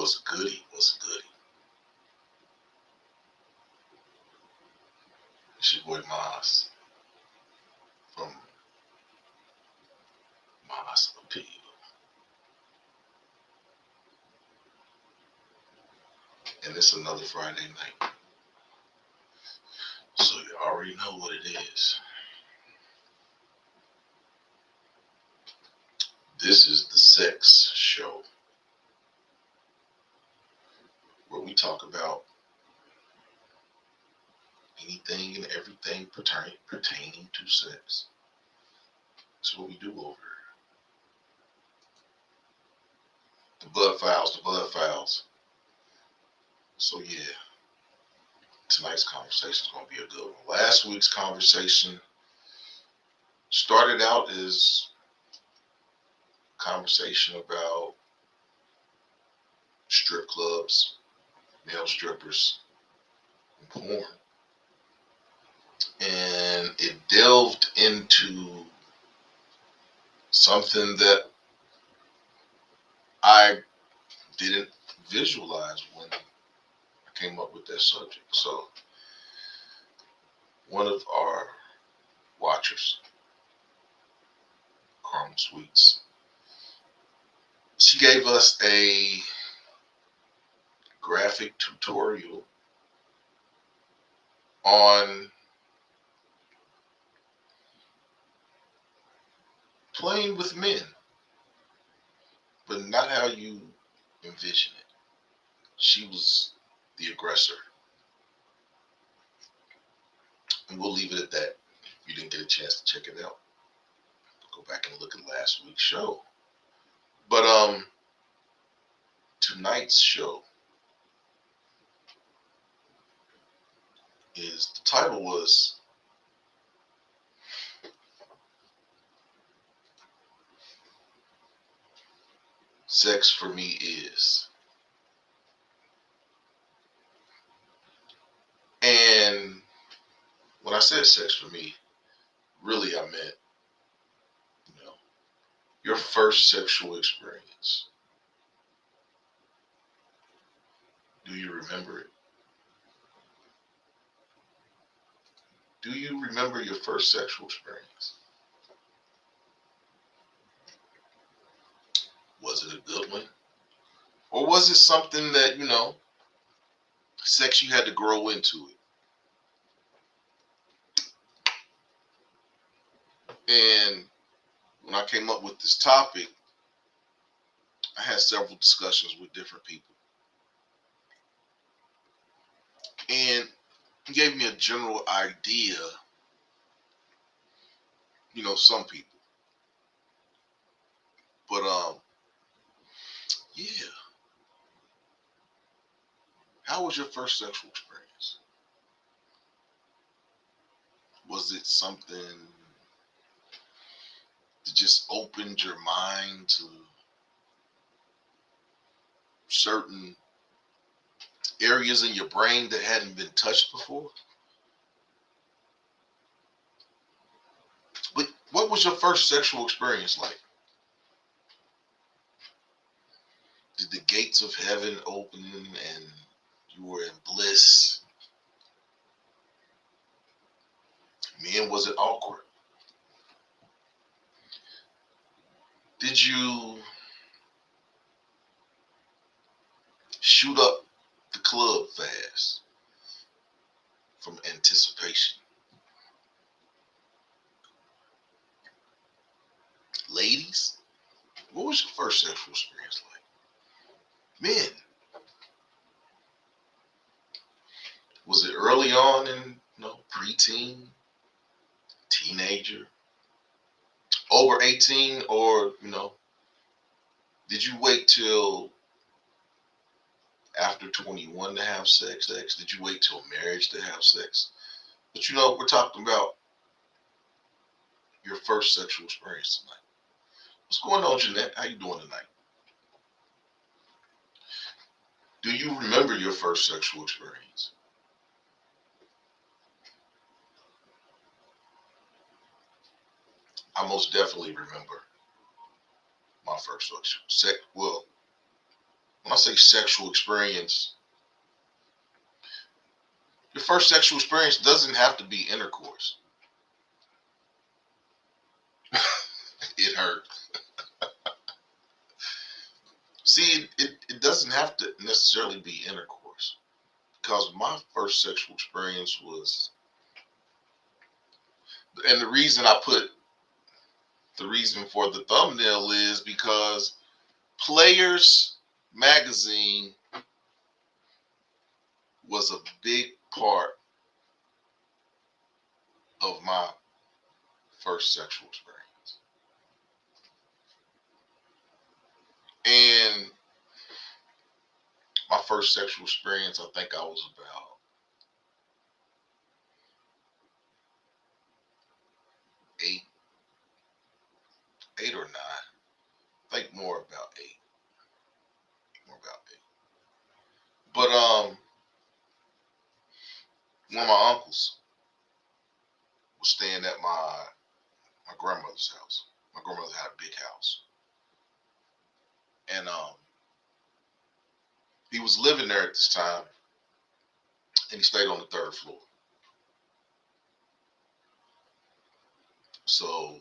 What's goody? What's goody? It's your boy Maas from Maas Appeal. And it's another Friday night. So you already know what it is. This is the sex show where we talk about anything and everything pertaining to sex. That's what we do over here. The blood files, the blood files. So yeah, tonight's conversation is going to be a good one. Last week's conversation started out as a conversation about strip clubs, male strippers, and porn. And it delved into something that I didn't visualize when I came up with that subject. So one of our watchers, Carmen Sweets, she gave us a graphic tutorial on playing with men, but not how you envision it. She was the aggressor. And we'll leave it at that. If you didn't get a chance to check it out, go back and look at last week's show. But tonight's show is, the title was Sex for Me Is. And when I said sex for me, really I meant, you know, your first sexual experience. Do you remember it? Do you remember your first sexual experience? Was it a good one? Or was it something that, sex you had to grow into it? And when I came up with this topic, I had several discussions with different people. And it gave me a general idea, some people. But yeah. How was your first sexual experience? Was it something that just opened your mind to certain areas in your brain that hadn't been touched before? But what was your first sexual experience like? Did the gates of heaven open and you were in bliss? Man, was it awkward? Did you shoot up the club fast from anticipation? Ladies, what was your first sexual experience like? Men, was it early on in, preteen, teenager, over 18, or, did you wait till after 21 to have sex? Did you wait till marriage to have sex? But we're talking about your first sexual experience tonight. What's going on, Jeanette? How you doing tonight? Do you remember your first sexual experience? I most definitely remember my first sex. Well, when I say sexual experience, your first sexual experience doesn't have to be intercourse. It hurt. See, it doesn't have to necessarily be intercourse, because my first sexual experience was, and the reason for the thumbnail is because Players magazine was a big part of my first sexual experience. And my first sexual experience, I think I was about 8, 8 or 9. I think more about 8. More about 8. But one of my uncles was staying at my grandmother's house. My grandmother had a big house. And he was living there at this time, and he stayed on the 3rd floor. So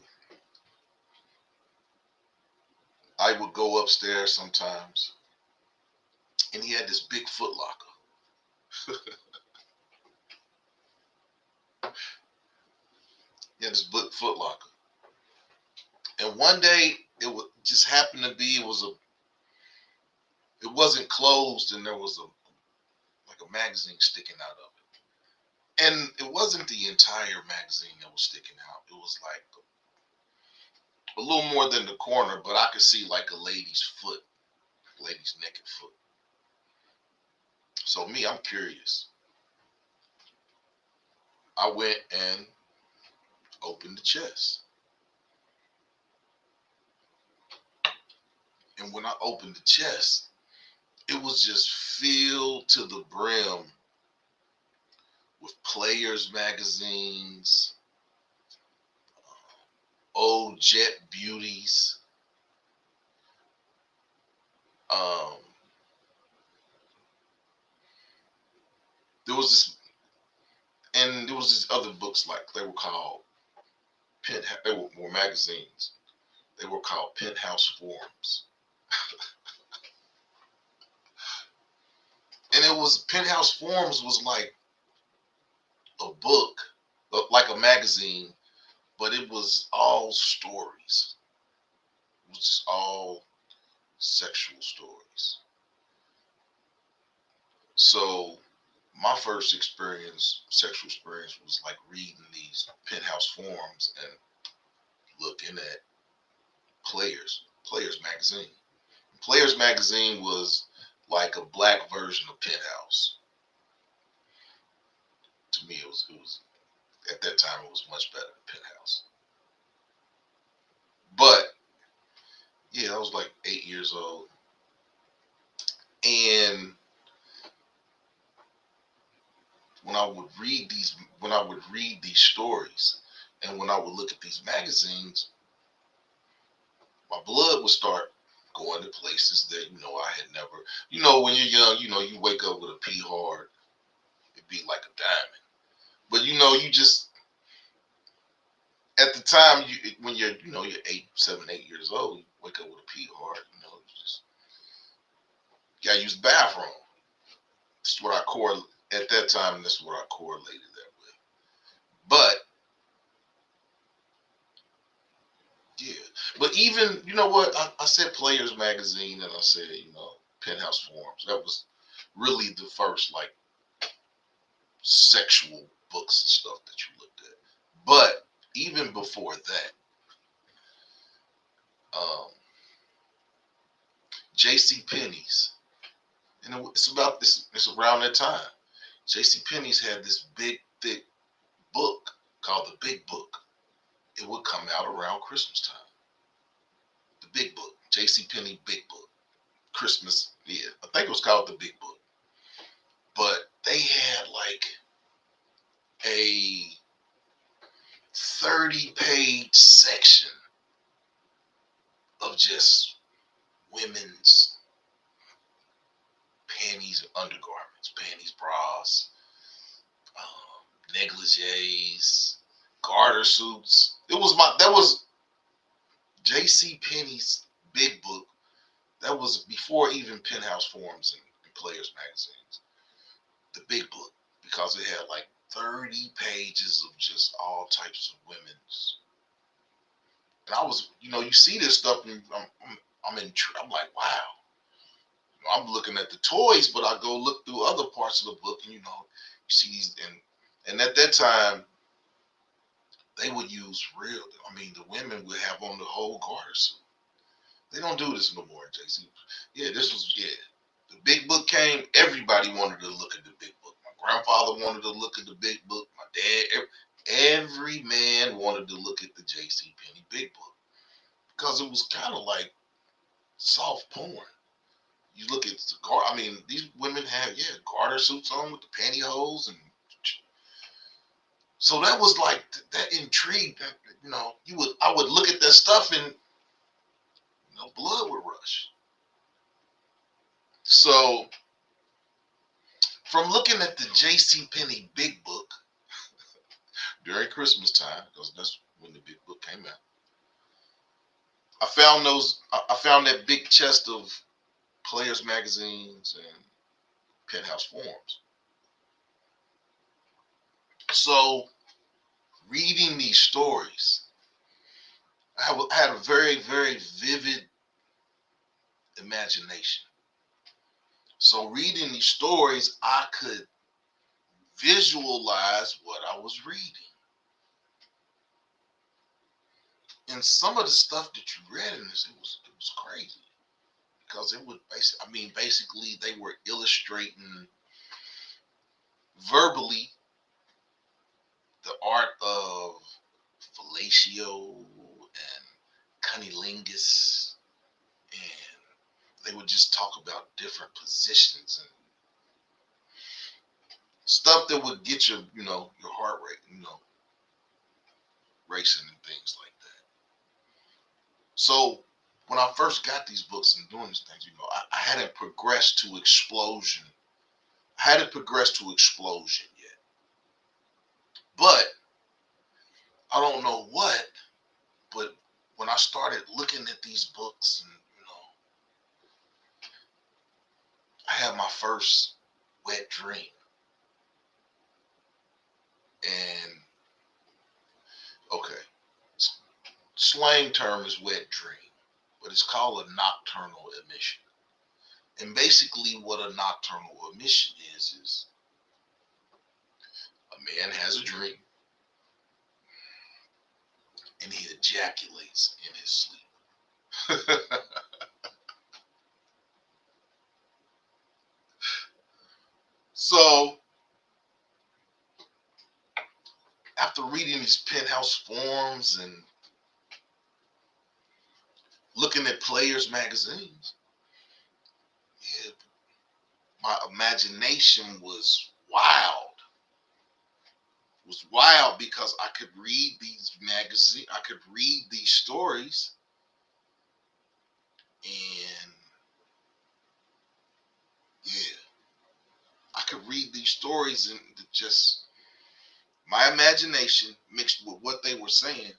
I would go upstairs sometimes, and he had this big foot locker. He had this big foot locker. And one day just happened to be, it wasn't closed, and there was like a magazine sticking out of it. And it wasn't the entire magazine that was sticking out. It was like a little more than the corner, but I could see like a lady's naked foot. So me, I'm curious. I went and opened the chest. And when I opened the chest, it was just filled to the brim with Players magazines, old Jet Beauties, um, there was this, and there was these other books, like they were called they were magazines. They were called Penthouse Forums, and Penthouse Forums was like a book, like a magazine, but it was all stories. It was just all sexual stories. So my first sexual experience, was like reading these Penthouse Forums and looking at Players magazine. Players magazine was like a black version of Penthouse. To me, it was at that time, it was much better than Penthouse. But yeah, I was like 8 years old, and when I would read these stories, and when I would look at these magazines, my blood would start going to places that I had never. When you're young, you wake up with a pee hard, it beat like a diamond. But you just, at the time, when you're 8, 7, 8 years old, you wake up with a pee hard. You just gotta use the bathroom. That's what I at that time. That's what I correlated that with. But yeah, but even what I said, Players magazine, and I said Penthouse Forums. That was really the first like sexual books and stuff that you looked at. But even before that, um, J.C. Penney's, and it's about this. It's around that time. J.C. Penney's had this big, thick book called the Big Book. It would come out around Christmas time. The Big Book, J.C. Penney Big Book, Christmas. Yeah, I think it was called the Big Book. But they had like a 30-page section of just women's panties and undergarments, panties, bras, negligees, garter suits. That was J.C. Penney's big book. That was before even Penthouse Forums and Players magazines. The big book, because it had like 30 pages of just all types of women's. And I was, you see this stuff, and I'm like, wow. I'm looking at the toys, but I go look through other parts of the book, and you see these, and at that time, they would use real. I mean, the women would have on the whole garter suit. They don't do this no more, JC. Yeah, the big book came. Everybody wanted to look at the big book. My grandfather wanted to look at the big book. My dad, every man wanted to look at the J.C. Penney big book because it was kind of like soft porn. You look at the garter. I mean, these women have garter suits on with the pantyhose, and so that was like that intrigued. I would look at that stuff, and blood would rush. So from looking at the J.C. Penney big book during Christmas time, because that's when the big book came out, I found that big chest of Players magazines and Penthouse Forums. So reading these stories, I had a very, very vivid imagination. So reading these stories, I could visualize what I was reading. And some of the stuff that you read in this, it was crazy. Because it would basically they were illustrating verbally the art of fellatio and cunnilingus, and they would just talk about different positions and stuff that would get your heart rate, racing and things like that. So when I first got these books and doing these things, I hadn't progressed to explosion. I hadn't progressed to explosion yet. But I don't know what, but when I started looking at these books, and I had my first wet dream. And okay, slang term is wet dream, but it's called a nocturnal emission. And basically what a nocturnal emission is a man has a dream and he ejaculates in his sleep. So after reading these Penthouse Forums and looking at Players magazines, my imagination was wild. It was wild because I could read these magazines, I could read these stories, and I could read these stories, and just my imagination mixed with what they were saying,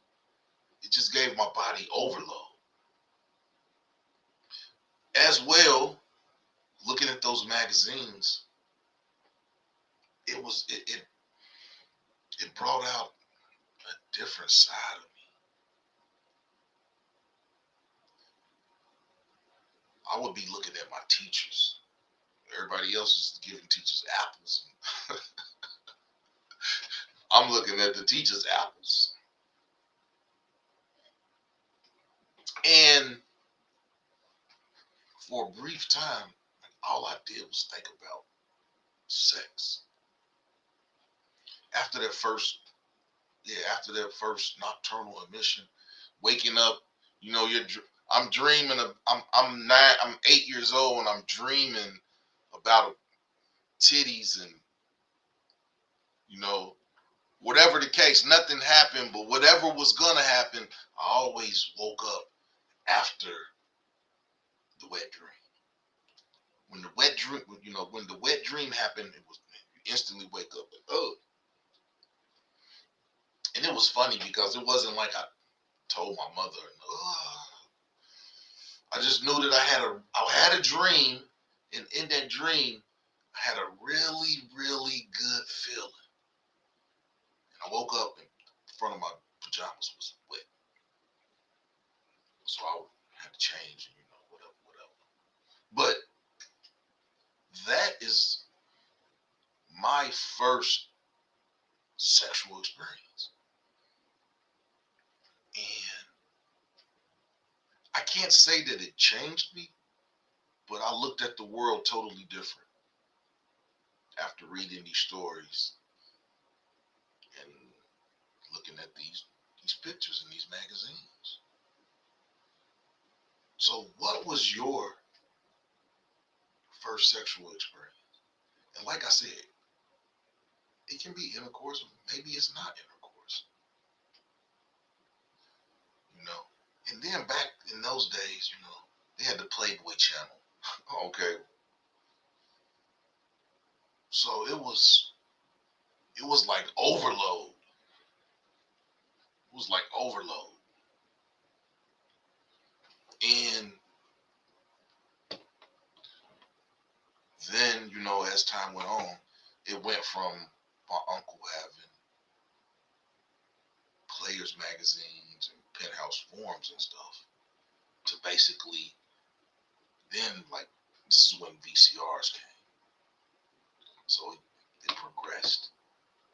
it just gave my body overload. As well, looking at those magazines, it brought out a different side of me. I would be looking at my teachers. Everybody else is giving teachers apples. I'm looking at the teachers' apples. And for a brief time, all I did was think about sex. After that first nocturnal emission, waking up, I'm dreaming of, I'm 8 years old, and I'm dreaming about titties, and whatever the case, nothing happened, but whatever was gonna happen, I always woke up after the wet dream. when the wet dream, when the wet dream happened, it was you instantly wake up and oh, and it was funny because it wasn't like I told my mother. Oh, I just knew that I had a dream, and in that dream, I had a really really good feeling. And I woke up and the front of my pajamas was wet, so I had to change and whatever whatever. But that is my first sexual experience, and I can't say that it changed me, but I looked at the world totally different after reading these stories and looking at these pictures in these magazines. So, what was your first sexual experience? And like I said, it can be intercourse, maybe it's not intercourse, you know. And then back in those days, they had the Playboy channel. Okay, so it was like overload. It was like overload, and then as time went on, it went from my uncle having Players magazines and Penthouse forums and stuff to basically then like this is when VCRs came. So it progressed.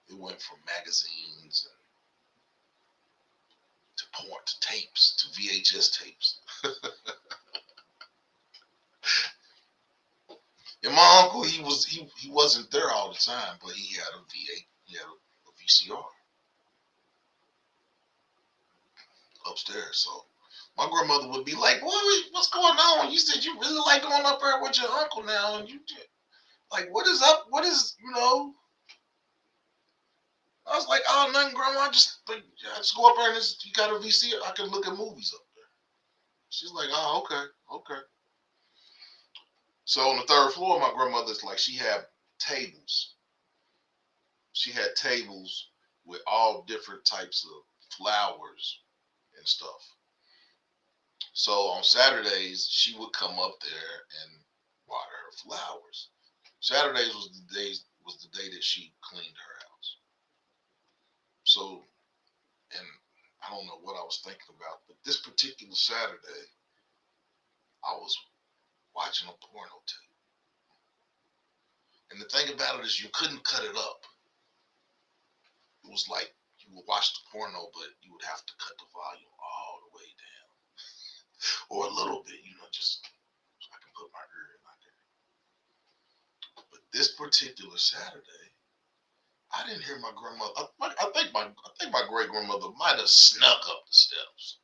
It went from magazines to porn to tapes to VHS tapes. And my uncle, he wasn't there all the time, but he had a VCR upstairs. So my grandmother would be like, what's going on? You said you really like going up there with your uncle now, and you like, what is up? What is, I was like, oh, nothing, Grandma. I just go up there and you got a VCR. I can look at movies up there. She's like, oh, okay, okay. So on the third floor, my grandmother's like, she had tables. She had tables with all different types of flowers and stuff. So on Saturdays, she would come up there and water her flowers. Saturdays was the day that she cleaned her house. So, and I don't know what I was thinking about, but this particular Saturday, I was watching a porno tape. And the thing about it is you couldn't cut it up. It was like you would watch the porno, but you would have to cut the volume all the way down. Or a little bit, just so I can put my ear in my there. But this particular Saturday, I didn't hear my grandmother. I think my great grandmother might have snuck up the steps,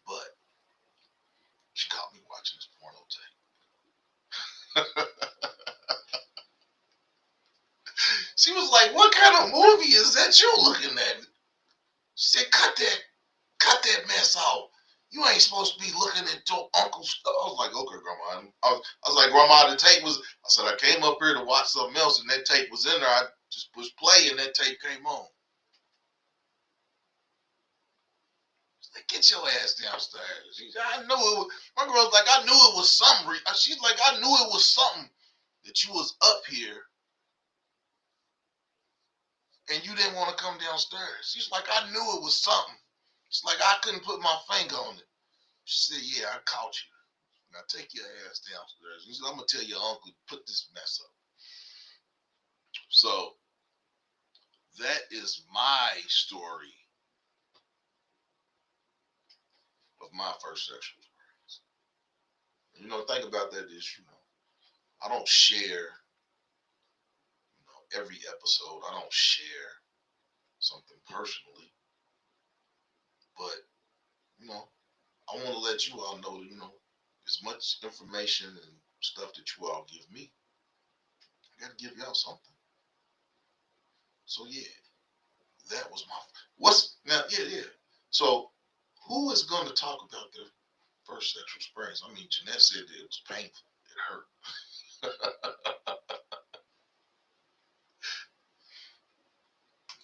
but she caught me watching this porno tape. She was like, "What kind of movie is that you're looking at?" She said, "Cut that mess out. You ain't supposed to be looking at your uncle's stuff." I was like, "Okay, Grandma." I was like, "Grandma, the tape was." I said, "I came up here to watch something else, and that tape was in there. I just pushed play, and that tape came on." She's like, "Get your ass downstairs." I knew it was. My girl's like, "I knew it was something." She's like, "I knew it was something that you was up here, and you didn't want to come downstairs." She's like, "I knew it was something." She's like, "I couldn't put my finger on it." She said, "Yeah, I caught you. Now take your ass downstairs." He said, "I'm gonna tell your uncle to put this mess up." So that is my story of my first sexual experience. And, think about that is, I don't share, every episode. I don't share something personally, but I want to let you all know that, as much information and stuff that you all give me, I got to give y'all something. So yeah, that was my what's now. Yeah, yeah. So who is going to talk about their first sexual experience. I mean, Jeanette said that it was painful. It hurt.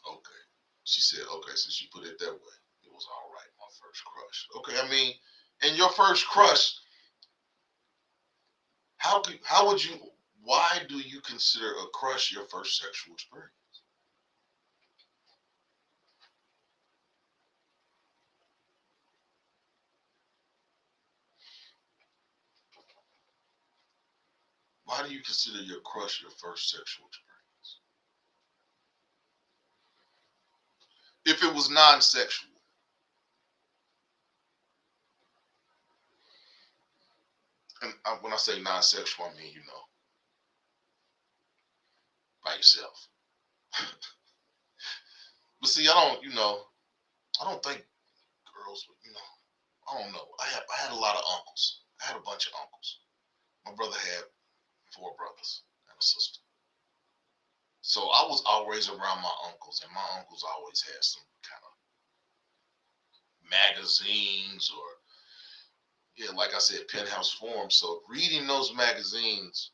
Okay. She said, okay, since you put it that way, it was all right. My first crush. Okay, I mean, in your first crush, how would you? Why do you consider a crush your first sexual experience? Why do you consider your crush your first sexual experience? If it was non-sexual, and when I say non-sexual, I mean by yourself. But see, I don't think girls would, I don't know. I had a lot of uncles. I had a bunch of uncles. My brother had four brothers and a sister. So I was always around my uncles, and my uncles always had some kind of magazines or, yeah, like I said, penthouse forums. So reading those magazines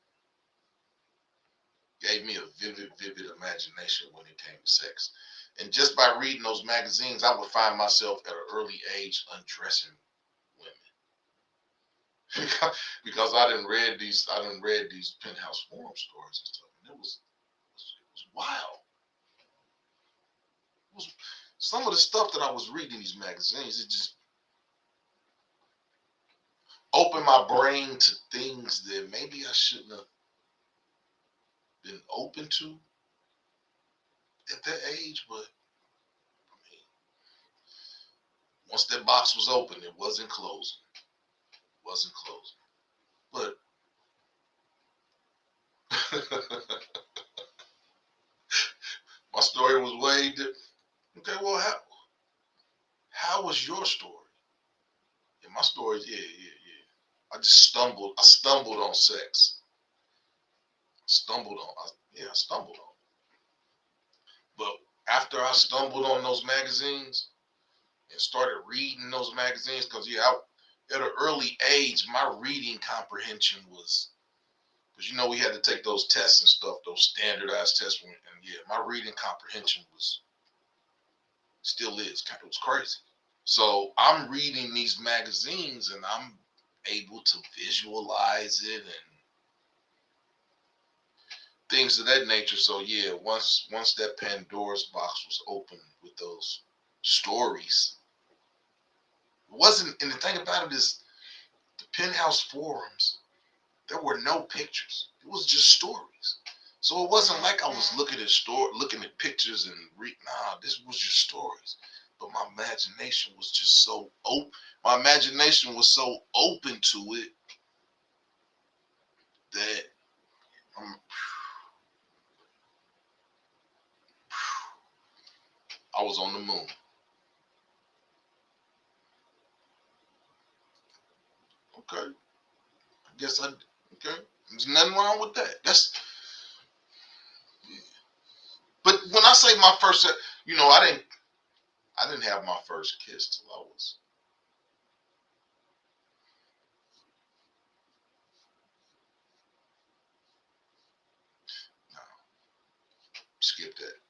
gave me a vivid imagination when it came to sex. And just by reading those magazines, I would find myself at an early age undressing women because I didn't read these penthouse forum stories and stuff, and it was wild. It was some of the stuff that I was reading in these magazines. It just opened my brain to things that maybe I shouldn't have been open to at that age. But I mean, once that box was open, it wasn't closing. It wasn't closing. But my story was way different. Okay, well, how was your story? And my story is, yeah. I stumbled on sex. I stumbled on. But after I stumbled on those magazines and started reading those magazines, because at an early age, my reading comprehension was, because we had to take those tests and stuff, those standardized tests, and yeah, my reading comprehension still is, it was crazy. So I'm reading these magazines and I'm able to visualize it and things of that nature. So yeah, once that Pandora's box was open with those stories, it wasn't. And the thing about it is, the penthouse forums, there were no pictures. It was just stories. So it wasn't like I was looking at pictures and read. Nah, this was just stories. But my imagination was just so open. My imagination was so open to it that I'm, I was on the moon. Okay, I guess I. Okay, there's nothing wrong with that. But when I say my first, I didn't have my first kiss till I was. No, skip that.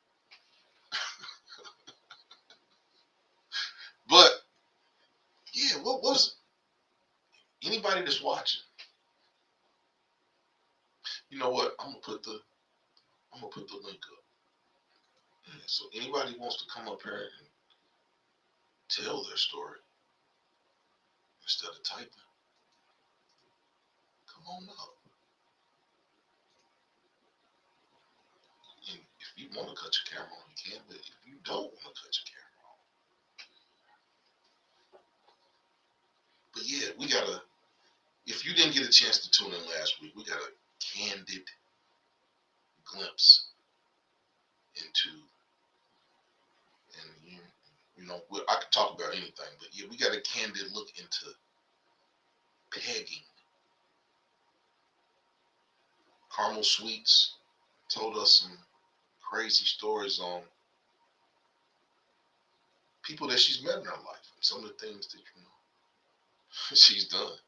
But yeah, what was anybody that's watching? You know what? I'm gonna put the link up. Yeah, so anybody wants to come up here and tell their story instead of typing, come on up. And if you want to cut your camera on, you can. But if you don't want to cut your camera on, but yeah, we gotta. If you didn't get a chance to tune in last week, we got a candid glimpse into, and I could talk about anything, but yeah, we got a candid look into pegging. Carmel Sweets told us some crazy stories on people that she's met in her life, and some of the things that. She's done.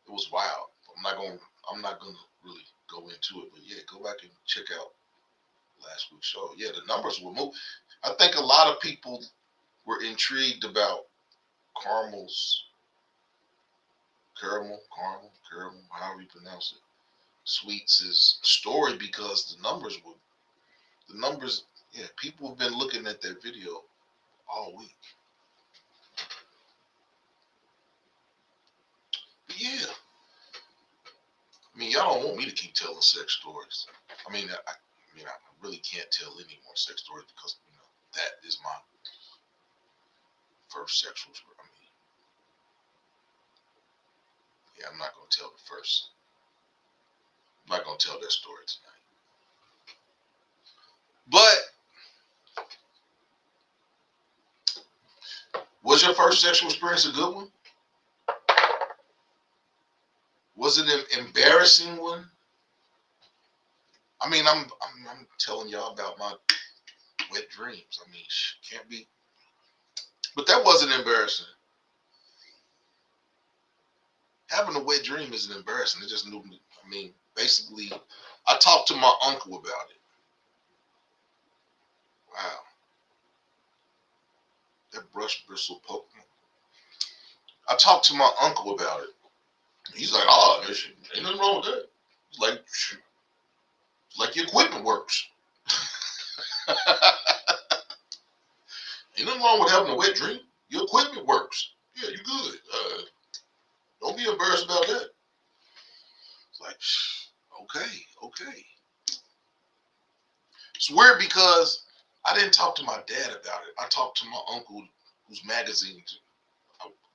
It was wild. I'm not gonna really go into it, but yeah, go back and check out last week's show. Yeah, the numbers were moved. I think a lot of people were intrigued about Caramel's caramel, however you pronounce it, Sweets' story because the numbers. Yeah, people have been looking at that video all week. But yeah, I mean, y'all don't want me to keep telling sex stories. I really can't tell any more sex stories because that is my first sexual story. Yeah, I'm not gonna tell the first. I'm not gonna tell that story tonight. But was your first sexual experience a good one? Was it an embarrassing one? I mean, I'm telling y'all about my wet dreams. I mean, can't be. But that wasn't embarrassing. Having a wet dream isn't embarrassing. It just knew me. I mean, basically, I talked to my uncle about it. Wow, that brush bristle poke. I talked to my uncle about it. He's like, "Oh, ain't nothing wrong with that." It's like your equipment works. Ain't nothing wrong with having a wet dream. Your equipment works. Yeah, you good. Don't be embarrassed about that. It's like, okay. It's weird because I didn't talk to my dad about it. I talked to my uncle, whose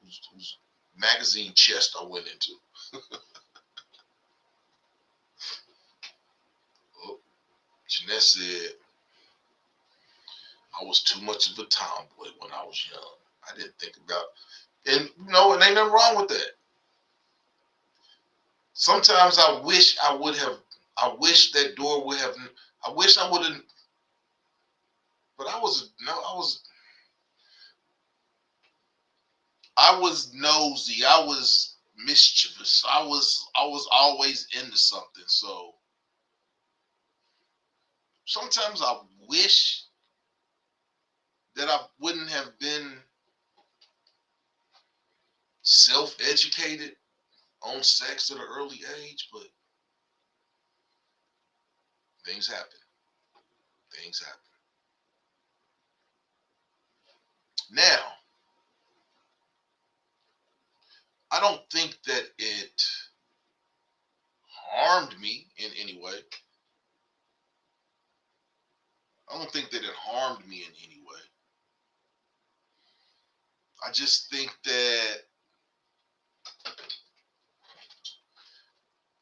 whose magazine chest I went into. Oh, Jeanette said I was too much of a tomboy when I was young. I didn't think about, and and ain't nothing wrong with that. Sometimes I wish I would have. I wish that door would have. I wish I would have. But I was no. I was nosy. I was mischievous. I was always into something. So sometimes I wish that I wouldn't have been self-educated on sex at an early age, but things happen. Things happen. Now, I don't think that it harmed me in any way. I don't think that it harmed me in any way. I just think that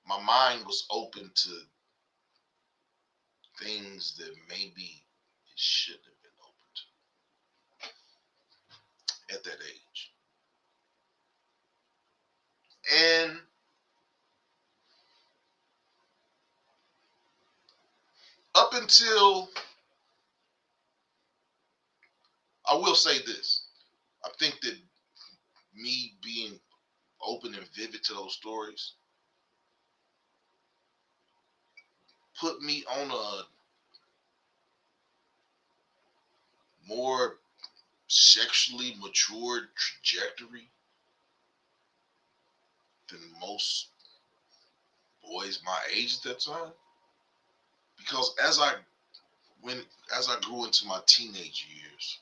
my mind was open to things that maybe it shouldn't have been open to at that age. And up until, I will say this, I think that me being open and vivid to those stories put me on a more sexually matured trajectory than most boys my age at that time. Because as I grew into my teenage years,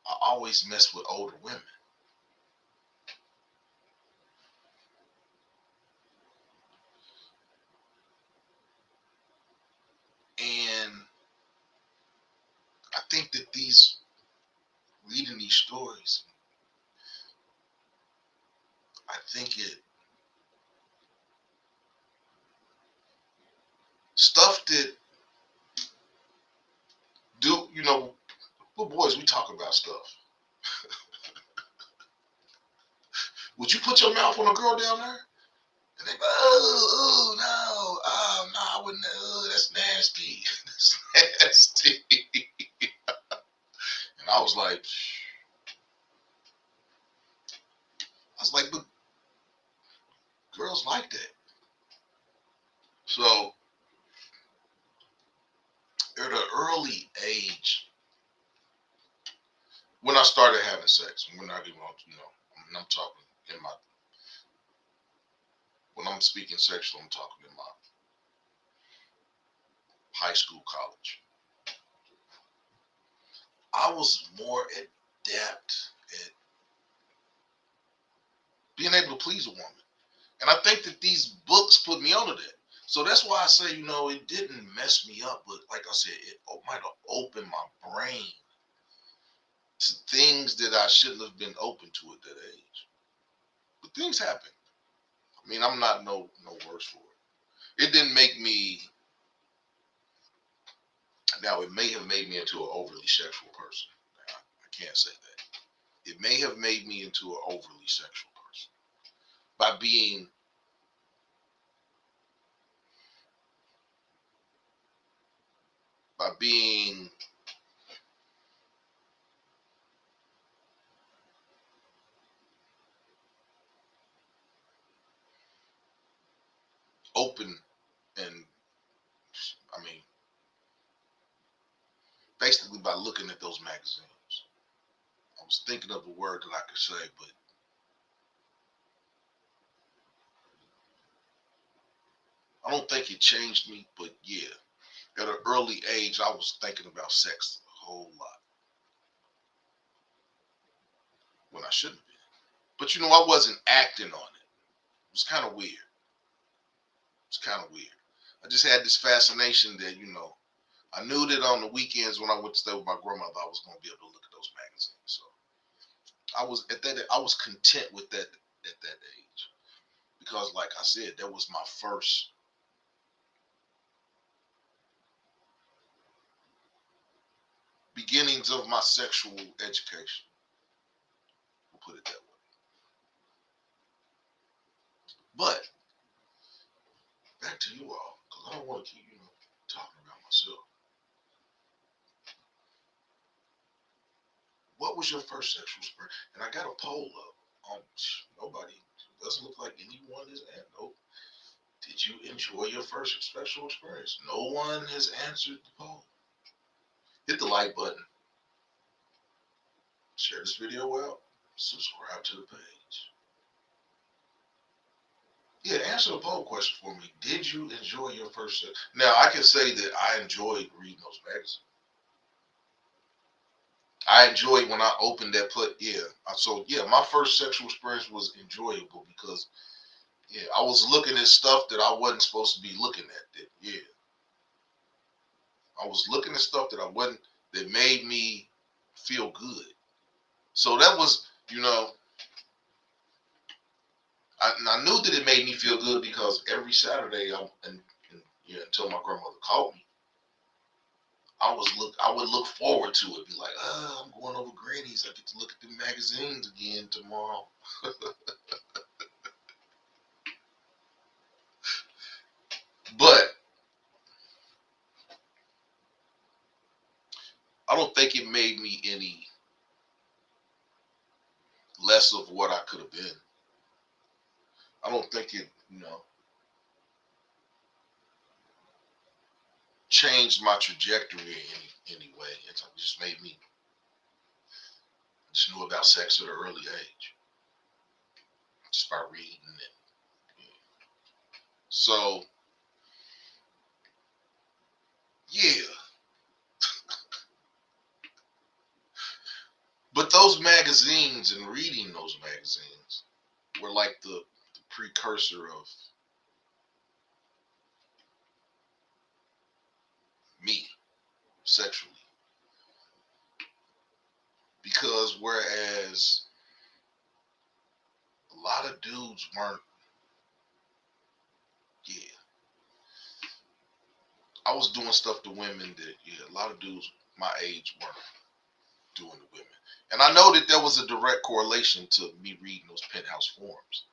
I always messed with older women. And I think that reading these stories, I think stuff that we're boys, we talk about stuff. Would you put your mouth on a girl down there? And they go, no, I wouldn't, that's nasty. That's nasty. And I was like, was like, but girls like that. So at an early age, when I started having sex, we're not even, I'm talking in my, when I'm speaking sexual, I'm talking in my high school, college. I was more adept at being able to please a woman. And I think that these books put me onto that. So that's why I say, it didn't mess me up, but like I said, it might have opened my brain to things that I shouldn't have been open to at that age. But things happen. I mean, I'm not no worse for it. It didn't make me. Now, it may have made me into an overly sexual person. I can't say that. It may have made me into an overly sexual person by being open, and I mean, basically by looking at those magazines. I was thinking of a word that I could say, but I don't think it changed me. But yeah, at an early age, I was thinking about sex a whole lot when I shouldn't have been. But I wasn't acting on it. It was kind of weird. It's kind of weird. I just had this fascination that, I knew that on the weekends when I went to stay with my grandmother, I was going to be able to look at those magazines. So I was content with that at that age. Because like I said, that was my first beginnings of my sexual education. We'll put it that way. But back to you all, because I don't want to keep, talking about myself. What was your first sexual experience? And I got a poll up. Nobody doesn't look like anyone is at. Nope. Did you enjoy your first sexual experience? No one has answered the poll. Hit the like button. Share this video out. Subscribe to the page. Yeah, answer the poll question for me. Did you enjoy your first sex? Now, I can say that I enjoyed reading those magazines. I enjoyed when I opened that my first sexual experience was enjoyable because I was looking at stuff that I wasn't supposed to be looking at. I was looking at stuff that made me feel good. So that was, I knew that it made me feel good because every Saturday, until my grandmother called me, I would look forward to it. Be like, I'm going over Granny's. I get to look at the magazines again tomorrow. But I don't think it made me any less of what I could have been. I don't think it, changed my trajectory in any way. It just made me, I just knew about sex at an early age, just by reading it. So, yeah. But those magazines and reading those magazines were like the precursor of me sexually. Because whereas a lot of dudes weren't, yeah, I was doing stuff to women that, a lot of dudes my age weren't doing to women. And I know that there was a direct correlation to me reading those penthouse forums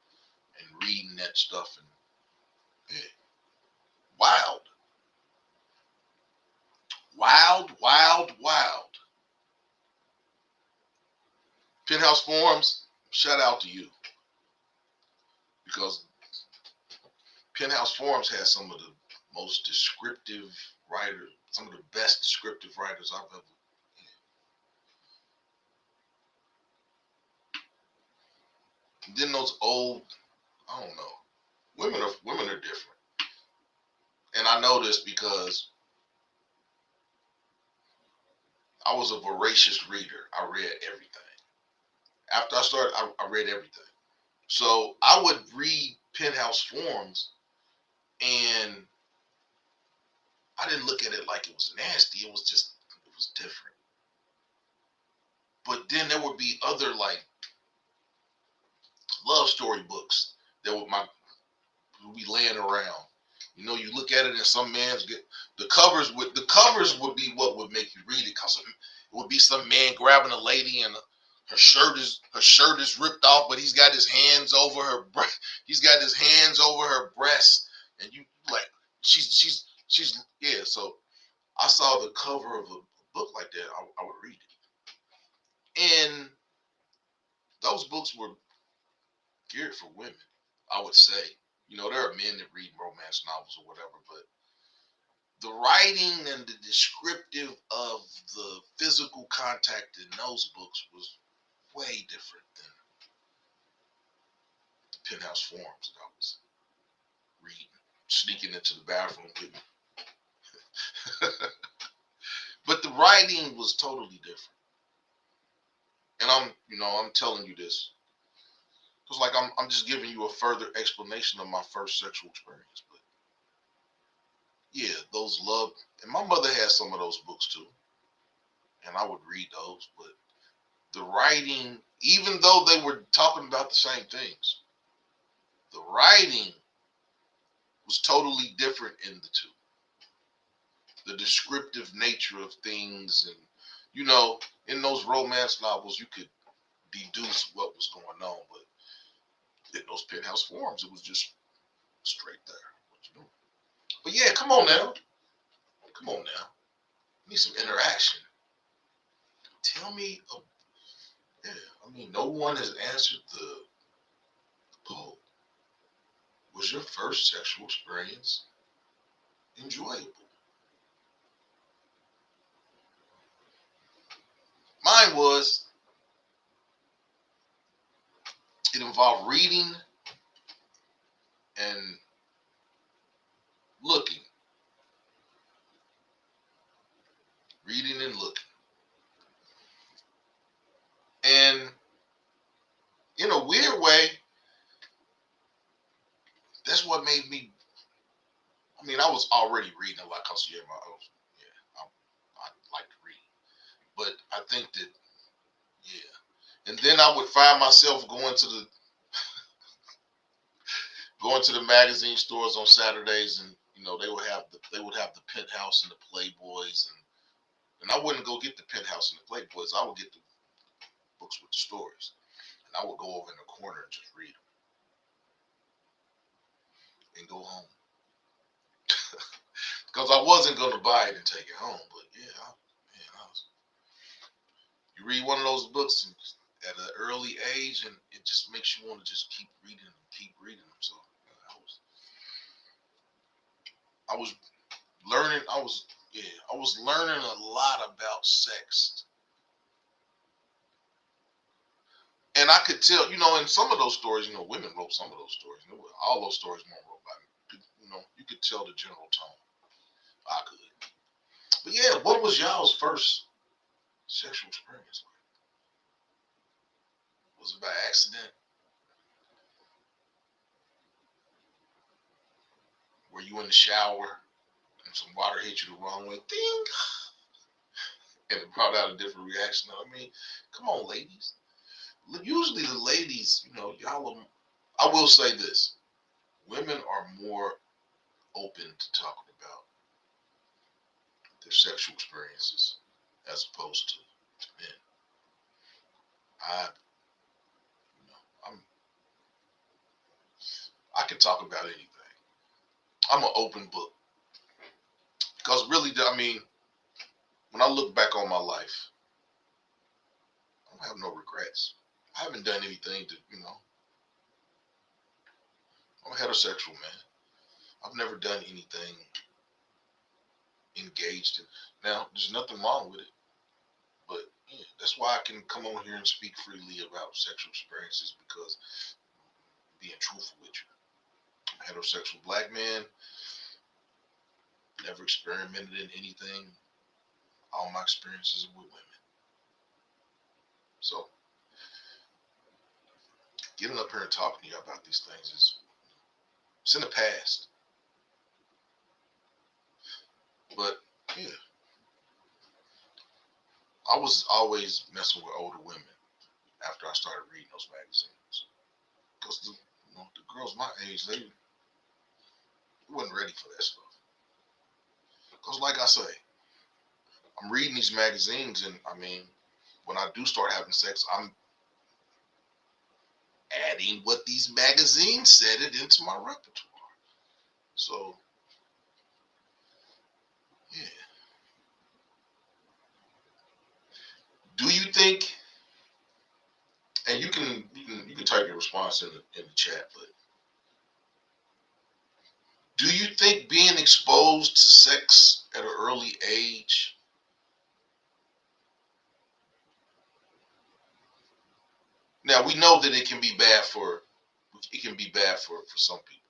and reading that stuff. And yeah, wild. Wild, wild, wild. Penthouse forums, shout out to you. because Penthouse Forums has some of the most descriptive writers, some of the best descriptive writers I've ever. And then those old, I don't know, women are different, and I know this because I was a voracious reader. I read everything. After I started, I read everything. So I would read Penthouse Forums, and I didn't look at it like it was nasty. It was different. But then there would be other like love story books that would be laying around. You know, you look at it and some man's get the covers would be what would make you read it, because it would be some man grabbing a lady and her shirt is ripped off, but he's got his hands over her breast. He's got his hands over her breast, and you like she's yeah. So I saw the cover of a book like that, I would read it, and those books were geared for women, I would say. You know, there are men that read romance novels or whatever, but the writing and the descriptive of the physical contact in those books was way different than the Penthouse Forums that I was reading, sneaking into the bathroom with me. But the writing was totally different. And I'm telling you this because like I'm just giving you a further explanation of my first sexual experience. But yeah, those love, and my mother had some of those books too, and I would read those. But the writing, even though they were talking about the same things, the writing was totally different in the two. The descriptive nature of things, and you know, in those romance novels, you could deduce what was going on, but in those Penthouse Forums, it was just straight there. What you doing? But yeah, come on now. Come on now. Need some interaction. Tell me. Yeah, I mean, no one has answered the poll. Was your first sexual experience enjoyable? Mine was. It involved reading and looking. Reading and looking. And in a weird way, that's what made me. I mean, I was already reading a lot because I like to read, but I think that and then I would find myself going to the magazine stores on Saturdays, and you know they would have the Penthouse and the Playboys, and I wouldn't go get the Penthouse and the Playboys. I would get the books with the stories, and I would go over in the corner and just read them and go home. Because I wasn't going to buy it and take it home. But you read one of those books at an early age, and it just makes you want to just keep reading them. So I was learning. I was learning a lot about sex, and I could tell, in some of those stories, women wrote some of those stories. All those stories weren't wrote by me. You could tell the general tone. I could. But yeah, what was y'all's first sexual experience like? Was it by accident? Were you in the shower and some water hit you the wrong way? Ding! And it brought out a different reaction. I mean, come on, ladies. Usually the ladies, y'all I will say this. Women are more open to talking about their sexual experiences as opposed to men. I, I'm, I can talk about anything. I'm an open book. Because really, I mean, when I look back on my life, I don't have no regrets. I haven't done anything to, I'm a heterosexual man. I've never done anything engaged in. Now, there's nothing wrong with it, but yeah, that's why I can come on here and speak freely about sexual experiences because being truthful with you. I'm a heterosexual black man, never experimented in anything. All my experiences are with women. So, getting up here and talking to you about these things it's in the past. But yeah, I was always messing with older women after I started reading those magazines. Because the girls my age, they wasn't ready for that stuff. Because like I say, I'm reading these magazines and I mean, when I do start having sex, I'm adding what these magazines said it into my repertoire. So yeah. Do you think, and you can type your response in the chat, but do you think being exposed to sex at an early age, now we know that it can be bad for some people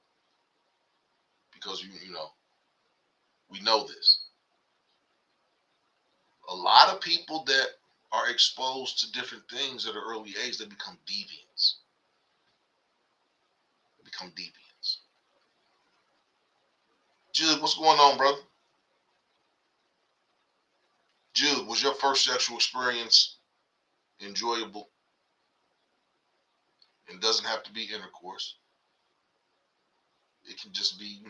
because you know we know this. A lot of people that are exposed to different things at an early age, they become deviants. They become deviants. Jude, what's going on, brother? Jude, was your first sexual experience enjoyable? It doesn't have to be intercourse. It can just be,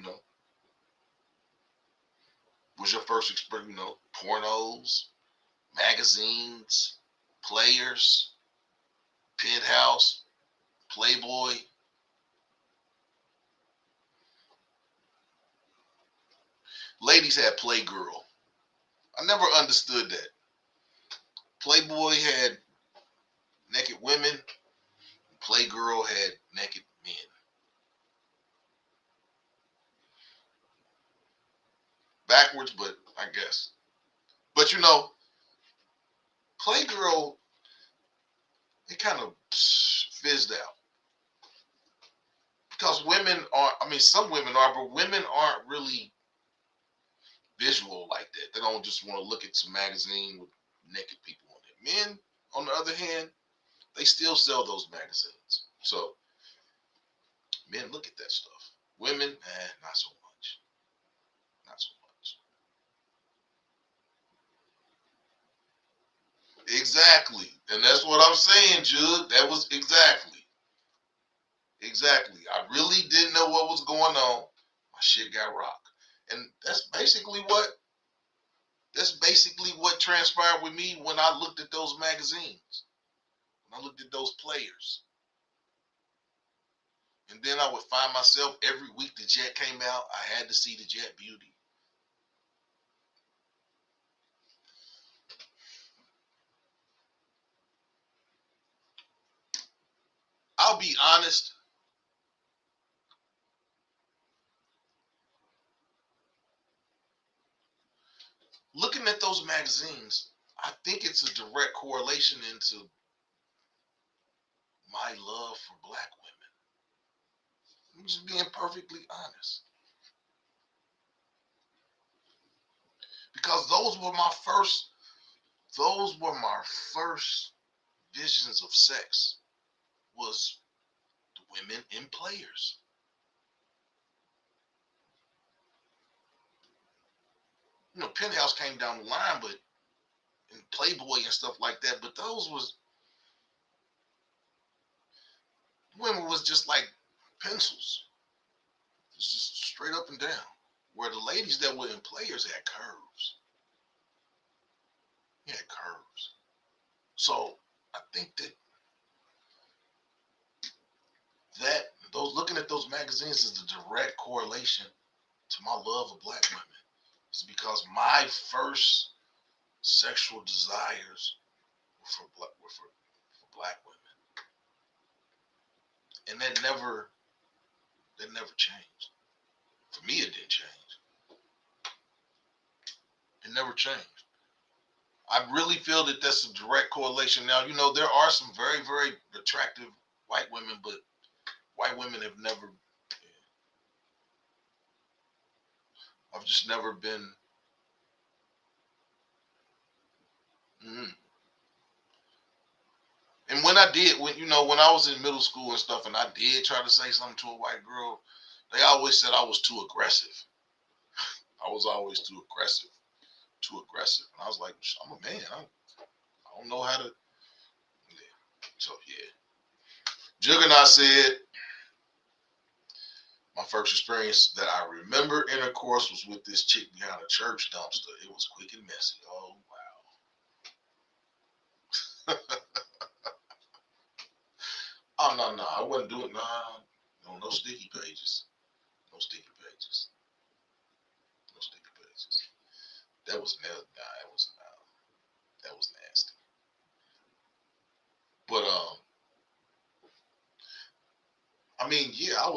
was your first experience, pornos, magazines, players, penthouse, Playboy. Ladies had Playgirl. I never understood that. Playboy had naked women. Playgirl had naked men. Backwards, but I guess. But Playgirl, it kind of fizzed out. Because women are, I mean, some women are, but women aren't really visual like that. They don't just want to look at some magazine with naked people on it. Men, on the other hand, they still sell those magazines. So men look at that stuff. Women, not so much. Not so much. Exactly. And that's what I'm saying, Jude. That was exactly. Exactly. I really didn't know what was going on. My shit got rocked. And that's basically what transpired with me when I looked at those magazines. When I looked at those players. And then I would find myself every week the Jet came out, I had to see the Jet Beauty. I'll be honest. Looking at those magazines, I think it's a direct correlation into my love for black women. I'm just being perfectly honest. Because those were my first visions of sex was the women in players. Penthouse came down the line, but in Playboy and stuff like that, but those was women was just like pencils. It's just straight up and down. Where the ladies that were in players had curves. They had curves. So I think that those looking at those magazines is the direct correlation to my love of black women. It's because my first sexual desires were for black women, and that never That never changed. For me, it didn't change. It never changed. I really feel that that's a direct correlation. Now, there are some very, very attractive white women, but white women have never, I've just never been. Mm. And when I did, when I was in middle school and stuff, and I did try to say something to a white girl, they always said I was too aggressive. I was always too aggressive, too aggressive. And I was like, I'm a man. I don't know how to. Yeah. So yeah, Juggernaut said my first experience that I remember intercourse was with this chick behind a church dumpster. It was quick and messy. Oh wow. Oh no, I wouldn't do it. Nah, no sticky pages. No sticky pages. No sticky pages. That was nasty. Nah, that was nasty. But I mean, yeah,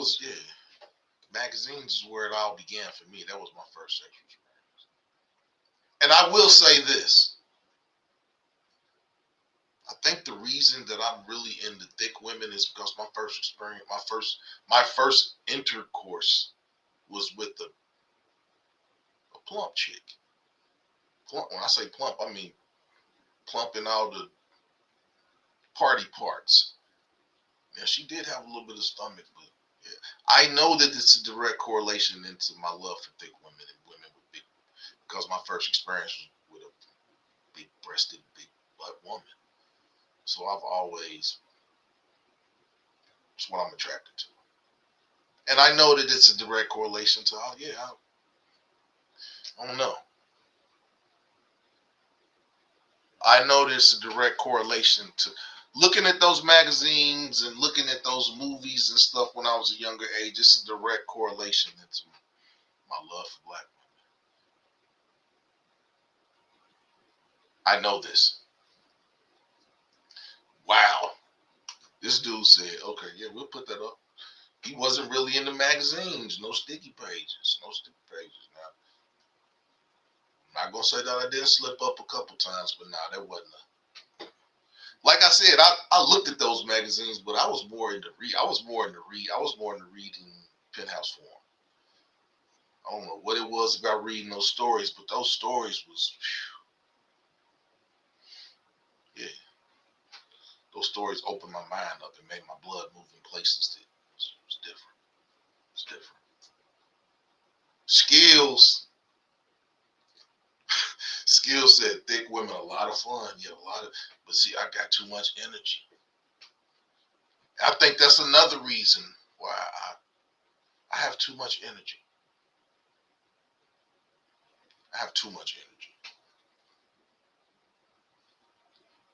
magazines is where it all began for me. That was my first sexual experience. And I will say this. I think the reason that I'm really into thick women is because my first experience, my first intercourse was with a plump chick. Plump, when I say plump, I mean plump in all the party parts. Yeah, she did have a little bit of stomach, but yeah. I know that it's a direct correlation into my love for thick women and women with big, because my first experience was with a big-breasted, big-butt woman. So I've always, it's what I'm attracted to. And I know that it's a direct correlation to, I don't know. I know there's a direct correlation to looking at those magazines and looking at those movies and stuff when I was a younger age. It's a direct correlation into my love for black women. I know this. Wow. This dude said, okay, yeah, we'll put that up. He wasn't really in the magazines. No sticky pages. No sticky pages. Now, I'm not going to say that I didn't slip up a couple times, but nah, that wasn't like I said, I looked at those magazines, but I was more into reading Penthouse Forum. I don't know what it was about reading those stories, but those stories was, yeah, those stories opened my mind up and made my blood move in places that was different. It's different. Skills. Skills said thick women a lot of fun. Yeah, but see, I got too much energy. I think that's another reason why I have too much energy. I have too much energy.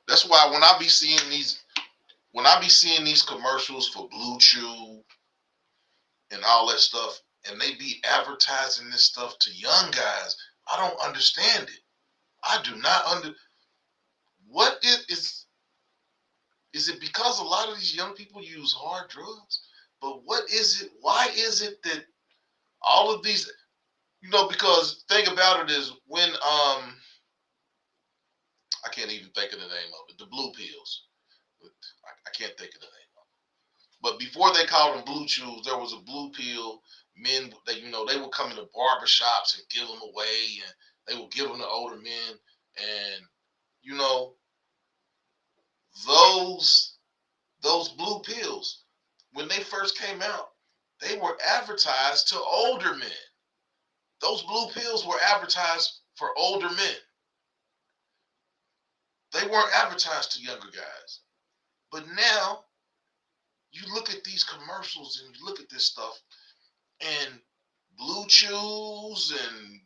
That's why when I be seeing these commercials for Blue Chew and all that stuff, and they be advertising this stuff to young guys, I don't understand it. I do not what is it because a lot of these young people use hard drugs? But what is it? Why is it that all of these, because thing about it is when I can't even think of the name of it, the blue pills. I can't think of the name of it. But before they called them blue chews, there was a blue pill. Men, they would come into barbershops and give them away, and they would give them to older men. And you know, those blue pills, when they first came out, they were advertised to older men. Those blue pills were advertised for older men. They weren't advertised to younger guys. But now you look at these commercials and you look at this stuff, and blue chews and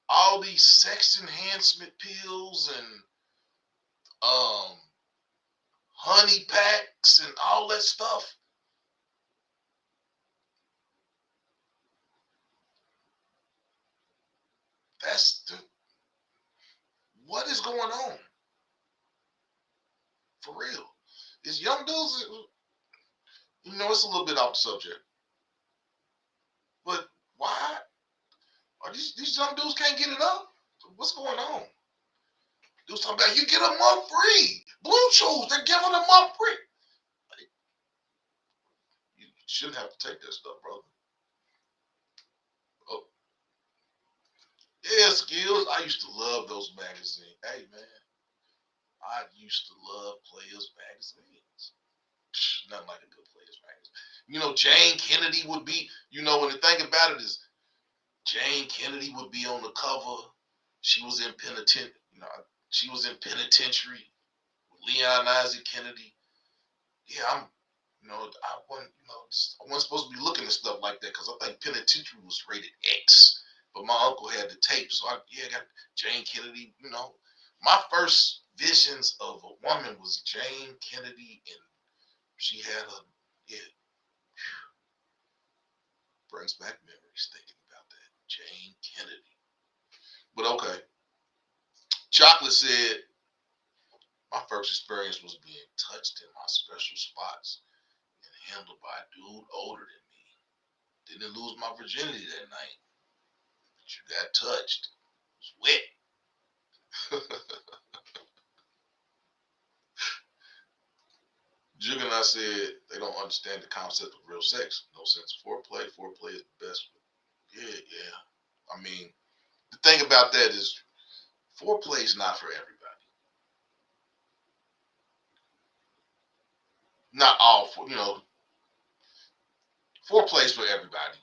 all these sex enhancement pills and honey packs and all that stuff. What is going on? For real. Is young dudes, it's a little bit off the subject. these young dudes can't get it up. What's going on? Dudes talking about you get a month free. Blue Chews, they're giving a month free. Like, you shouldn't have to take that stuff, brother. Oh, yeah, Skills. I used to love those magazines. Hey, man, I used to love Players magazines. Nothing like a good Players magazine. You know, Jane Kennedy would be, when the thing about it is Jane Kennedy would be on the cover. She was in penitentiary with Leon Isaac Kennedy. Yeah, I wasn't supposed to be looking at stuff like that because I think penitentiary was rated X. But my uncle had the tape, so I got Jane Kennedy. My first visions of a woman was Jane Kennedy, and she had brings back memories thinking about that. Jane Kennedy. But okay. Chocolate said, my first experience was being touched in my special spots and handled by a dude older than me. Didn't lose my virginity that night, but you got touched. It was wet. Jug and I said they don't understand the concept of real sex. No sense of foreplay. Foreplay is the best. Yeah. I mean, the thing about that is foreplay is not for everybody. Not all foreplay is for everybody,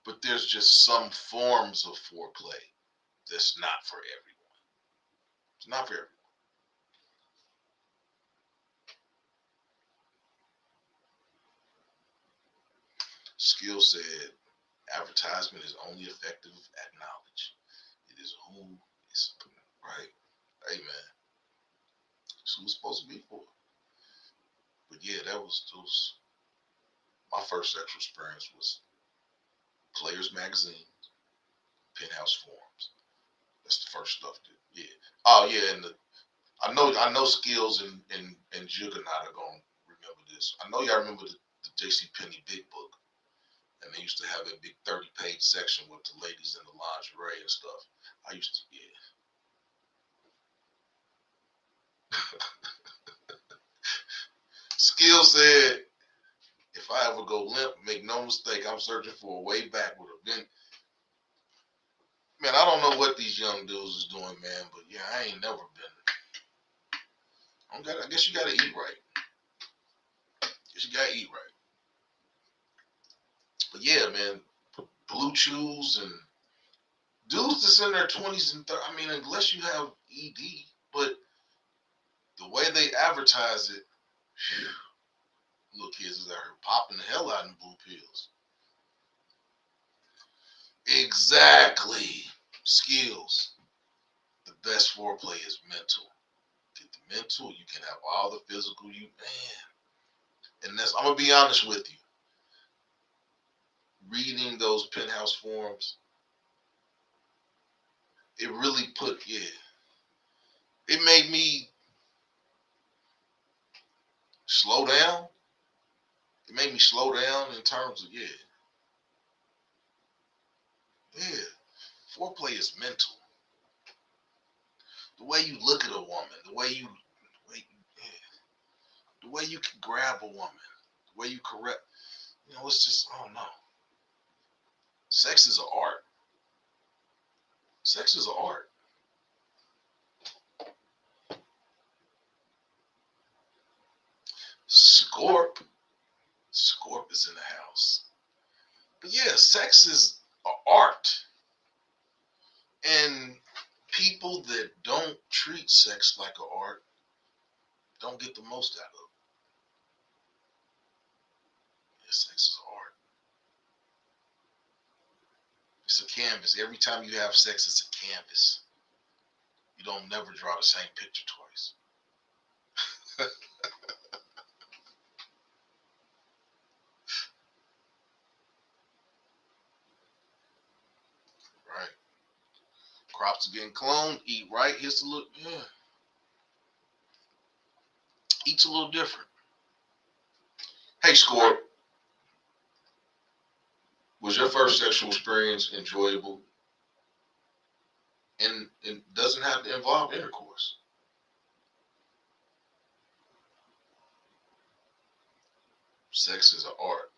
but there's just some forms of foreplay that's not for everyone. It's not for everyone. Skill said, advertisement is only effective at knowledge. It is who is right. Hey man, it's who it's supposed to be for. But yeah, those. My first sexual experience was Players magazine, Penthouse forums. That's the first stuff. Oh yeah, and I know Skills and Juggernaut are gonna remember this. I know y'all remember the J.C. Penney Big Book, and they used to have a big 30-page section with the ladies in the lingerie and stuff. I used to, Skills said, if I ever go limp, make no mistake, I'm searching for a way back with a been. Man, I don't know what these young dudes is doing, man, but yeah, I ain't never been. I guess you gotta eat right. Guess you gotta eat right. But yeah, man, Blue Chews and dudes that's in their 20s and 30s. I mean, unless you have ED, but the way they advertise it, little kids is out here popping the hell out of blue pills. Exactly. Skills. The best foreplay is mental. Get the mental, you can have all the physical. And I'm gonna be honest with you. Reading those Penthouse forums, it really it made me slow down. It made me slow down in terms of foreplay is mental. The way you look at a woman, the way you can grab a woman, the way you correct, it's just, I don't know. Sex is an art. Sex is an art. Scorp is in the house. But yeah, sex is an art. And people that don't treat sex like an art don't get the most out of it. Yeah, sex is an art. It's a canvas. Every time you have sex, it's a canvas. You don't never draw the same picture twice. Right. Crops are getting cloned. Eat right. Here's a little, eats a little different. Hey, Score, was your first sexual experience enjoyable? and it doesn't have to involve intercourse. Sex is an art.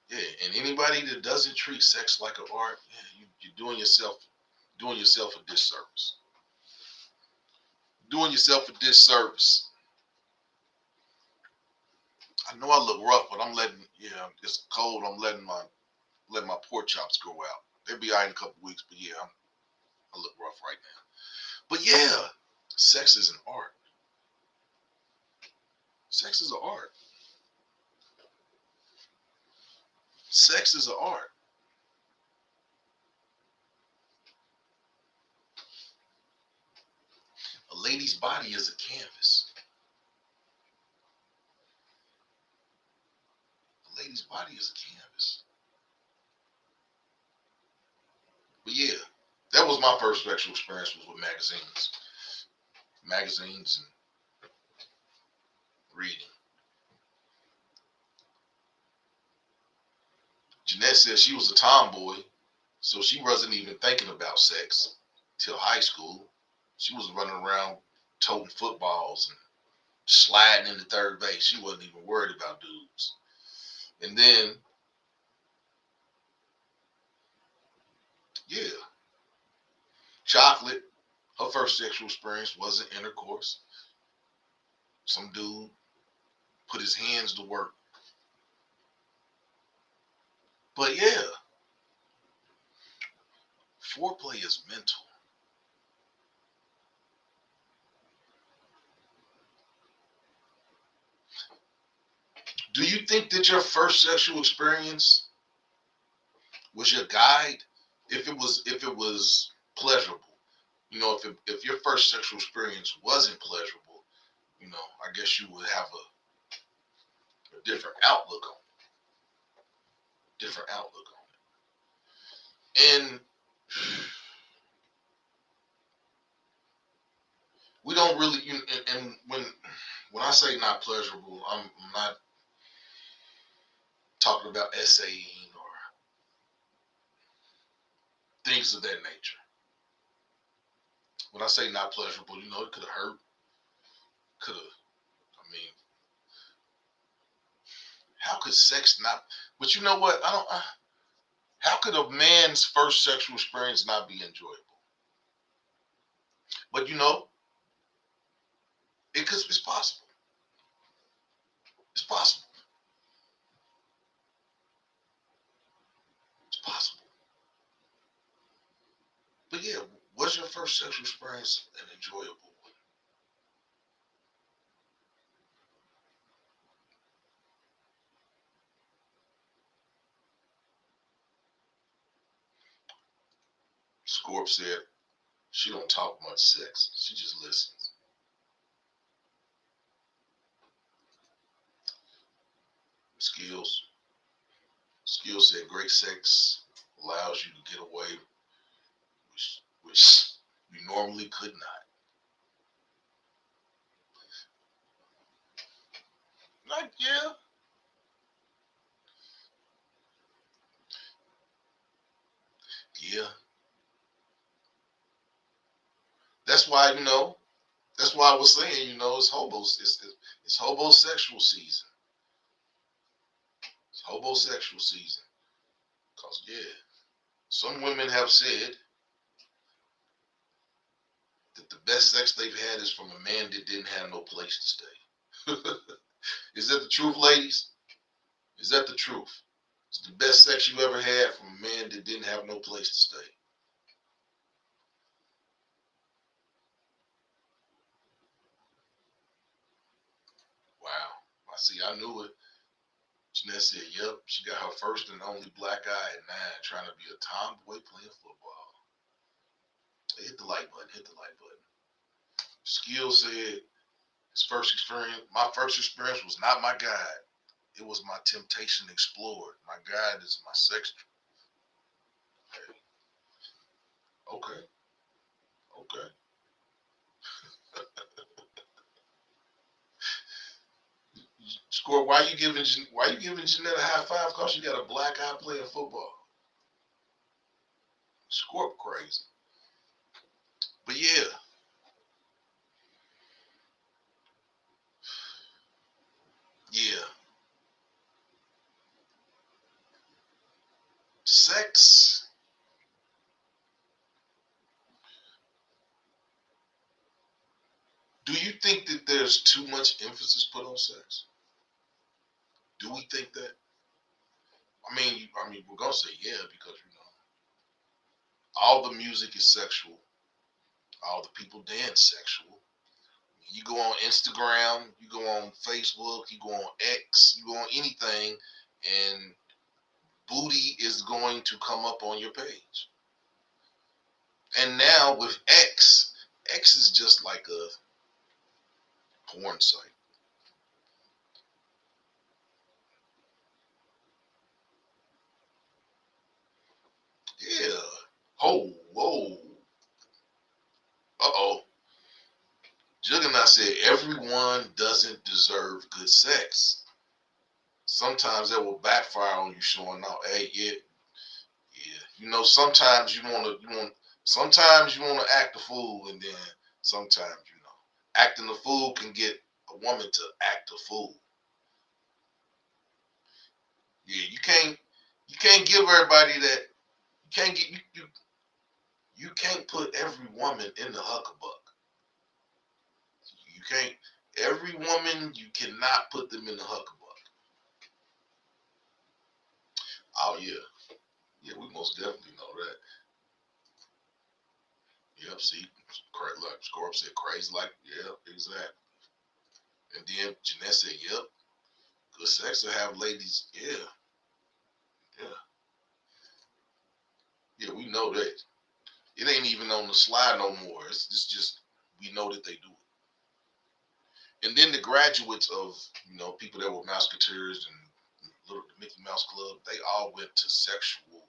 Yeah, and anybody that doesn't treat sex like an art, yeah, you're doing yourself a disservice. Doing yourself a disservice. I know I look rough, but I'm letting, yeah, it's cold. I'm letting my pork chops grow out. They'll be out in a couple weeks, but yeah, I look rough right now. But yeah, sex is an art. Sex is an art. Sex is an art. A lady's body is a canvas. A lady's body is a canvas. But yeah, that was my first sexual experience was with magazines and reading. Jeanette said she was a tomboy, so she wasn't even thinking about sex till high school. She was running around toting footballs and sliding into third base. She wasn't even worried about dudes. And then, yeah, Chocolate, her first sexual experience wasn't intercourse. Some dude put his hands to work. But yeah, foreplay is mental. Do you think that your first sexual experience was your guide? If it was pleasurable, if your first sexual experience wasn't pleasurable, I guess you would have a different outlook on different outlook on it. And we don't really, and when I say not pleasurable, I'm not talking about essaying or things of that nature. When I say not pleasurable, it could have hurt, could have. I mean, how could sex not? But you know what? I don't. How could a man's first sexual experience not be enjoyable? But it's possible. It's possible. It's possible. But yeah, was your first sexual experience an enjoyable one? Scorp said she don't talk much sex. She just listens. Skills. Skills said great sex allows you to get away, which you normally could not. Like, yeah, yeah. That's why, that's why I was saying, it's hobosexual season. It's hobosexual season. Cause yeah, some women have said that the best sex they've had is from a man that didn't have no place to stay. Is that the truth, ladies? Is that the truth? It's the best sex you ever had from a man that didn't have no place to stay. Wow. I see. I knew it. Jeanette said, yep, she got her first and only black eye at 9 trying to be a tomboy playing football. Hit the like button. Hit the like button. Skill said his first experience, my first experience was not my guide. It was my temptation explored. My guide is my sex. Okay. Okay. Score. Why you giving Jeanette a high five? Cause she got a black eye playing football. Scorp crazy. But yeah. Yeah. Sex. Do you think that there's too much emphasis put on sex? Do we think that? I mean, we're gonna say yeah because all the music is sexual. All the people dance sexual. You go on Instagram, you go on Facebook, you go on X, you go on anything, and booty is going to come up on your page. And now with X, X is just like a porn site. Yeah. Oh, whoa. Uh-oh. Juggernaut said everyone doesn't deserve good sex. Sometimes that will backfire on you showing out. Hey, yeah, yeah. Sometimes sometimes you wanna act a fool, and then sometimes, acting a fool can get a woman to act a fool. Yeah, you can't give everybody that. You can't get you can't put every woman in the huckabuck. You can't every woman you cannot put them in the huckabuck. Oh yeah. Yeah, we most definitely know that. Yep, see, like Scorp said, crazy like, yeah, exactly. And then Jeanette said, yep, good sex will have ladies. Yeah, yeah, yeah, we know that. It ain't even on the slide no more. It's just, we know that they do it. And then the graduates of, people that were Mouseketeers and Little Mickey Mouse Club, they all went to sexual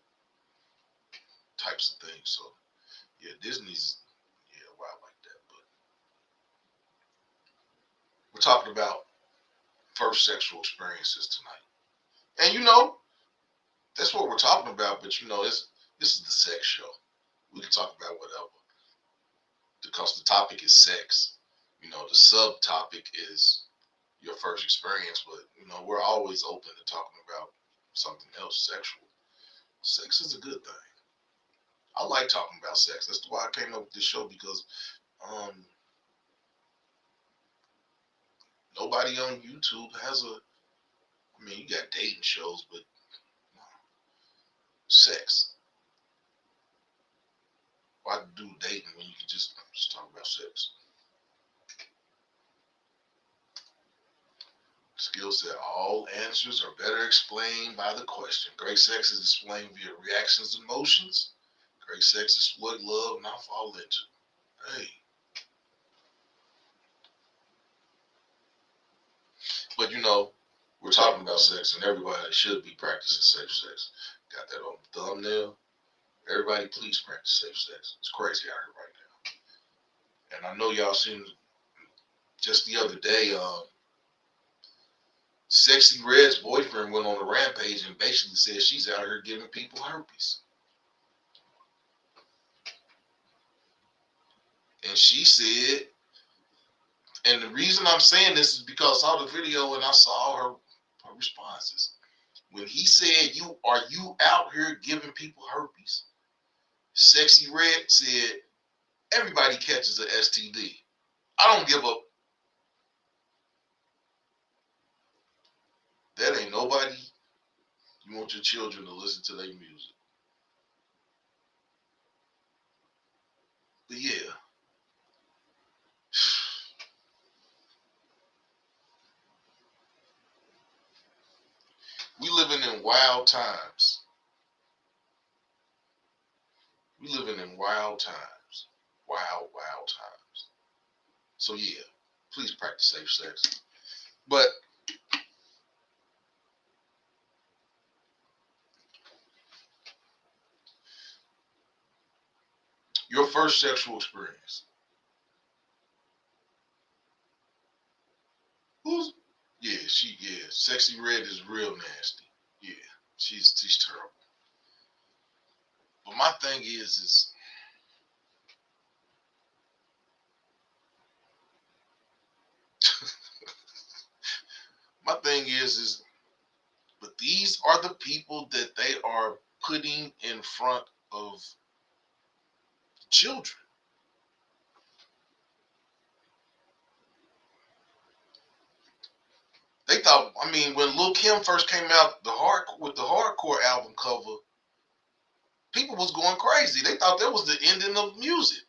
types of things. So, yeah, Disney's, yeah, wild like that. But we're talking about first sexual experiences tonight. And, that's what we're talking about, but this is the sex show. We can talk about whatever because the topic is sex. The subtopic is your first experience, but we're always open to talking about something else sexual. Sex is a good thing. I like talking about sex. That's why I came up with this show because um, nobody on YouTube has a. I mean, you got dating shows, but sex. Why do dating when you can just talk about sex? Skill set. All answers are better explained by the question. Great sex is explained via reactions and emotions. Great sex is what love not fall into. Hey. But we're talking about sex and everybody should be practicing safe sex. Got that on the thumbnail. Everybody please practice safe sex. It's crazy out here right now. And I know y'all seen just the other day, Sexy Red's boyfriend went on a rampage and basically said she's out here giving people herpes. And she said, and the reason I'm saying this is because I saw the video and I saw her responses. When he said, you out here giving people herpes?" Sexy Red said, "Everybody catches an STD. I don't give up. That ain't nobody you want your children to listen to their music." But yeah, we living in wild times. We living in wild times. Wild, wild times. So yeah, please practice safe sex. But your first sexual experience. Who's Sexy Red is real nasty. Yeah, she's terrible. But my thing is my thing is, but these are the people that they are putting in front of children. They thought, I mean, when Lil Kim first came out with the hardcore album cover, people was going crazy. They thought that was the ending of music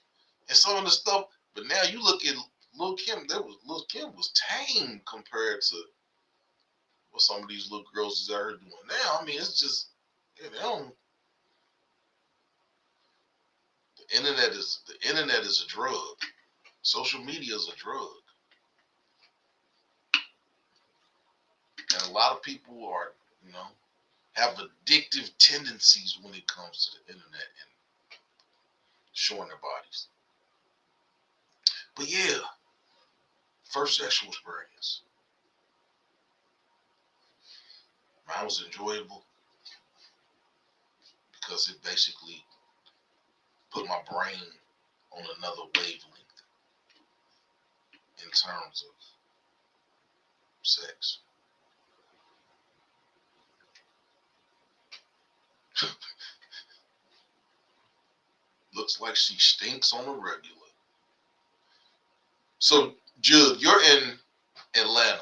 and some of the stuff. But now you look at Lil Kim, Lil Kim was tame compared to what some of these little girls is out here doing now. I mean, it's just they don't. The internet is a drug. Social media is a drug, and a lot of people are, you know, have addictive tendencies when it comes to the internet and showing their bodies. But yeah, first sexual experience. Mine was enjoyable because it basically put my brain on another wavelength in terms of sex. Looks like she stinks on a regular. So, Jude, you're in Atlanta.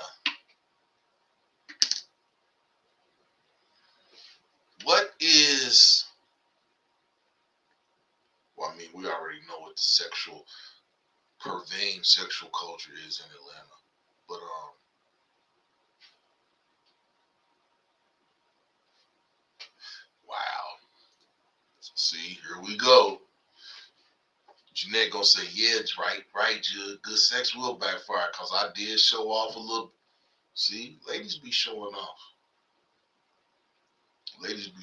What is, well, I mean, we already know what the purveying sexual culture is in Atlanta. But, wow. See, here we go. Jeanette gonna say, yeah, it's right, Jude. Good sex will backfire because I did show off a little. See, ladies be showing off. Ladies be,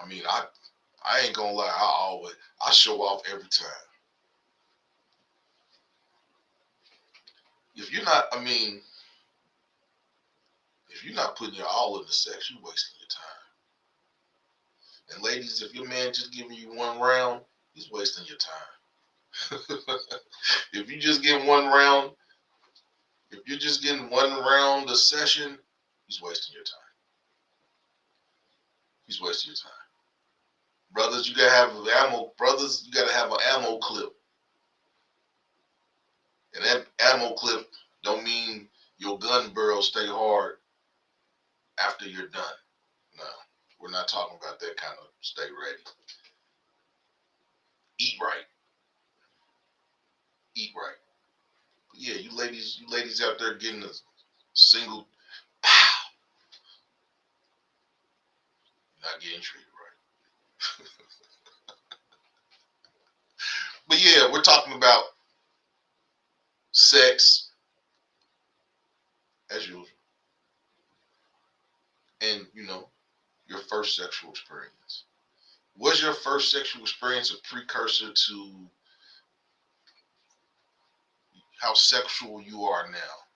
I mean, I ain't gonna lie. I show off every time. If you're not, I mean, if you're not putting your all in the sex, you're wasting your time. And ladies, if your man just giving you one round, he's wasting your time. If you just get one round, if you're just getting one round a session, he's wasting your time. He's wasting your time. Brothers, you gotta have ammo. Brothers, you gotta have an ammo clip. And that ammo clip don't mean your gun barrel stay hard after you're done. No, we're not talking about that kind of stay ready. Eat right. Eat right. But yeah, you ladies out there getting a single pow, not getting treated right. But yeah, we're talking about sex as usual. And your first sexual experience. Was your first sexual experience a precursor to how sexual you are now?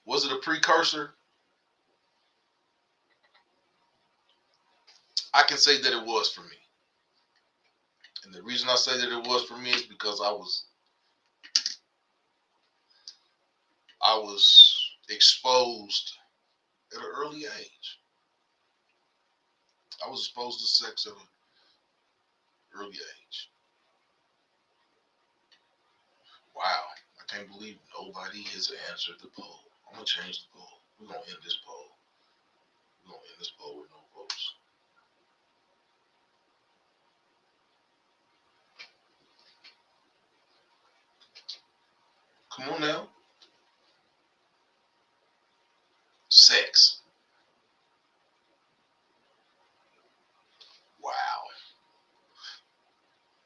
Was it a precursor? I can say that it was for me. And the reason I say that it was for me is because I was exposed at an early age. I was exposed to sex at an early age. Wow. I can't believe nobody has answered the poll. I'm going to change the poll. We're going to end this poll. We're going to end this poll with no votes. Come on now. Sex. Wow.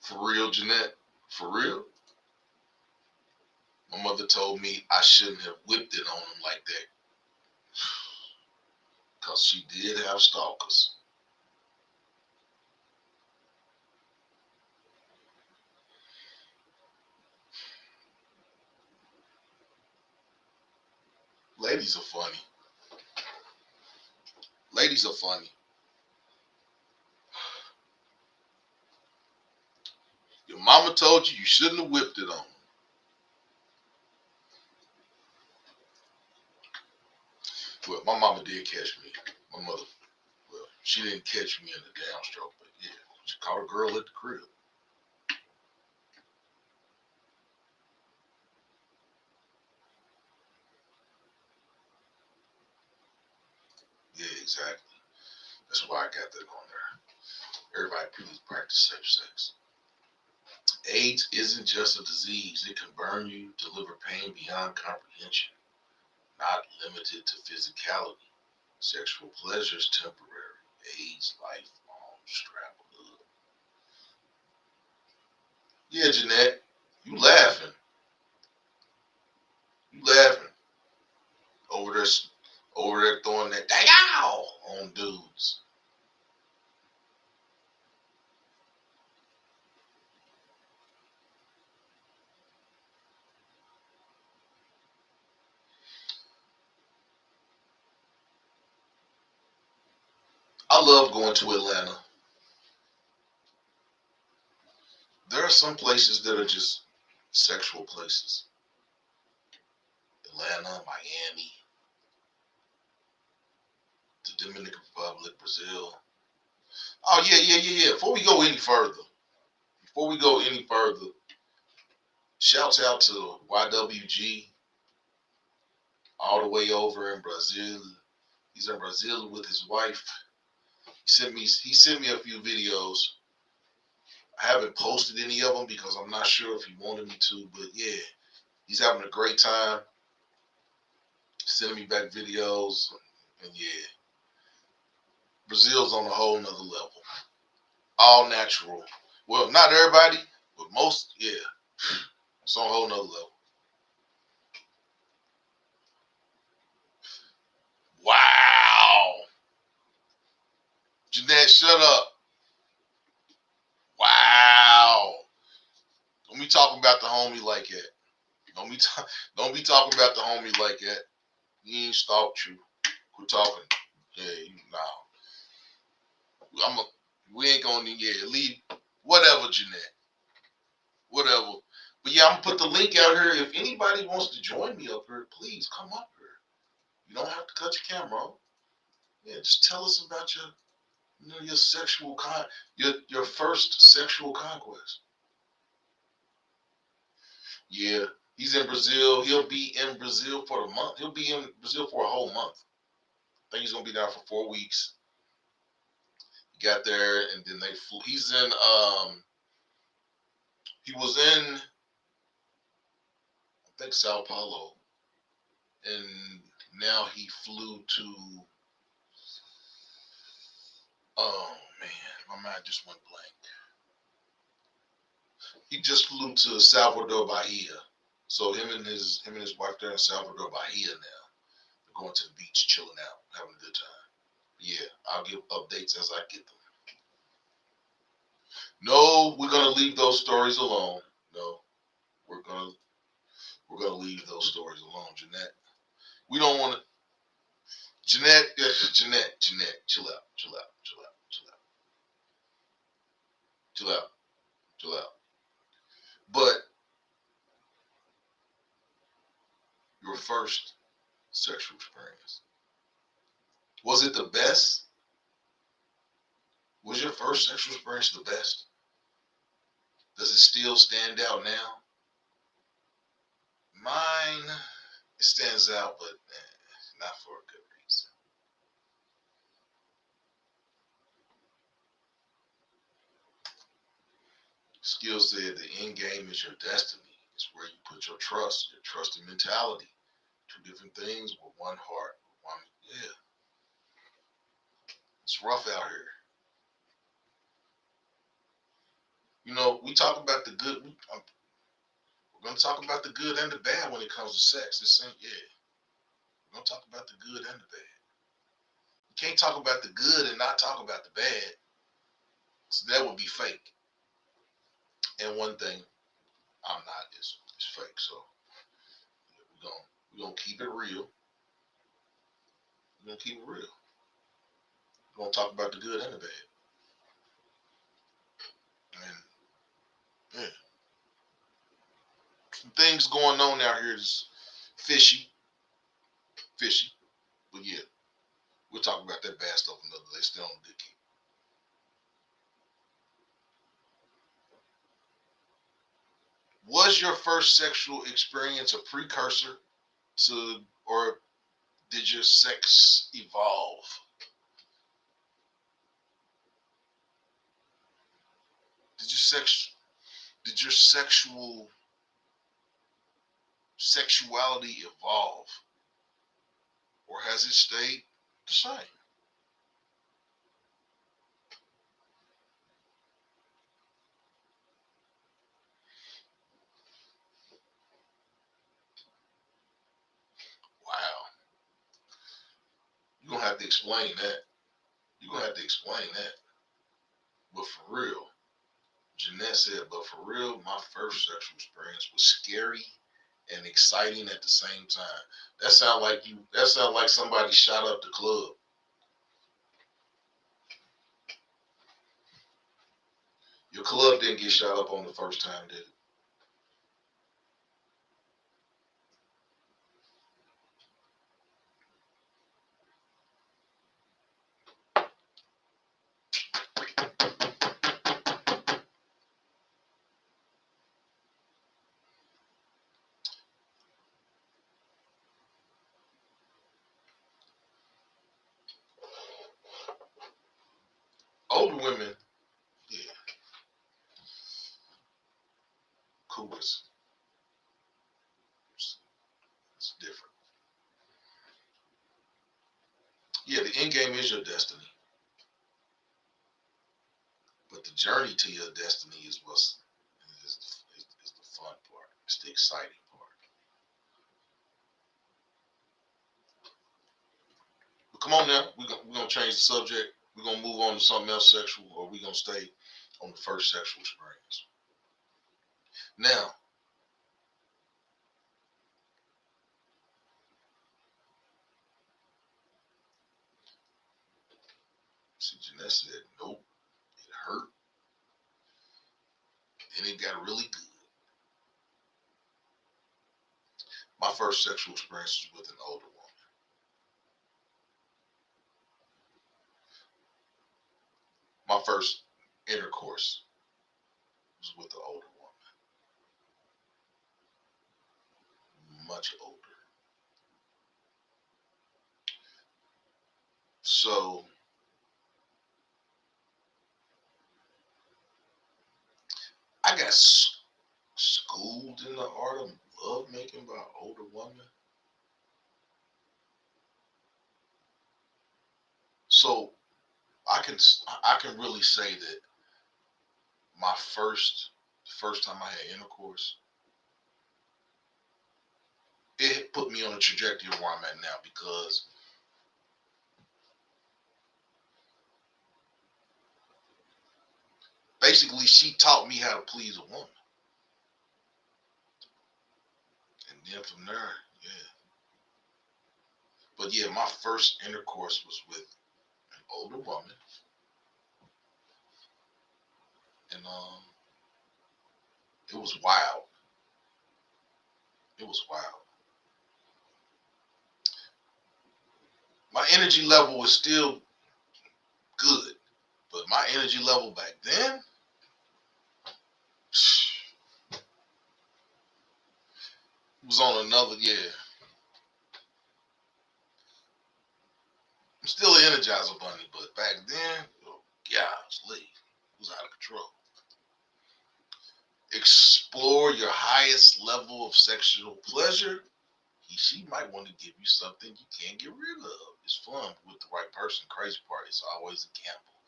For real, Jeanette? For real? My mother told me I shouldn't have whipped it on him like that. Because she did have stalkers. Ladies are funny. Ladies are funny. mama told you shouldn't have whipped it on them. Well, my mama did catch me. My mother, well, she didn't catch me in the downstroke, but yeah, she caught a girl at the crib. Yeah, exactly. That's why I got that on there. Everybody, please practice safe sex. AIDS isn't just a disease. It can burn you, deliver pain beyond comprehension, not limited to physicality. Sexual pleasure is temporary. AIDS, lifelong, strap up. Yeah, Jeanette, you laughing. You laughing over there, over there throwing that ow on dudes. I love going to Atlanta. There are some places that are just sexual places. Atlanta, Miami, the Dominican Republic, Brazil. Oh yeah. Before we go any further, shouts out to YWG all the way over in Brazil. He's in Brazil with his wife. He sent me a few videos. I haven't posted any of them because I'm not sure if he wanted me to, but yeah, he's having a great time. Sending me back videos, and yeah, Brazil's on a whole nother level. All natural. Well, not everybody, but most, yeah, it's on a whole nother level. Wow. Jeanette, shut up. Wow. Don't be talking about the homie like that. Don't be talking about the homie like that. He ain't stalked you. Quit talking. Yeah, nah. We ain't gonna leave. Whatever, Jeanette. Whatever. But yeah, I'm gonna put the link out here. If anybody wants to join me up here, please come up here. You don't have to cut your camera on. Yeah, just tell us about your sexual your first sexual conquest. Yeah, he's in Brazil. He'll be in Brazil for the month. He'll be in Brazil for a whole month. I think he's gonna be there for 4 weeks. He got there and then they flew. He was in I think Sao Paulo, and now he flew to. Oh man, my mind just went blank. He just flew to Salvador Bahia. So him and his wife there in Salvador Bahia now. They're going to the beach, chilling out, having a good time. Yeah, I'll give updates as I get them. No, we're gonna leave those stories alone. No, we're gonna leave those stories alone, Jeanette. We don't want to. Jeanette, chill out, chill out, chill out, chill out, chill out, chill out. But your first sexual experience, was it the best? Was your first sexual experience the best? Does it still stand out now? Mine, it stands out, but not for a good reason. Skill said the end game is your destiny. It's where you put your trusting mentality. Two different things with one heart. Yeah, it's rough out here. We talk about the good. We're gonna talk about the good and the bad when it comes to sex. This ain't we're gonna talk about the good and the bad. You can't talk about the good and not talk about the bad. So that would be fake. And one thing I'm not is fake. So we're gonna keep it real. We're gonna keep it real. We're gonna talk about the good and the bad. And Yeah. Some things going on out here is fishy. Fishy. But yeah, we'll talk about that bad stuff another day. Still on the dick. Was your first sexual experience a precursor to, or did your sex evolve? Did your sex, did your sexuality evolve, or has it stayed the same? Wow, you're gonna have to explain that. You're gonna have to explain that. But for real, Jeanette said, but for real, my first sexual experience was scary and exciting at the same time. That sound like you. That sound like somebody shot up the club. Your club didn't get shot up on the first time, did it? Older women, yeah, cool. It's different. Yeah, the end game is your destiny, but the journey to your destiny is is the fun part. It's the exciting part. But come on now, we're gonna change the subject. We're gonna move on to something else sexual, or we're gonna stay on the first sexual experience. Now, see, Jeanette said, nope, it hurt, and it got really good. My first sexual experience was with an older woman. My first intercourse was with an older woman, much older. So I got schooled in the art of love making by an older woman. So I can really say that my first time I had intercourse, it put me on the trajectory of where I'm at now because basically she taught me how to please a woman. And then from there, yeah. But yeah, my first intercourse was with an older woman. And it was wild. It was wild. My energy level was still good. But my energy level back then was on another, yeah. I'm still an Energizer Bunny, but back then, oh, golly, it was out of control. Explore your highest level of sexual pleasure. She might want to give you something you can't get rid of. It's fun with the right person. Crazy part, it's always a gamble.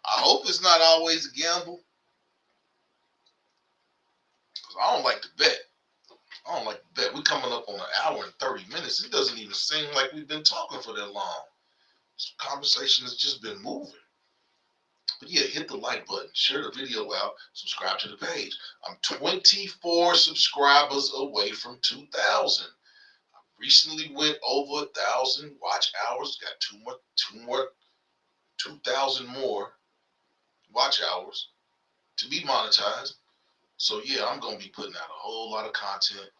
I hope it's not always a gamble because I don't like to bet. I don't like to bet. We're coming up on an hour and 30 minutes. It doesn't even seem like we've been talking for that long. This conversation has just been moving. But yeah, hit the like button, share the video out, subscribe to the page. I'm 24 subscribers away from 2,000. I recently went over 1,000 watch hours. Got two more, 2,000 more watch hours to be monetized. So yeah, I'm gonna be putting out a whole lot of content.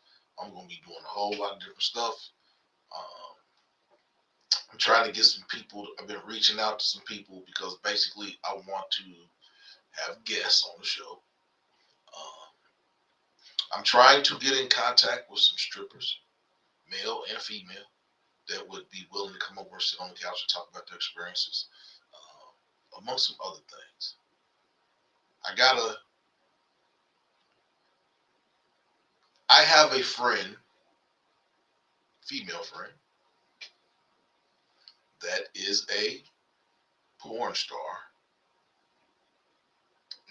I'm gonna be doing a whole lot of different stuff. Um, I'm trying to get some people. I've been reaching out to some people because basically I want to have guests on the show. Um, I'm trying to get in contact with some strippers, male and female, that would be willing to come over and sit on the couch and talk about their experiences, amongst some other things. I gotta. I have a friend, female friend, that is a porn star,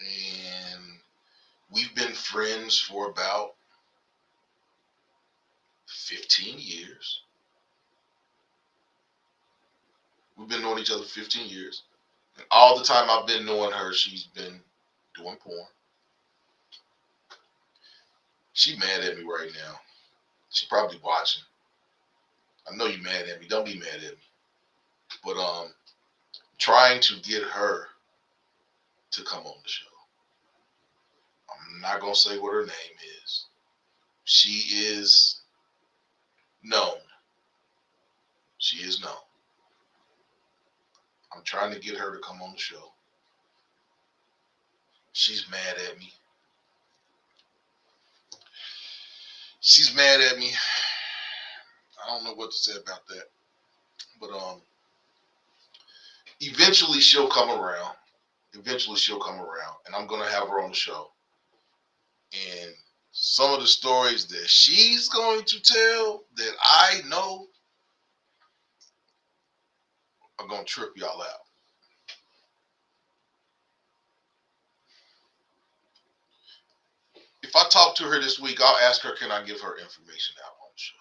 and we've been friends for about 15 years. We've been knowing each other for 15 years. And all the time I've been knowing her, she's been doing porn. She mad at me right now. She probably watching. I know you mad at me. Don't be mad at me. But trying to get her to come on the show. I'm not gonna say what her name is. She is known. She is known. I'm trying to get her to come on the show. She's mad at me. She's mad at me. I don't know what to say about that. But eventually she'll come around. Eventually she'll come around. And I'm gonna have her on the show. And some of the stories that she's going to tell that I know are gonna trip y'all out. If I talk to her this week, I'll ask her, can I give her information out on the show?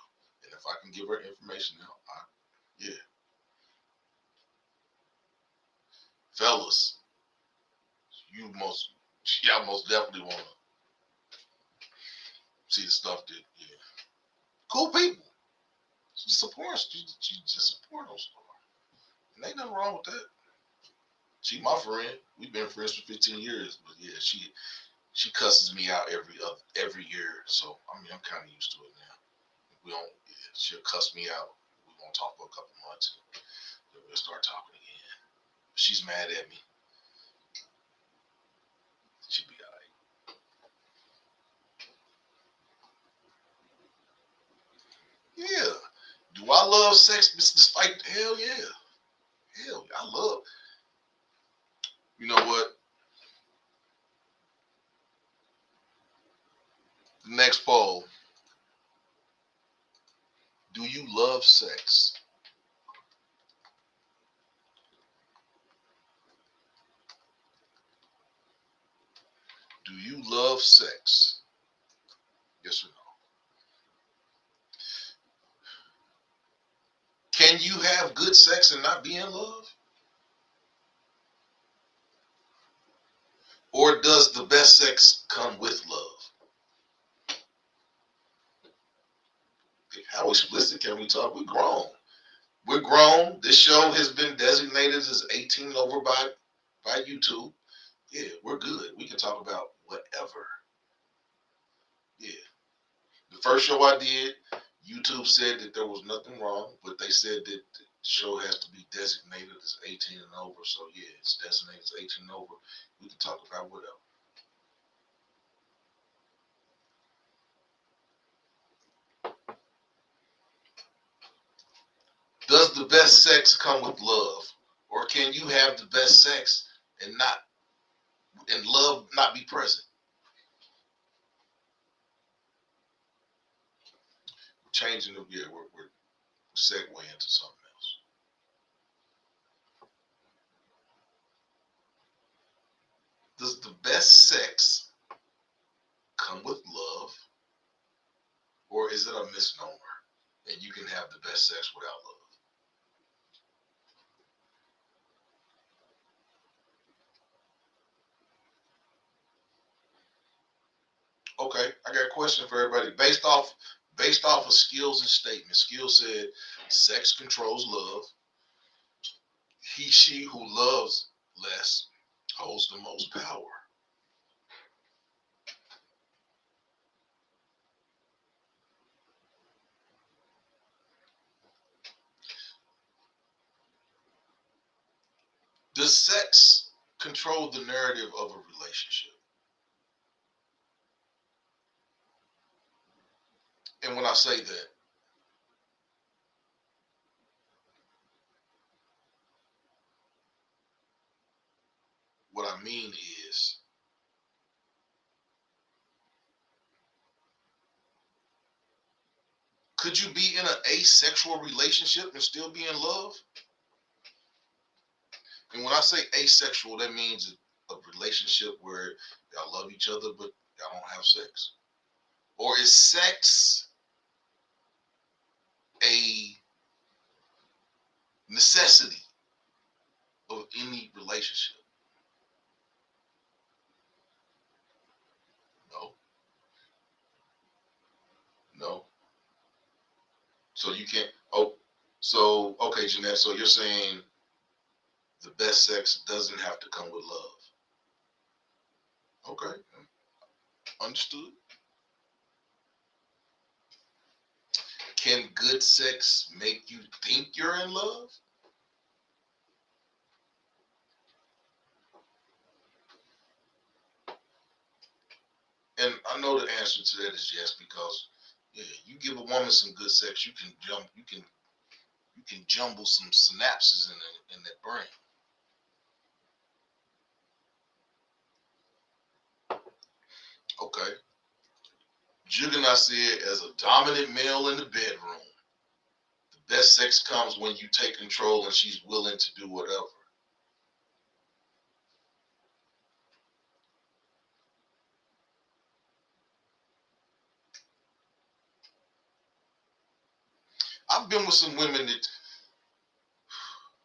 And if I can give her information out, yeah. Fellas, y'all most definitely want to see the stuff that, yeah. Cool people. She supports, she just support those stars. And ain't nothing wrong with that. She my friend. We've been friends for 15 years, but yeah, she cusses me out every year. So I mean, I'm kind of used to it now. We don't. Yeah, she'll cuss me out. We won't talk for a couple months, and then we'll start talking again. She's mad at me. She'll be alright. Yeah. Do I love sex despite? Hell yeah. Hell, I love. You know what? The next poll. Do you love sex? Do you love sex? Yes or no? Can you have good sex and not be in love? Or does the best sex come with love? How explicit can we talk? We're grown. We're grown. This show has been designated as 18 and over by YouTube. Yeah, we're good. We can talk about whatever. Yeah. The first show I did, YouTube said that there was nothing wrong, but they said that the show has to be designated as 18 and over. So yeah, it's designated as 18 and over. We can talk about whatever. Does the best sex come with love? Or can you have the best sex and love not be present? We're changing the gear. We're segueing into something else. Does the best sex come with love? Or is it a misnomer? And you can have the best sex without love. Okay, I got a question for everybody. Based off of skills and statements. Skills said sex controls love. She who loves less holds the most power. Does sex control the narrative of a relationship? And when I say that, what I mean is, could you be in an asexual relationship and still be in love? And when I say asexual, that means a relationship where y'all love each other, but y'all don't have sex. Or is sex a necessity of any relationship? No, no. So you can't. Oh, so okay, Jeanette. So you're saying the best sex doesn't have to come with love. Okay, understood. Can good sex make you think you're in love? And I know the answer to that is yes, because yeah, you give a woman some good sex, you can jumble some synapses in that brain. Okay. Juggernaut said, as a dominant male in the bedroom, the best sex comes when you take control and she's willing to do whatever. I've been with some women that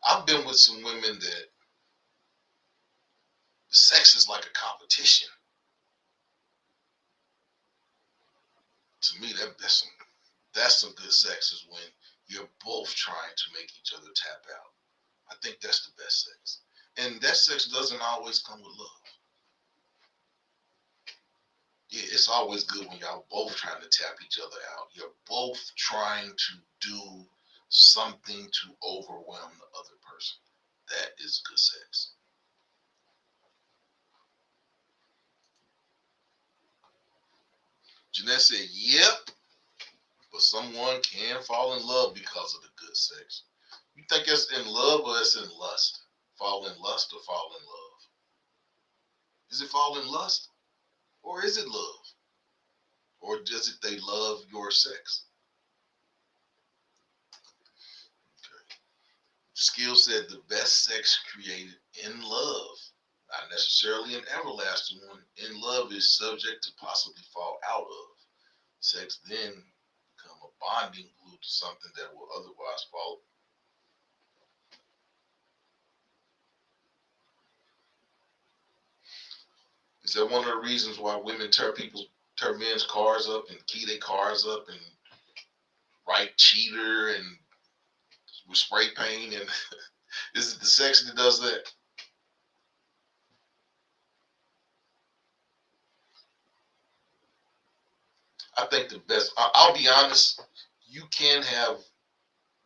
I've been with some women that sex is like a competition. To me, that's some good sex is when you're both trying to make each other tap out. I think that's the best sex. And that sex doesn't always come with love. Yeah, it's always good when y'all both trying to tap each other out. You're both trying to do something to overwhelm the other person. That is good sex. Jeanette said, yep, but someone can fall in love because of the good sex. You think it's in love or it's in lust? Fall in lust or fall in love? Is it fall in lust or is it love? Or does it they love your sex? Okay. Skill said the best sex created in love, not necessarily an everlasting one. In love is subject to possibly fall out of. Sex then become a bonding glue to something that will otherwise fall. Is that one of the reasons why women tear men's cars up and key their cars up and write cheater and with spray paint and is it the sex that does that? I think the best. I'll be honest. You can have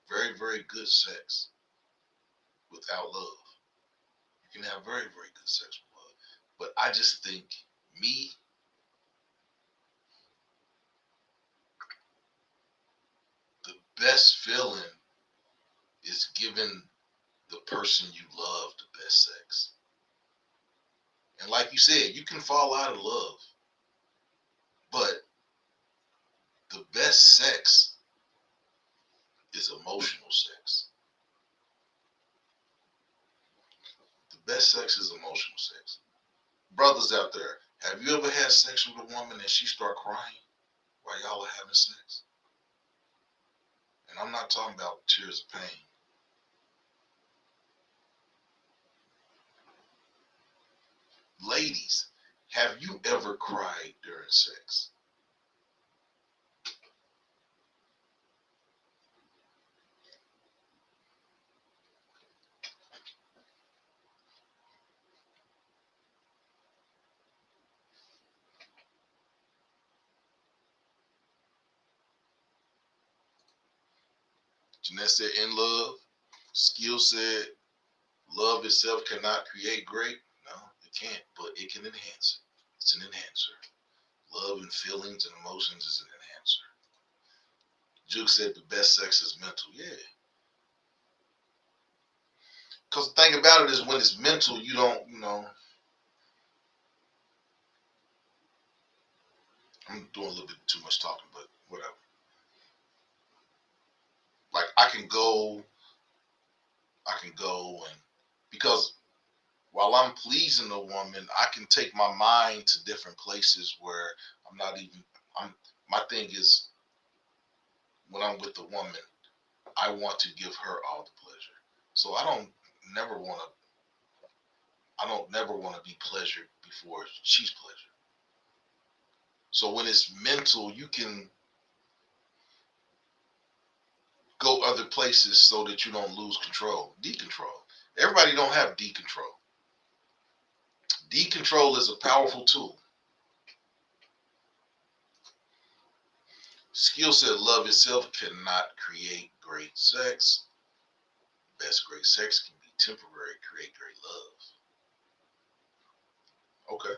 very very good sex without love. You can have very very good sex with love, but I just think me the best feeling is giving the person you love the best sex. And like you said, you can fall out of love, but the best sex is emotional sex. The best sex is emotional sex. Brothers out there, have you ever had sex with a woman and she start crying while y'all are having sex? And I'm not talking about tears of pain. Ladies, have you ever cried during sex? Jeanette said in love. Skill said Love itself cannot create great. No, it can't, but it can enhance it. It's an enhancer. Love and feelings and emotions is an enhancer. Juke said the best sex is mental. Yeah. Because the thing about it is when it's mental, you don't, I'm doing a little bit too much talking, but whatever. Like I can go and because while I'm pleasing a woman, I can take my mind to different places where I'm not even I'm my thing is when I'm with a woman, I want to give her all the pleasure. So never want to I don't never want to be pleasured before she's pleasured. So when it's mental, you can go other places so that you don't lose control. Decontrol. Everybody don't have decontrol. Decontrol is a powerful tool. Skill set love itself cannot create great sex. Best great sex can be temporary, create great love. Okay,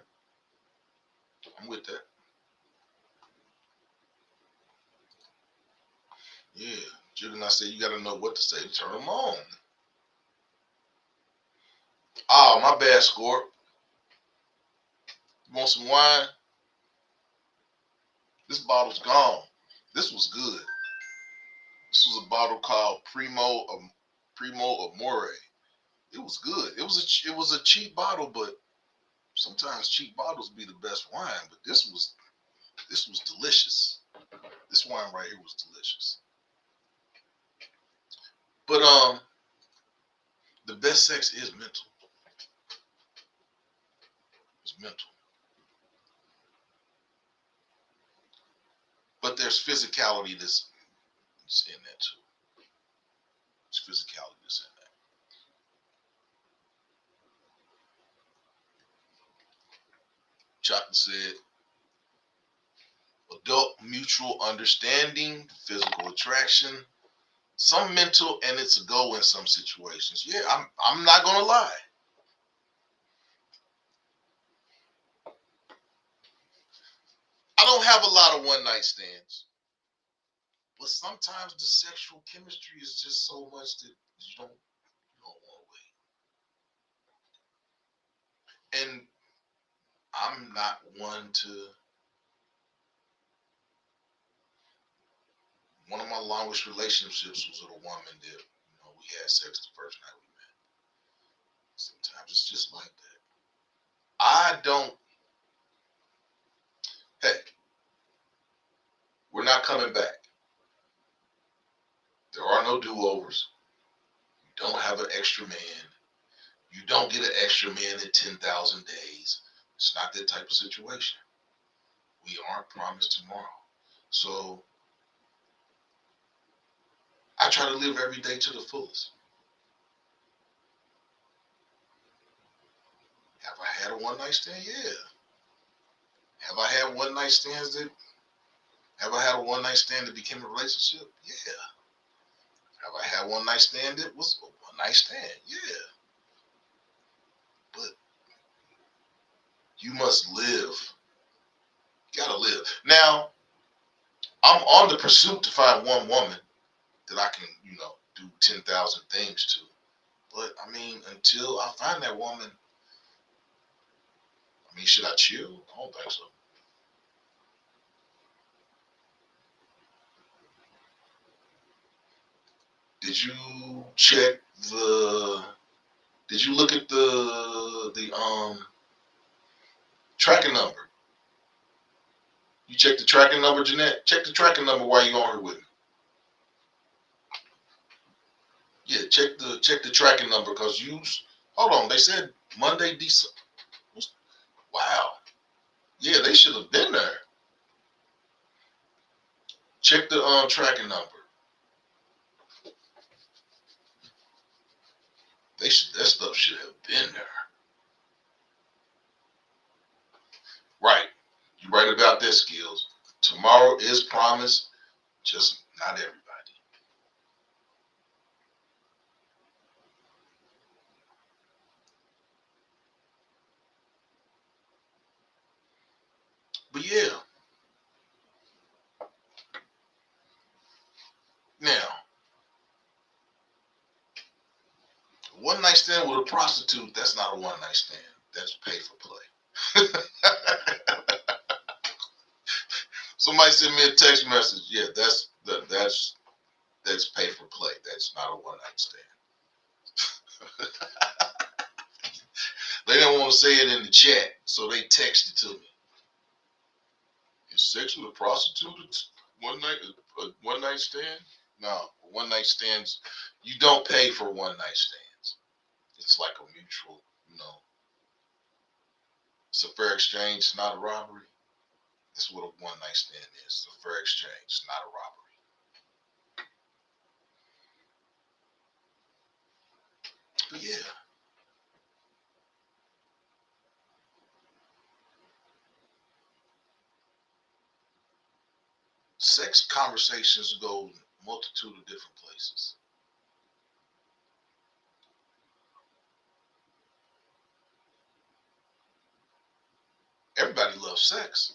I'm with that. Yeah, Juggernaut said you got to know what to say to turn them on. Oh, my bad, Scorp. You want some wine? This bottle's gone. This was good. This was a bottle called Primo Amore. It was good. It was a cheap bottle, but sometimes cheap bottles be the best wine. But this was delicious. This wine right here was delicious. But the best sex is mental. It's mental. But there's physicality that's in that too. There's physicality that's in that. Chocolate said adult mutual understanding, physical attraction, some mental, and it's a go in some situations. Yeah, I'm not gonna lie. I don't have a lot of one night stands, but sometimes the sexual chemistry is just so much that you don't want to wait. And I'm not one to. One of my longest relationships was with a woman that we had sex the first night we met. Sometimes it's just like that. I don't. Hey, we're not coming back. There are no do-overs. You don't have an extra man. You don't get an extra man in 10,000 days. It's not that type of situation. We aren't promised tomorrow. So I try to live every day to the fullest. Have I had a one night stand? Yeah. Have I had one night stands that have I had a one night stand that became a relationship? Yeah. Have I had one night stand that was a one night stand? Yeah. But you must live. You gotta live. Now, I'm on the pursuit to find one woman that I can, do 10,000 things to. But I mean, until I find that woman, I mean, should I chill? I don't think so. Did you check the? Did you look at the tracking number? You check the tracking number, Jeanette. Check the tracking number while you're on here with me. Yeah, check the tracking number because you. Hold on, they said Monday, December. Wow. Yeah, they should have been there. Check the tracking number. That stuff should have been there. Right. You're right about that, Skills. Tomorrow is promised, just not everybody. But yeah. Now, one night stand with a prostitute, that's not a one night stand. That's pay for play. Somebody sent me a text message. Yeah, that's pay for play. That's not a one night stand. They didn't want to say it in the chat, so they texted to me. Is sex with a prostitute a one night stand? No, one night stands. You don't pay for one night stands. It's like a mutual, it's a fair exchange, it's not a robbery. That's what a one night stand is. It's a fair exchange, it's not a robbery. But yeah. Sex conversations go a multitude of different places. Everybody loves sex.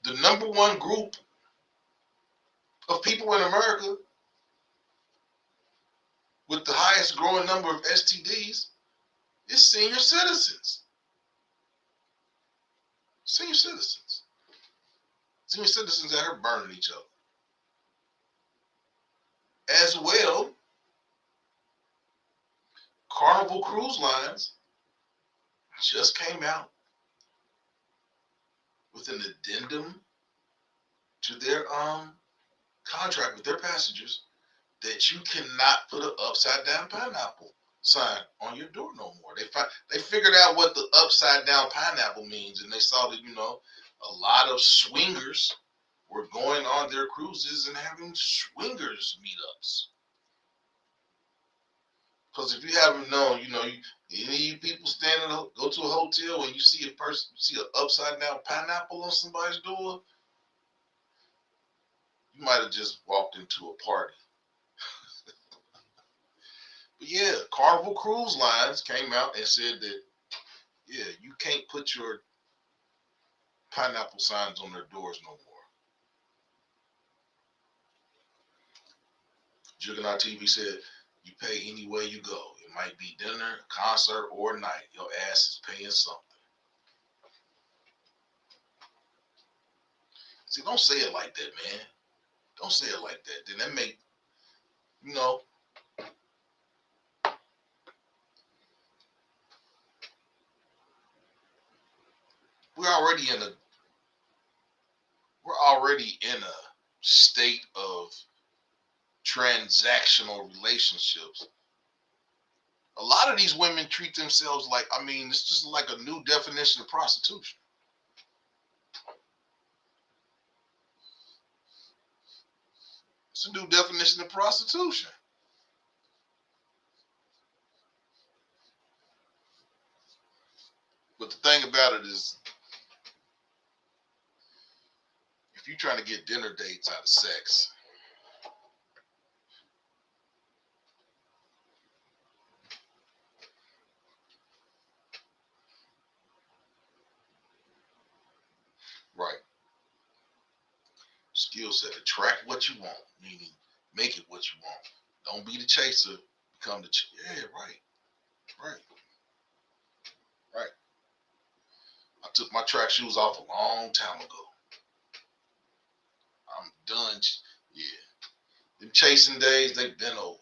The number one group of people in America with the highest growing number of STDs is senior citizens. Senior citizens. Senior citizens out here burning each other. As well, Carnival Cruise Lines just came out with an addendum to their contract with their passengers that you cannot put an upside down pineapple sign on your door no more. They figured out what the upside down pineapple means, and they saw that a lot of swingers were going on their cruises and having swingers meetups. Because if you haven't known, any of you people go to a hotel and you see an upside down pineapple on somebody's door, you might have just walked into a party. But yeah, Carnival Cruise Lines came out and said that, yeah, you can't put your pineapple signs on their doors no more. Juggernaut TV said, you pay any way you go. It might be dinner, concert, or night. Your ass is paying something. See, don't say it like that, man. Don't say it like that. Then that make, we're already in a state of transactional relationships. A lot of these women treat themselves like, it's just like a new definition of prostitution. It's a new definition of prostitution. But the thing about it is, if you're trying to get dinner dates out of sex, right? Skill set, attract what you want, meaning make it what you want. Don't be the chaser, become the yeah, right. I took my track shoes off a long time ago. I'm done. Yeah, them chasing days, they've been over.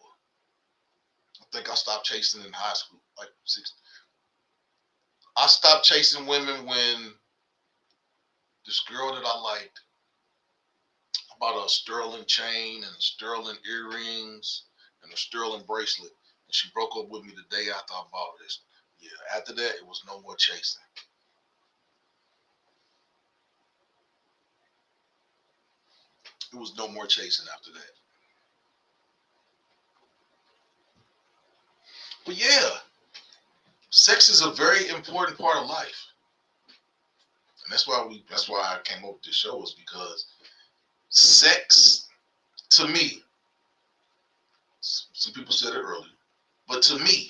I think I stopped chasing in high school, like 6. I stopped chasing women when this girl that I liked, I bought a sterling chain and a sterling earrings and a sterling bracelet, and she broke up with me the day after I bought this. Yeah, after that, it was no more chasing. It was no more chasing after that. But yeah, sex is a very important part of life. And that's why I came up with this show, is because sex, to me, some people said it earlier, but to me,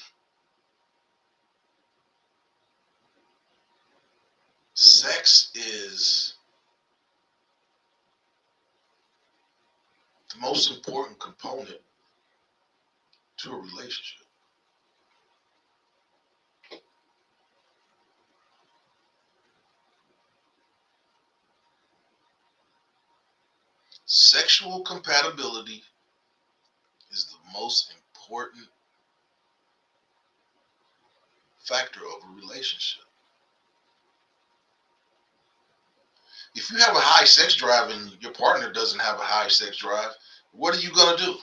sex is the most important component to a relationship. Sexual compatibility is the most important factor of a relationship. If you have a high sex drive and your partner doesn't have a high sex drive, what are you going to do?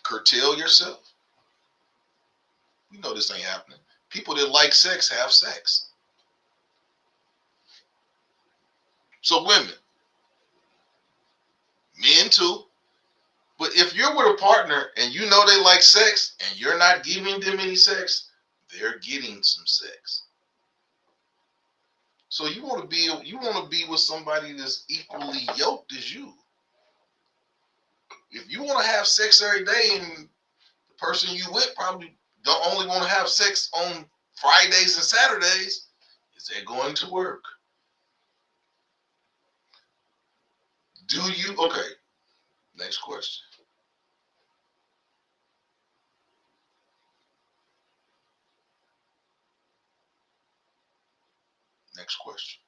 Curtail yourself? You know this ain't happening. People that like sex have sex. So women, men too. But if you're with a partner and you know they like sex and you're not giving them any sex, they're getting some sex. So you want to be with somebody that's equally yoked as you. If you want to have sex every day and the person you with probably don't only want to have sex on Fridays and Saturdays, is that going to work? Do you? Okay, next question. Next question.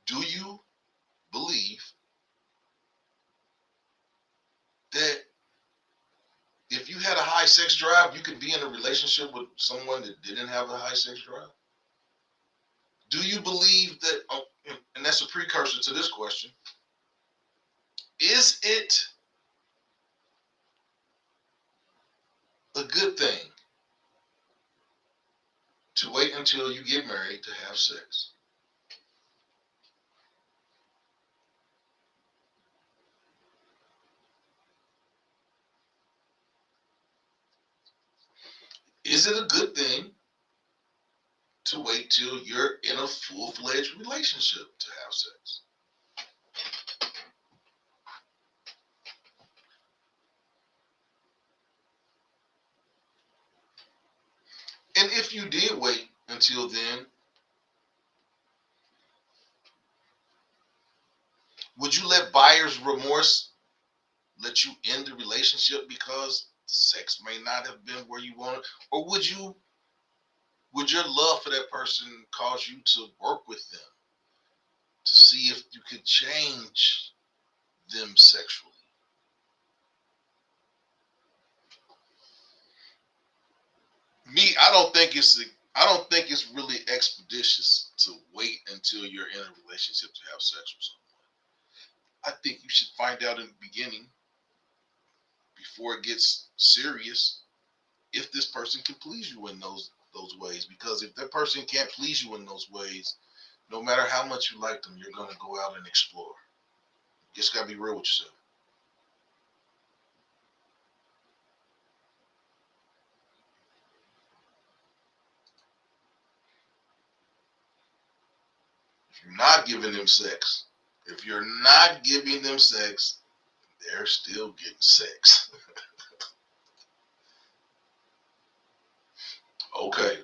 Do you believe that if you had a high sex drive, you could be in a relationship with someone that didn't have a high sex drive? Do you believe that, and that's a precursor to this question, is it a good thing to wait until you get married to have sex? Is it a good thing to wait till you're in a full-fledged relationship to have sex? And if you did wait until then, would you let buyer's remorse let you end the relationship because sex may not have been where you wanted? Or would your love for that person cause you to work with them to see if you could change them sexually? Me, I don't think it's really expeditious to wait until you're in a relationship to have sex with someone. I think you should find out in the beginning before it gets serious if this person can please you in those ways. Because if that person can't please you in those ways, no matter how much you like them, you're gonna go out and explore. You just gotta be real with yourself. If you're not giving them sex, if you're not giving them sex, they're still getting sex. Okay,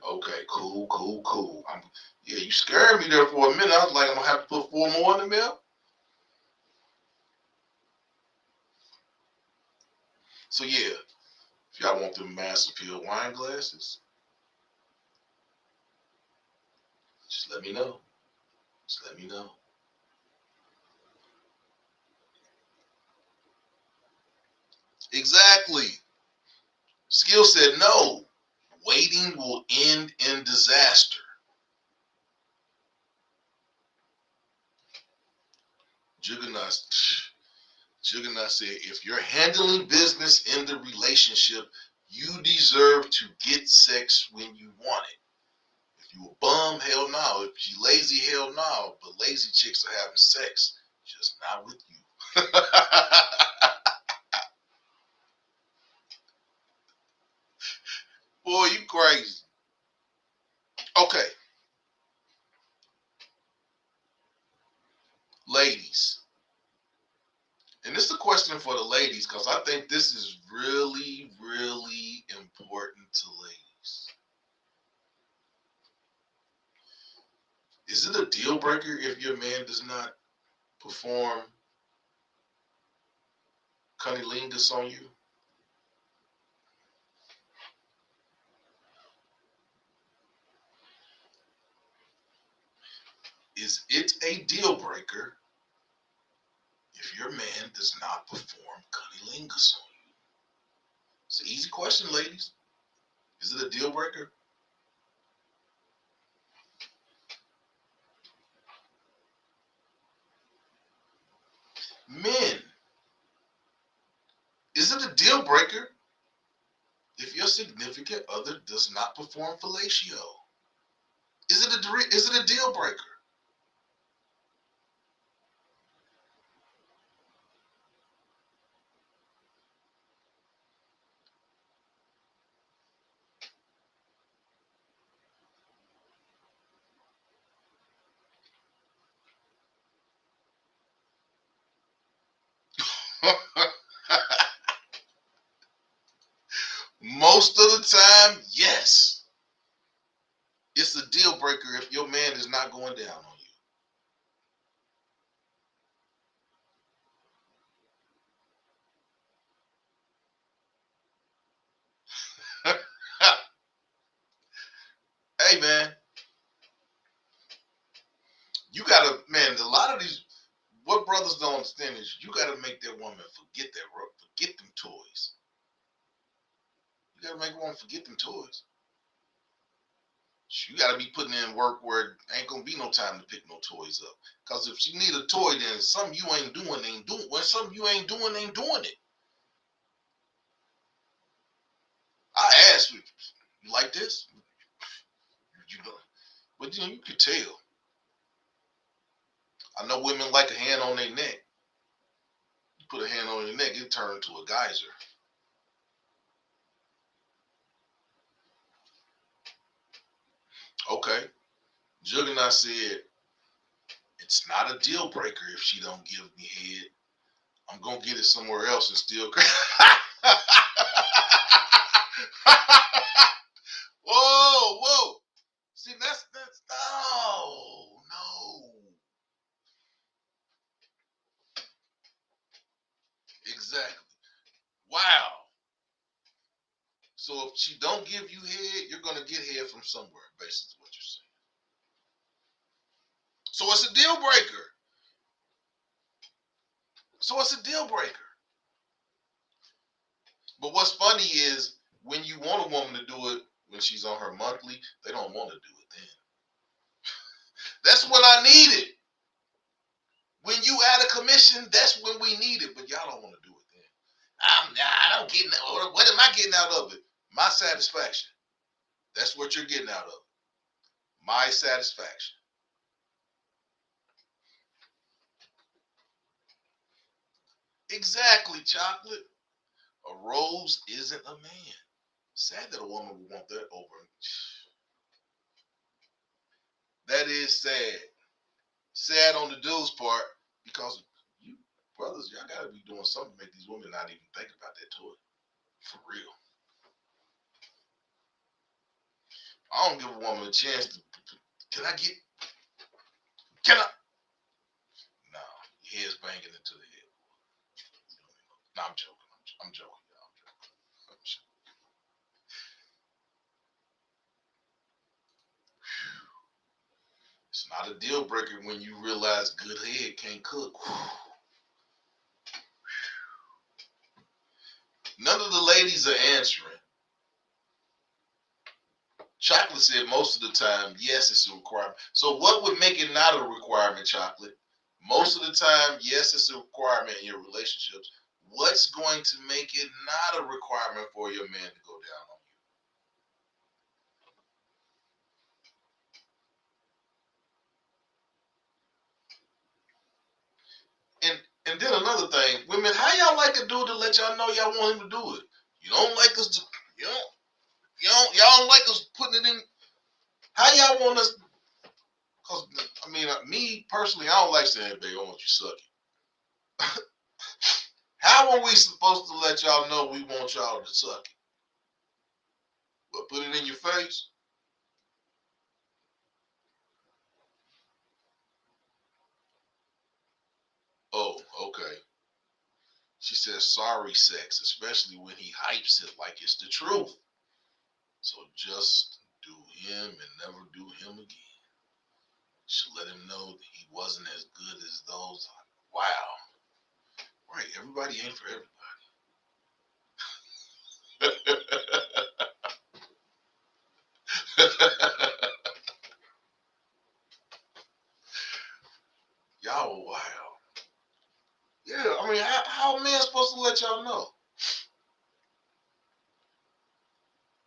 cool. Yeah, you scared me there for a minute. I was like, I'm gonna have to put four more in the mail. So yeah, if y'all want them Mass Appeal wine glasses, just let me know. Just let me know. Exactly. Skill said no. Waiting will end in disaster. Juggernaut, Juggernaut said, if you're handling business in the relationship, you deserve to get sex when you want it. If you a bum, hell no. If you lazy, hell no. But lazy chicks are having sex, just not with you. Boy, you crazy. Okay, ladies, And this is a question for the ladies because I think this is really, really important to ladies. Is it a deal breaker if your man does not perform cunnilingus on you? Is it a deal breaker if your man does not perform cunnilingus on you? It's an easy question, ladies. Is it a deal breaker? Men, is it a deal breaker if your significant other does not perform fellatio? Is it a deal breaker? Most of the time, yes. It's a deal breaker if your man is not going down on you. Hey, man, you gotta, man, a lot of these, what brothers don't understand is you gotta make that woman forget them toys. You gotta make a woman forget them toys. You gotta be putting in work where ain't gonna be no time to pick no toys up. Cause if she need a toy, then something you ain't doing ain't doing. When something you ain't doing it. I asked you, you like this? You know, but you could tell. I know women like a hand on their neck. You put a hand on your neck, it turns into a geyser. Okay. Juggernaut said, it's not a deal breaker if she don't give me head. I'm gonna get it somewhere else and still. Whoa, whoa. See, that's no. Exactly. Wow. So if she don't give you head, you're gonna get head from somewhere, basically what you're saying. So it's a deal breaker. So it's a deal breaker. But what's funny is when you want a woman to do it when she's on her monthly, they don't want to do it then. That's when I need it. When you add a commission, that's when we need it. But y'all don't want to do it then. I don't get. What am I getting out of it? My satisfaction. That's what you're getting out of it. My satisfaction. Exactly, chocolate. A rose isn't a man. Sad that a woman would want that over. That is sad. Sad on the dude's part because you brothers, y'all gotta be doing something to make these women not even think about that toy. For real. I don't give a woman a chance to. Can I get? Can I? No, your head's banging into the head. No, I'm joking. I'm joking, y'all. I'm joking. It's not a deal breaker when you realize good head can't cook. None of the ladies are answering. Chocolate said most of the time, yes, it's a requirement. So what would make it not a requirement, Chocolate? Most of the time, yes, it's a requirement in your relationships. What's going to make it not a requirement for your man to go down on you? And then another thing, women, how y'all like a dude to let y'all know y'all want him to do it? You don't like us to, y'all don't like us putting it in. How y'all want us? Cause I mean, me personally, I don't like saying, "Babe, I want you suck it." How are we supposed to let y'all know we want y'all to suck it? But put it in your face? Oh, okay. She says sorry sex, especially when he hypes it like it's the truth. So just do him and never do him again. Should let him know that he wasn't as good as those. Wow. Right, everybody ain't for everybody. Y'all are wild. Yeah, I mean, how men supposed to let y'all know?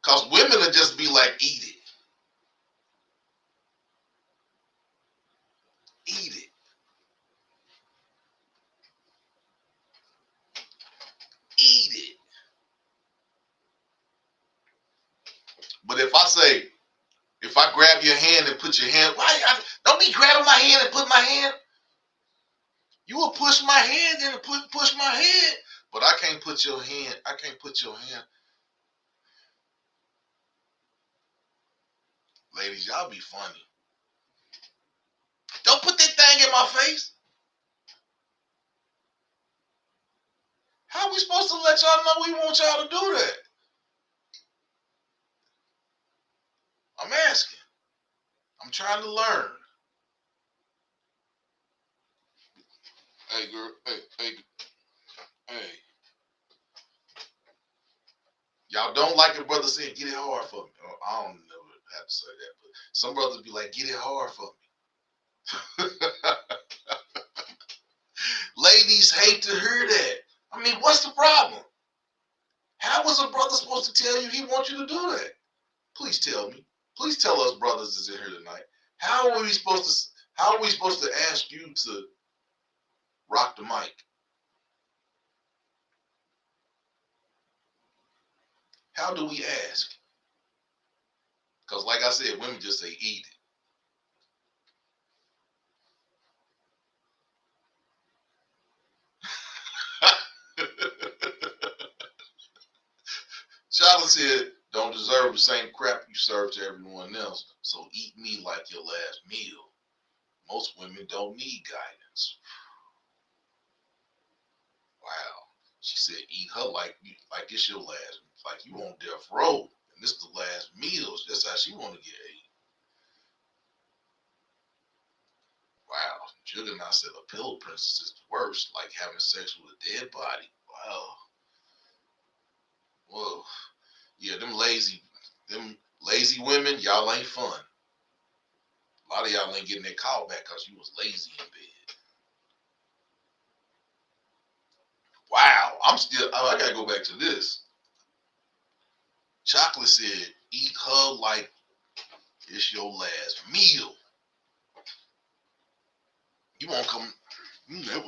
Because women will just be like, eat it. Eat it. Eat it. But if I grab your hand and put your hand, don't be grabbing my hand and put my hand. You will push my hand and push my head. But I can't put your hand. I can't put your hand. Ladies, y'all be funny. Don't put that thing in my face. How are we supposed to let y'all know we want y'all to do that? I'm asking. I'm trying to learn. Hey, girl. Hey. Y'all don't like your brother saying, get it hard for me. Oh, I don't never have to say that, but some brothers be like, get it hard for me. Ladies hate to hear that. I mean, what's the problem? How is a brother supposed to tell you he wants you to do that? Please tell me. Please tell us brothers that's in here tonight. How are we supposed to ask you to rock the mic? How do we ask? Because like I said, women just say eat it. Charlotte said, don't deserve the same crap you serve to everyone else, so eat me like your last meal. Most women don't need guidance. Wow. She said, eat her like it's your last, like you on death row, and this the last meal. That's how she want to get ate. Wow. Juggernaut said a pillow princess is the worst, like having sex with a dead body. Wow. Whoa. Yeah, them lazy women, y'all ain't fun. A lot of y'all ain't getting that call back because you was lazy in bed. Wow, I gotta go back to this. Chocolate said, eat her like it's your last meal. You won't come, that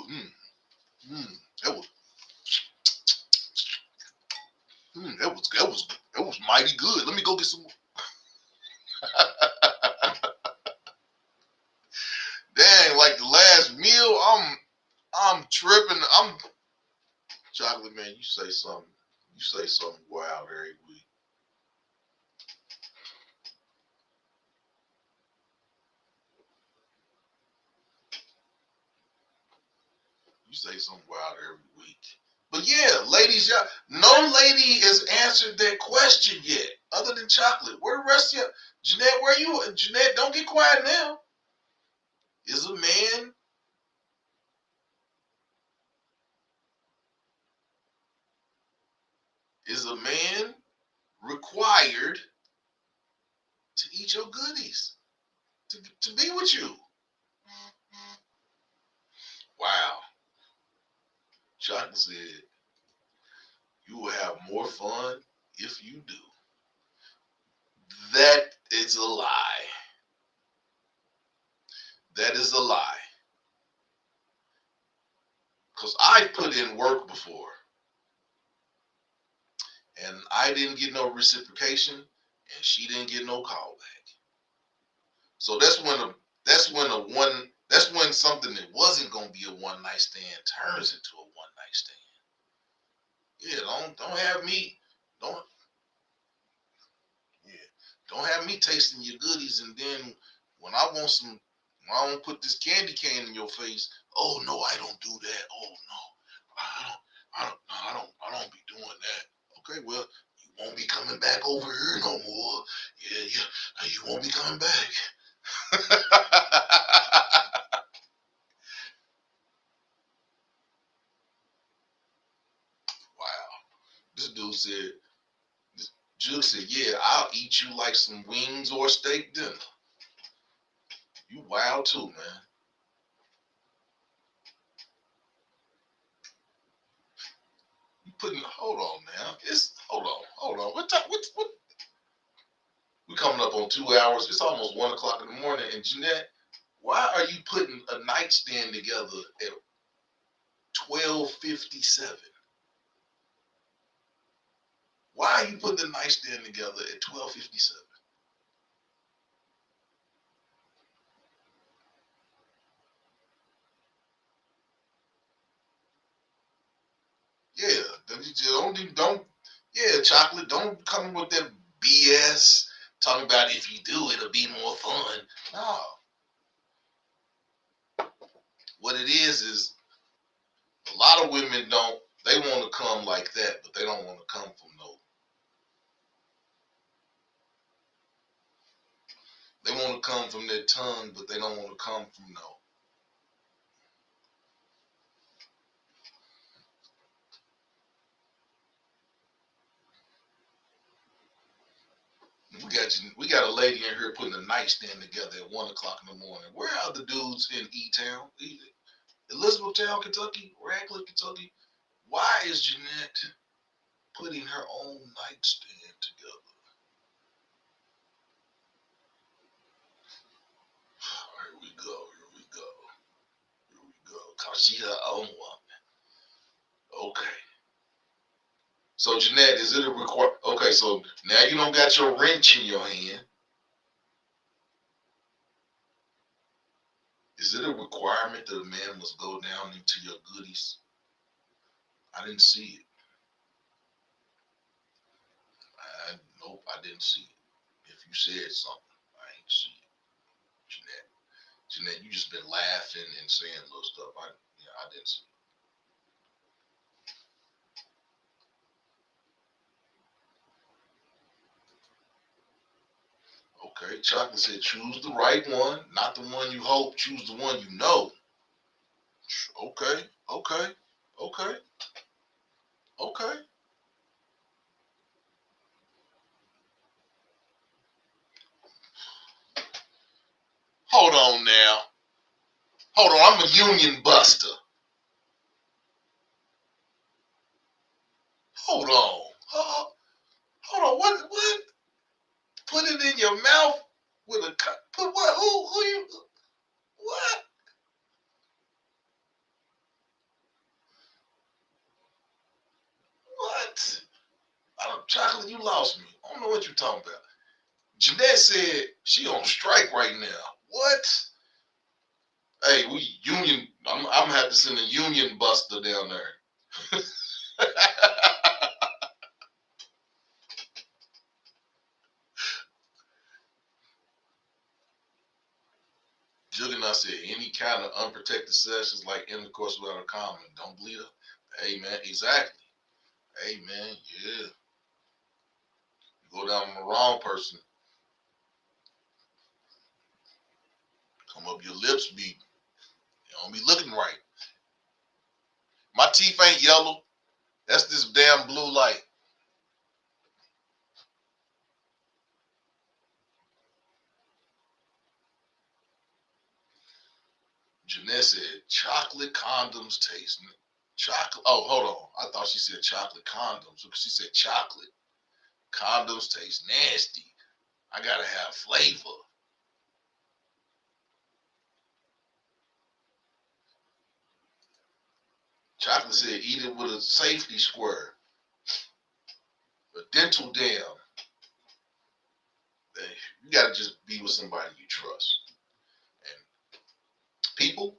was, that was, that was mighty good. Let me go get some more. Dang, like the last meal, I'm tripping. I'm chocolate man. You say something wild every week. You say something wild every week. But yeah, ladies, y'all, no lady has answered that question yet, other than chocolate. Where the rest of you? Jeanette, where you? Jeanette, don't get quiet now. Is a man required to eat your goodies, to be with you? Wow. Chocolate said, you will have more fun if you do. That is a lie. That is a lie. Because I put in work before and I didn't get no reciprocation and she didn't get no callback. So that's when something that wasn't gonna be a one night stand turns into a one night stand. Yeah, don't have me don't yeah, don't have me tasting your goodies, and then when I want some, when I want to put this candy cane in your face. Oh no, I don't do that. Oh no, I don't be doing that. Okay, well, you won't be coming back over here no more. Yeah, yeah, you won't be coming back. Wow. This dude said, Juke said, yeah, I'll eat you like some wings or steak dinner. You wild too, man. You putting, hold on now. Hold on. What time, what, we coming up on 2 hours. It's almost 1 o'clock in the morning. And Jeanette, why are you putting a nightstand together at 12:57? Why are you putting the nightstand together at 12:57? Yeah, don't, yeah, chocolate. Don't come with that BS talking about if you do, it'll be more fun. No, what it is a lot of women don't. They want to come like that, but they don't want to come from no. They want to come from their tongue, but they don't want to come from no. We got a lady in here putting a nightstand together at 1 o'clock in the morning. Where are the dudes in E-Town, Elizabethtown, Kentucky, Radcliffe, Kentucky? Why is Jeanette putting her own nightstand together? Here we go. Here we go. Here we go. Cause she her own woman. Okay. So Jeanette, is it a require? Okay, so now you don't got your wrench in your hand. Is it a requirement that a man must go down into your goodies? I didn't see it. Nope, I didn't see it. If you said something, I ain't see it. Jeanette, Jeanette, you just been laughing and saying little stuff. I didn't see it. Okay, Chocolate said choose the right one, not the one you hope. Choose the one you know. Okay, okay, okay, okay. Hold on now. Hold on, I'm a union buster. Hold on. Hold on. What? Put it in your mouth with a put what? Who you? What? What? I don't, Chocolate, you lost me. I don't know what you're talking about. Jeanette said she on strike right now. What? Hey, we union. I'm gonna have to send a union buster down there. Juggernaut said any kind of unprotected sex is like intercourse without a condom. Don't bleed up. Hey man, exactly. Hey man, yeah. You go down on the wrong person, come up your lips be you don't be looking right. My teeth ain't yellow. That's this damn blue light. Jeanette said chocolate condoms taste chocolate. Oh, hold on. I thought she said chocolate condoms because she said chocolate. Condoms taste nasty. I gotta have flavor. Chocolate said eat it with a safety square, a dental dam. You gotta just be with somebody you trust. And people,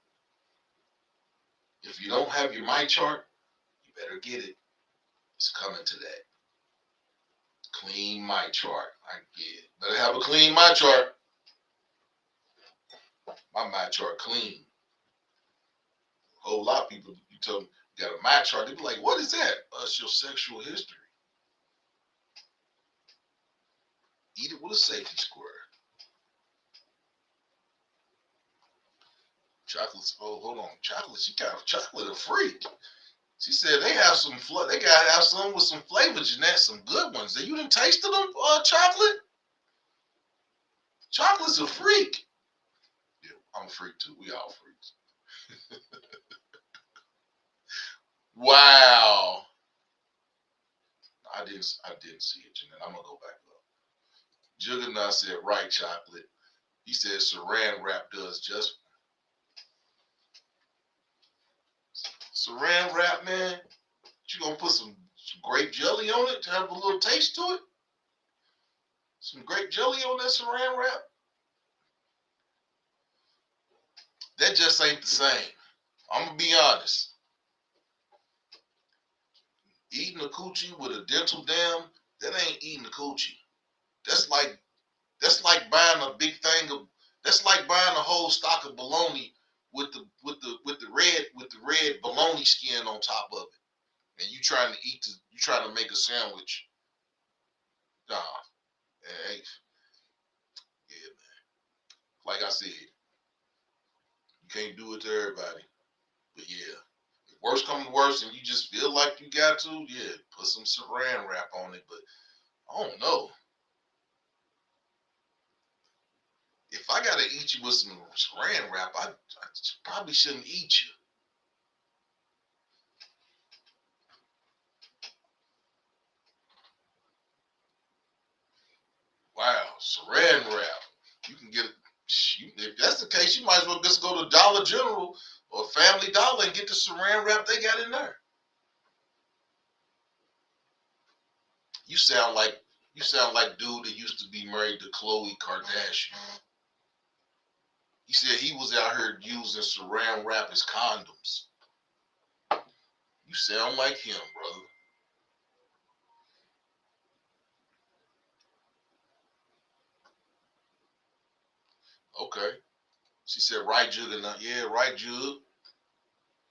if you don't have your my chart, you better get it. It's coming to that. Clean my chart. I get it. Better have a clean my chart. My chart clean. A whole lot of people, you tell them you got a my chart, they be like, what is that? It's your sexual history. Eat it with a safety square. Chocolates. Oh, hold on. Chocolate. She got chocolate a freak. She said they have some. They gotta have some with some flavors in that. Some good ones. You didn't taste them? Chocolate. Chocolate's a freak. Yeah, I'm a freak too. We all freaks. Wow. I didn't see it, Jeanette. I'm gonna go back up. Juggernaut said right chocolate. He said saran wrap does just saran wrap, man. You gonna put some grape jelly on it to have a little taste to it? Some grape jelly on that saran wrap? That just ain't the same. I'm gonna be honest. Eating a coochie with a dental dam, that ain't eating a coochie. That's like buying a big thing of. That's like buying a whole stock of bologna with the red bologna skin on top of it, and you trying to make a sandwich. Nah, hey, yeah, man. Like I said, you can't do it to everybody, but yeah. If worst comes to worst, and you just feel like you got to, yeah, put some saran wrap on it. But I don't know. If I gotta eat you with some saran wrap, I probably shouldn't eat you. Wow, saran wrap. You can get it. If that's the case, you might as well just go to Dollar General or Family Dollar and get the saran wrap they got in there. You sound like dude that used to be married to Khloe Kardashian. He said he was out here using saran wrap as condoms. You sound like him, brother. Okay. She said, right, Jug. And yeah, right, Jug.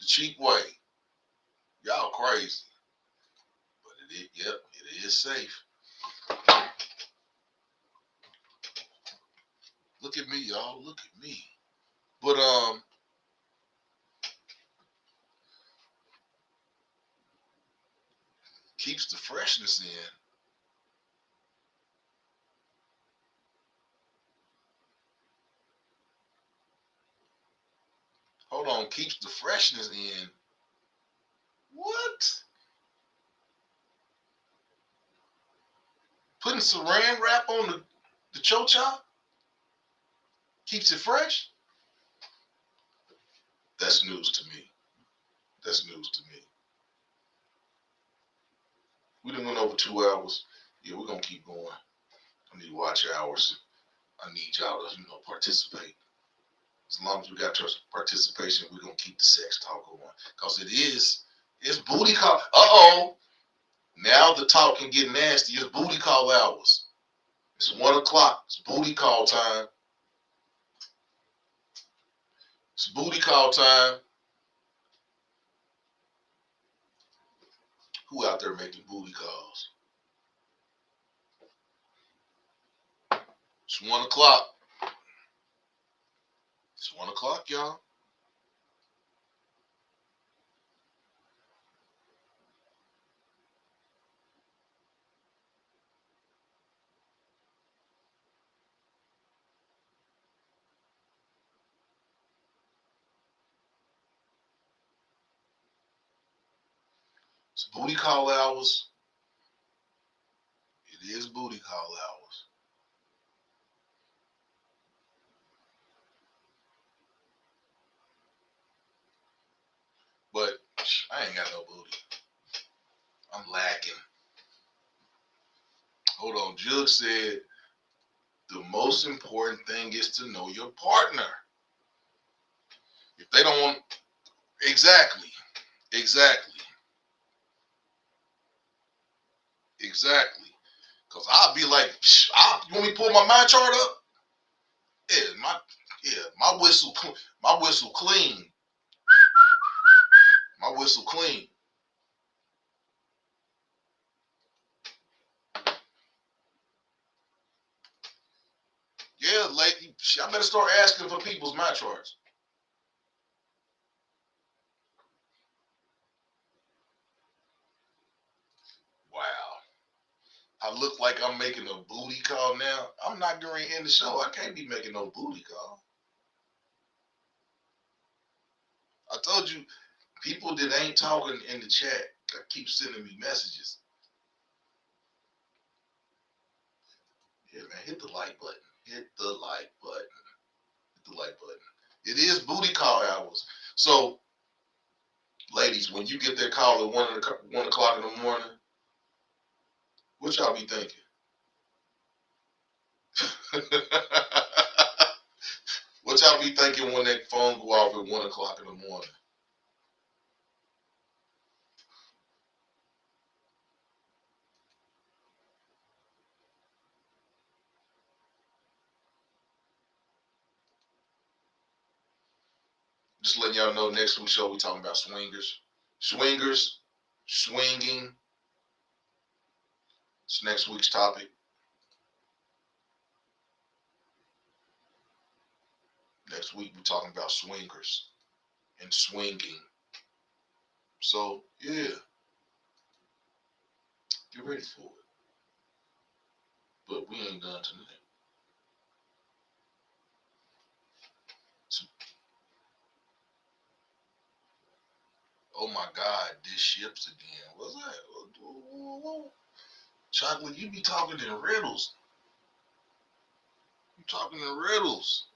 The cheap way. Y'all crazy. But yep, it is safe. Look at me, y'all. Look at me. But keeps the freshness in. Hold on, keeps the freshness in. What? Putting saran wrap on the cho-cha keeps it fresh? That's news to me. That's news to me. We done went over 2 hours. Yeah, we're gonna keep going. I need watch hours. I need y'all to, participate. As long as we got participation, we're gonna keep the sex talk going. Cause it's booty call. Uh-oh. Now the talk can get nasty. It's booty call hours. It's 1:00. It's booty call time. It's booty call time. Who out there making booty calls? It's 1:00. It's 1:00, y'all. It's booty call hours. It is booty call hours. But I ain't got no booty. I'm lacking. Hold on. Jug said the most important thing is to know your partner. If they don't want exactly. Exactly. Cause I'll be like, you want me to pull my mind chart up? My whistle, my whistle clean. My whistle clean. Yeah, lady, I better start asking for people's mind charts. Wow. I look like I'm making a booty call now. I'm not going to end the show. I can't be making no booty call. I told you, people that ain't talking in the chat keep sending me messages. Yeah, man, hit the like button. Hit the like button. Hit the like button. It is booty call hours. So, ladies, when you get that call at 1 o'clock in the morning, what y'all be thinking? What y'all be thinking when that phone go off at 1 o'clock in the morning? Just letting y'all know, next week's show we talking about swingers. Swingers, swinging. It's next week's topic. Next week we're talking about swingers and swinging. So, yeah, get ready for it. But we ain't done tonight. So, oh my God, this ships again. What's that? Chocolate, you be talking in riddles. You talking in riddles.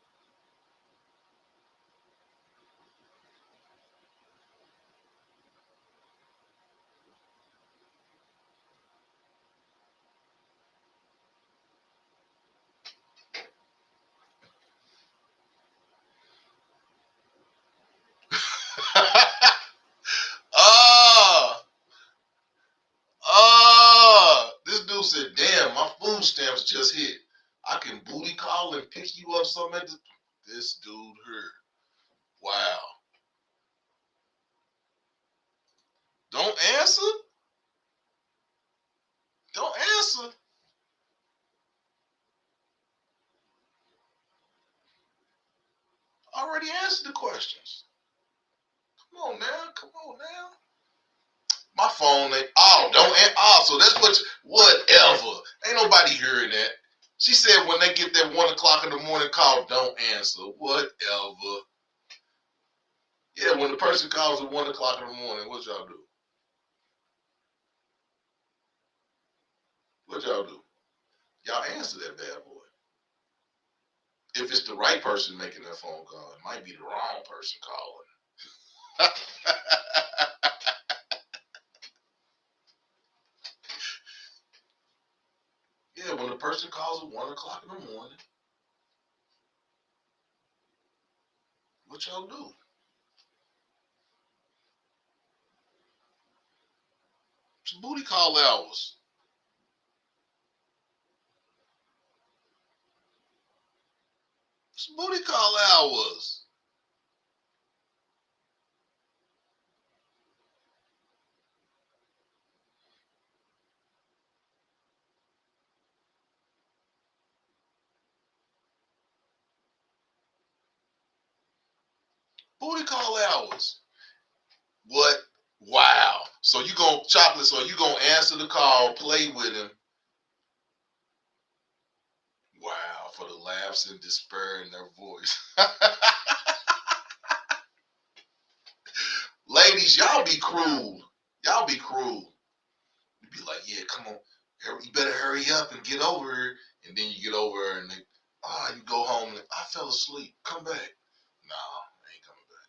Ah, this dude said, damn, my food stamps just hit. I can booty call and pick you up something at this dude here. Wow. Don't answer? Don't answer. I already answered the questions. Come on now. Come on now. My phone ain't. Oh, don't. So that's whatever. Ain't nobody hearing that. She said when they get that 1 o'clock in the morning call, don't answer. Whatever. Yeah, when the person calls at 1 o'clock in the morning, what y'all do? What y'all do? Y'all answer that bad boy. If it's the right person making that phone call, it might be the wrong person calling. Yeah, when the person calls at 1 o'clock in the morning, what y'all do? It's booty call hours. It's booty call hours. Booty call hours. What? Wow. So you gonna chocolate? So you gonna answer the call, play with him? Wow, for the laughs and despair in their voice. Ladies, y'all be cruel. Y'all be cruel. You be like, yeah, come on, you better hurry up and get over here. And then you get over here and you go home and I fell asleep. Come back. Nah, I ain't coming back.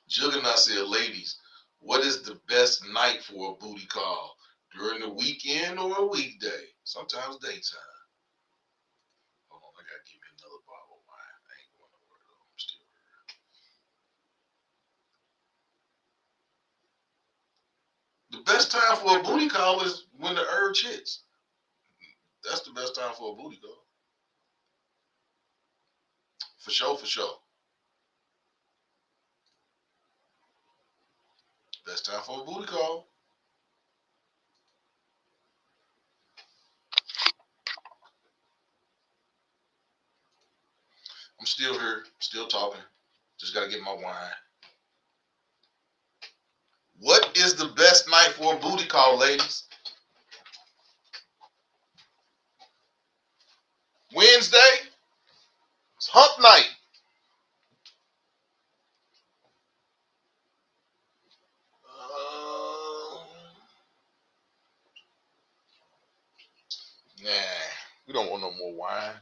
Juggernaut said, ladies, what is the best night for a booty call? During the weekend or a weekday? Sometimes daytime. Hold on, I gotta give me another bottle of wine. I ain't going nowhere though. I'm still here. The best time for a booty call is when the urge hits. That's the best time for a booty call. For sure, for sure. Best time for a booty call. I'm still here, still talking. Just gotta get my wine. What is the best night for a booty call, ladies? Wednesday? It's hump night. Nah, we don't want no more wine.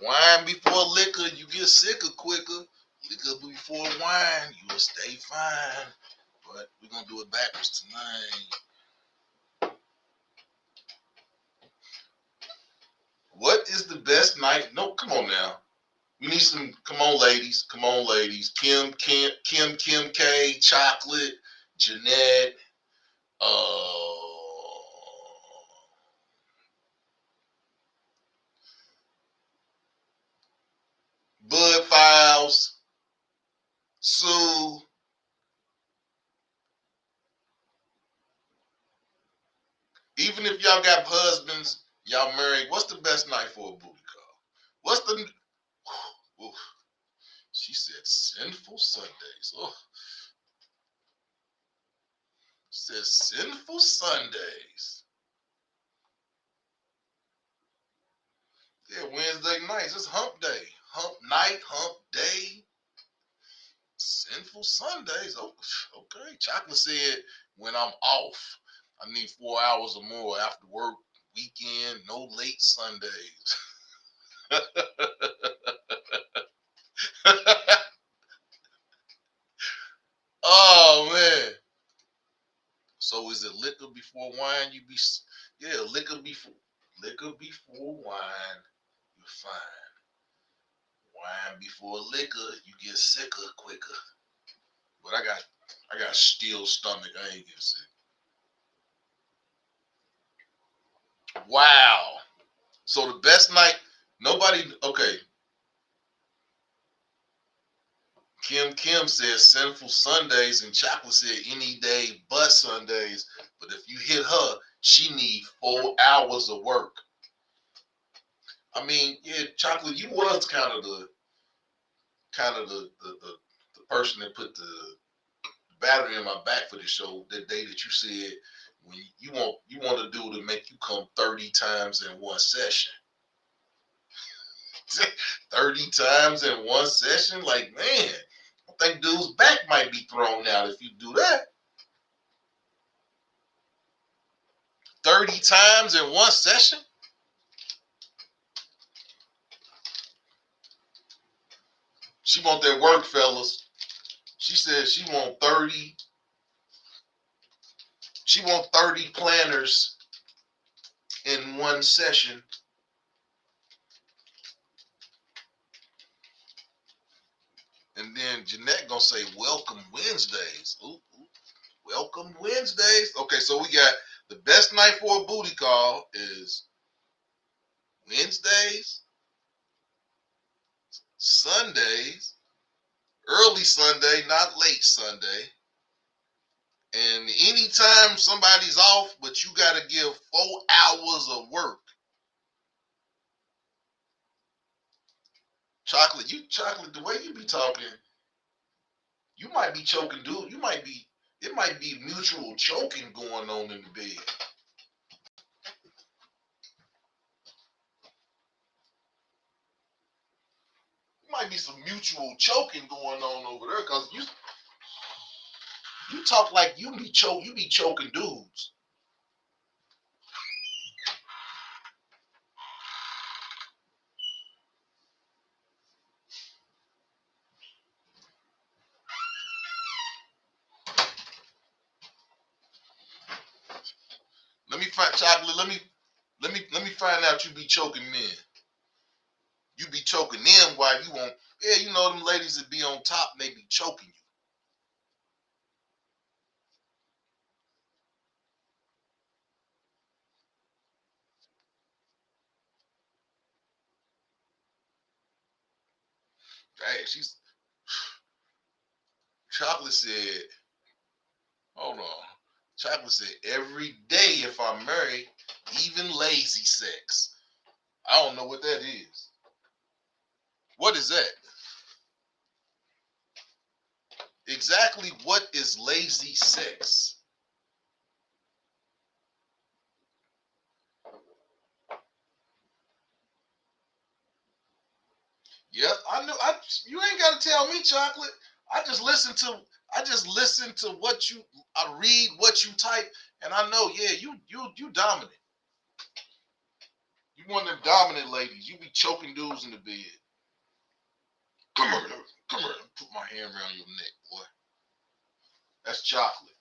Wine before liquor, you get sicker quicker. Liquor before wine, you will stay fine. But we're going to do it backwards tonight. What is the best night? No, come on now. We need some, come on, ladies. Come on, ladies. Kim K, Chocolate, Jeanette, Bud Files, Sue. Even if y'all got husbands, y'all married, what's the best night for a booty call? What's the... Ooh, she said sinful Sundays. Oh. Says sinful Sundays. Yeah, Wednesday nights. It's hump day. Hump night, hump day. Sinful Sundays. Oh, okay. Chocolate said when I'm off, I need 4 hours or more after work, weekend, no late Sundays. Oh, man. So is it liquor before wine? Liquor before wine, you're fine. Wine before liquor, you get sicker quicker. But I got steel stomach. I ain't getting sick. Wow. So the best night, okay. Kim says sinful Sundays, and Chocolate said any day but Sundays. But if you hit her, she need 4 hours of work. I mean, yeah, Chocolate, you was kind of the person that put the battery in my back for the show that day that you said when you want to do to make you come 30 times in one session. 30 times in one session? Like, man, I think dude's back might be thrown out if you do that. 30 times in one session? She want that work, fellas. She said she want 30 planners in one session. And then Jeanette gonna say, welcome Wednesdays. Ooh, welcome Wednesdays. Okay, so we got the best night for a booty call is Wednesdays, Sundays, early Sunday, not late Sunday. And anytime somebody's off, but you got to give 4 hours of work. Chocolate, the way you be talking, you might be choking, dude. It might be mutual choking going on in the bed. Might be some mutual choking going on over there because you talk like you be choking dudes. Let me find Chocolate. Let me find out you be choking men. You be choking them while you want Yeah, you know them ladies that be on top and they be choking you. Hey, Chocolate said, hold on. Chocolate said, every day if I'm married, even lazy sex. I don't know what that is. What is that? Exactly what is lazy sex? Yeah, I knew. You ain't got to tell me, Chocolate. I just listen to. I just listen to what you. I read what you type, and I know. Yeah, you dominant. You one of them dominant ladies. You be choking dudes in the bed. Come here, come here. Put my hand around your neck, boy. That's Chocolate.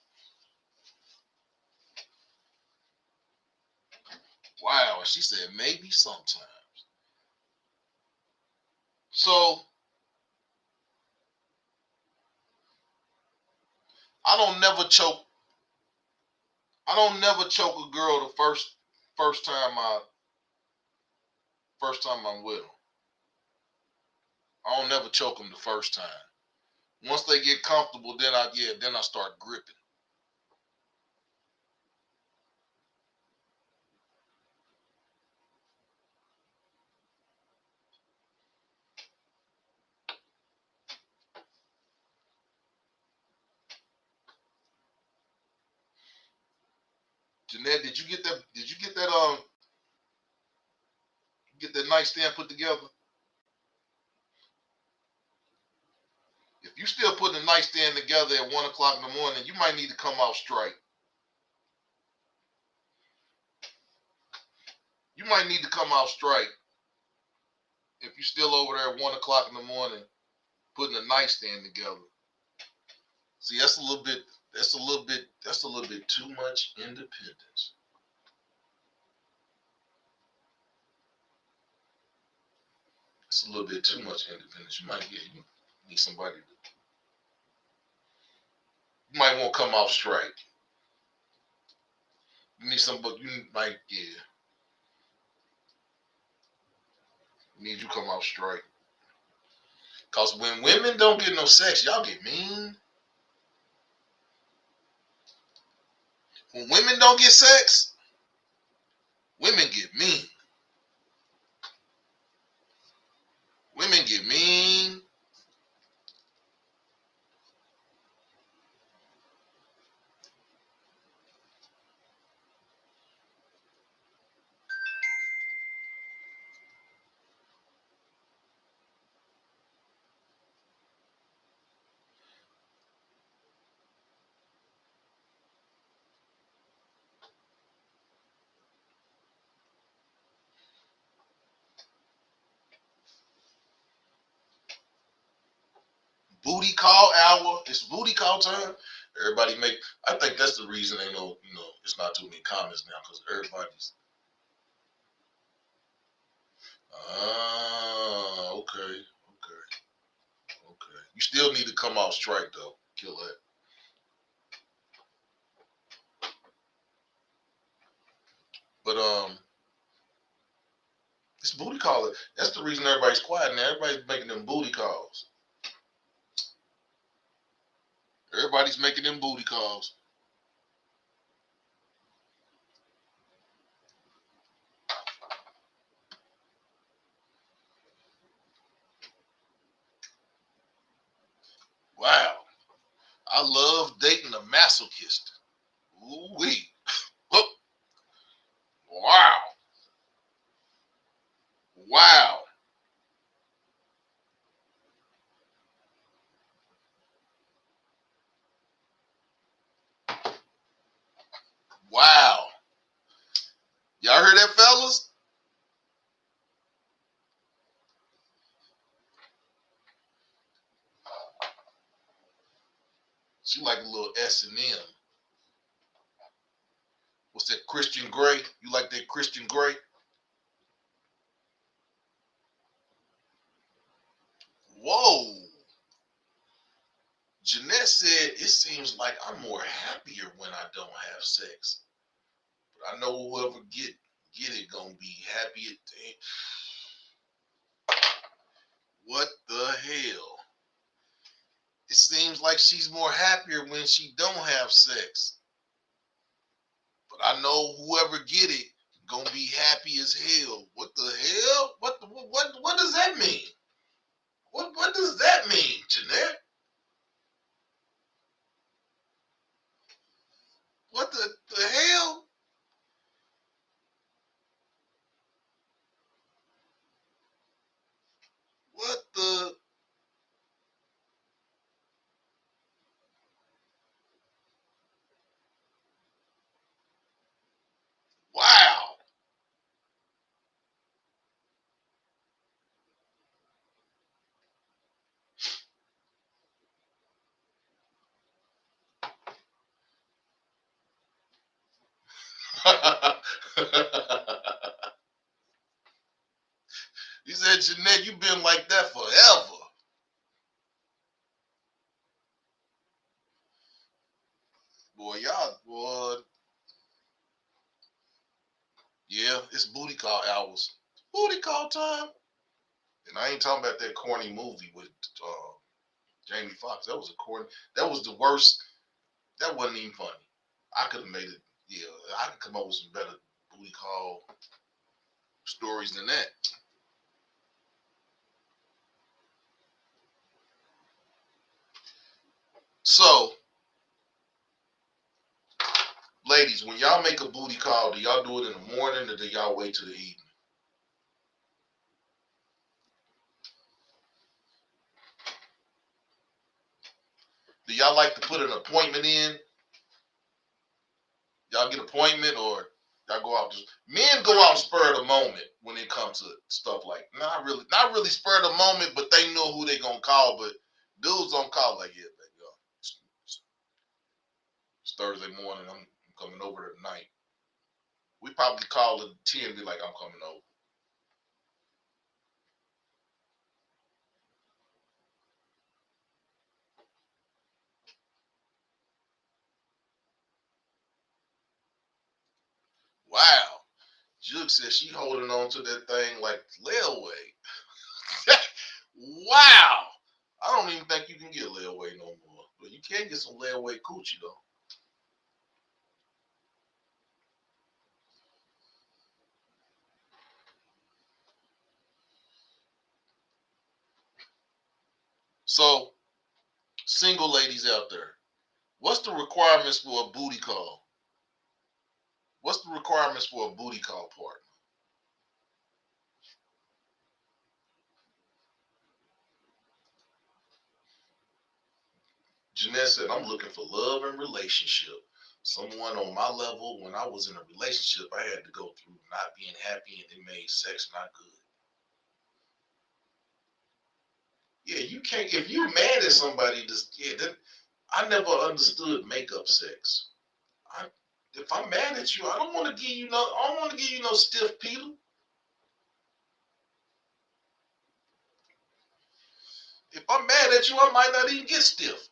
Wow. And she said maybe sometime. So I don't never choke. I don't never choke a girl the first time I'm with them. I don't never choke them the first time. Once they get comfortable, then I start gripping. Jeanette, did you get that? Did you get that nightstand put together? If you still putting the nightstand together at 1 o'clock in the morning, you might need to come out straight. You might need to come out straight if you're still over there at 1 o'clock in the morning putting a nightstand together. See, that's a little bit. That's a little bit too much independence. It's a little bit too much independence. You need somebody. You might want to come out straight. You need somebody. You might, yeah. You need you come out straight. Cause when women don't get no sex, y'all get mean. When women don't get sex, women get mean. Women get mean. Booty call hour. It's booty call time. Everybody make. I think that's the reason ain't no. It's not too many comments now because everybody's. Ah, okay, okay, okay. You still need to come out strike though. Kill that. But it's booty call. That's the reason everybody's quiet now. Everybody's making them booty calls. Everybody's making them booty calls. Wow. I love dating a masochist. Ooh wee. Oh, wow. Wow. Wow. Y'all heard that, fellas? She like a little S&M. What's that, Christian Grey? You like that Christian Grey? Whoa. Jeanette said, it seems like I'm more happier when I don't have sex. But I know whoever get it gonna be happy at the. What the hell? It seems like she's more happier when she don't have sex. But I know whoever get it gonna be happy as hell. What the hell? What does that mean? What does that mean, Jeanette? What the hell? What the wow? He said, Jeanette, you've been like that forever. Boy, y'all, boy. Yeah, it's booty call hours. Booty call time. And I ain't talking about that corny movie with Jamie Foxx. That was a corny. That was the worst. That wasn't even funny. I could have made it. Yeah, I could come up with some better booty call stories than that. So, ladies, when y'all make a booty call, do y'all do it in the morning or do y'all wait till the evening? Do y'all like to put an appointment in? Y'all get an appointment or y'all go out? Men go out spur of the moment when it comes to stuff like not really spur of the moment, but they know who they gonna call. But dudes don't call like, yeah, baby, it's Thursday morning. I'm coming over tonight. We probably call at 10 and be like, I'm coming over. Wow. Jug says she holding on to that thing like layaway. Wow. I don't even think you can get layaway no more. But you can get some layaway coochie though. So, single ladies out there, what's the requirements for a booty call? What's the requirements for a booty call partner? Jeanette said, I'm looking for love and relationship. Someone on my level. When I was in a relationship, I had to go through not being happy and it made sex not good. Yeah, you can't, if you're mad at somebody, I never understood makeup sex. I, if I'm mad at you, I don't want to give you no stiff Peter. If I'm mad at you, I might not even get stiff.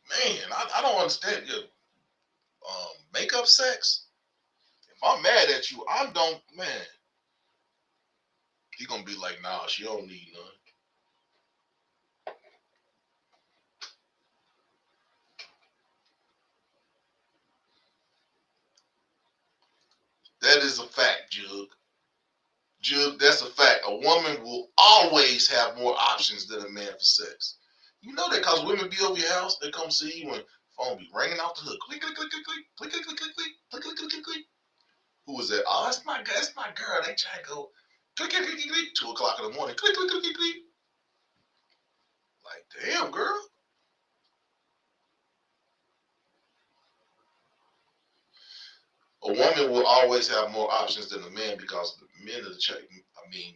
Man, I don't understand your makeup sex. If I'm mad at you, I don't, man. He gonna be like, nah, she don't need none. That is a fact, Jug. Jug, that's a fact. A woman will always have more options than a man for sex. You know that because women be over your house, they come see you and phone be ringing out the hook. Click, click, click, click, click, click, click, click, click, click, click, click, click, click. Who was that? Oh, that's my girl. They try to go click, click, click, click, click. 2 o'clock in the morning. Click, click, click, click, click. Like, damn, girl. A woman will always have more options than a man because the men are the chase. I mean,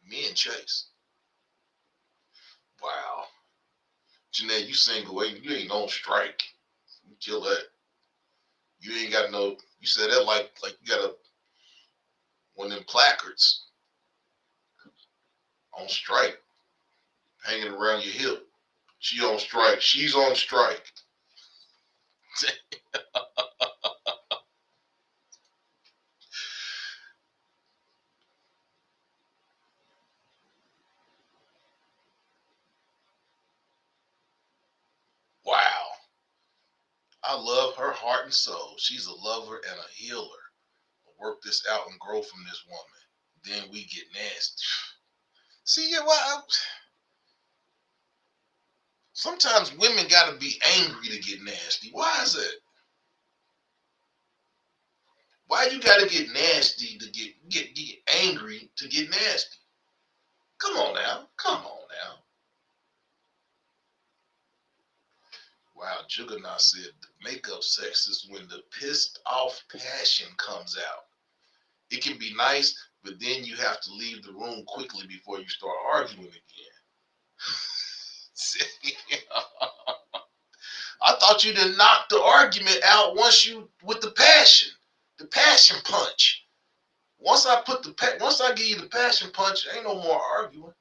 men chase. Wow. Jeanette, you single, you ain't on strike. You kill that. You ain't got no. You said that like you got one of them placards on strike hanging around your hip. She on strike. She's on strike. Wow. I love her heart and soul. She's a lover and a healer. We'll work this out and grow from this woman. Then we get nasty. See, yeah, well, sometimes women got to be angry to get nasty. Why is that? Why you got to get nasty to get angry to get nasty? Come on now. Come on now. Wow, Juggernaut said the makeup sex is when the pissed off passion comes out. It can be nice, but then you have to leave the room quickly before you start arguing again. I thought you didn't knock the argument out once you with the passion punch. Once I give you the passion punch, ain't no more arguing.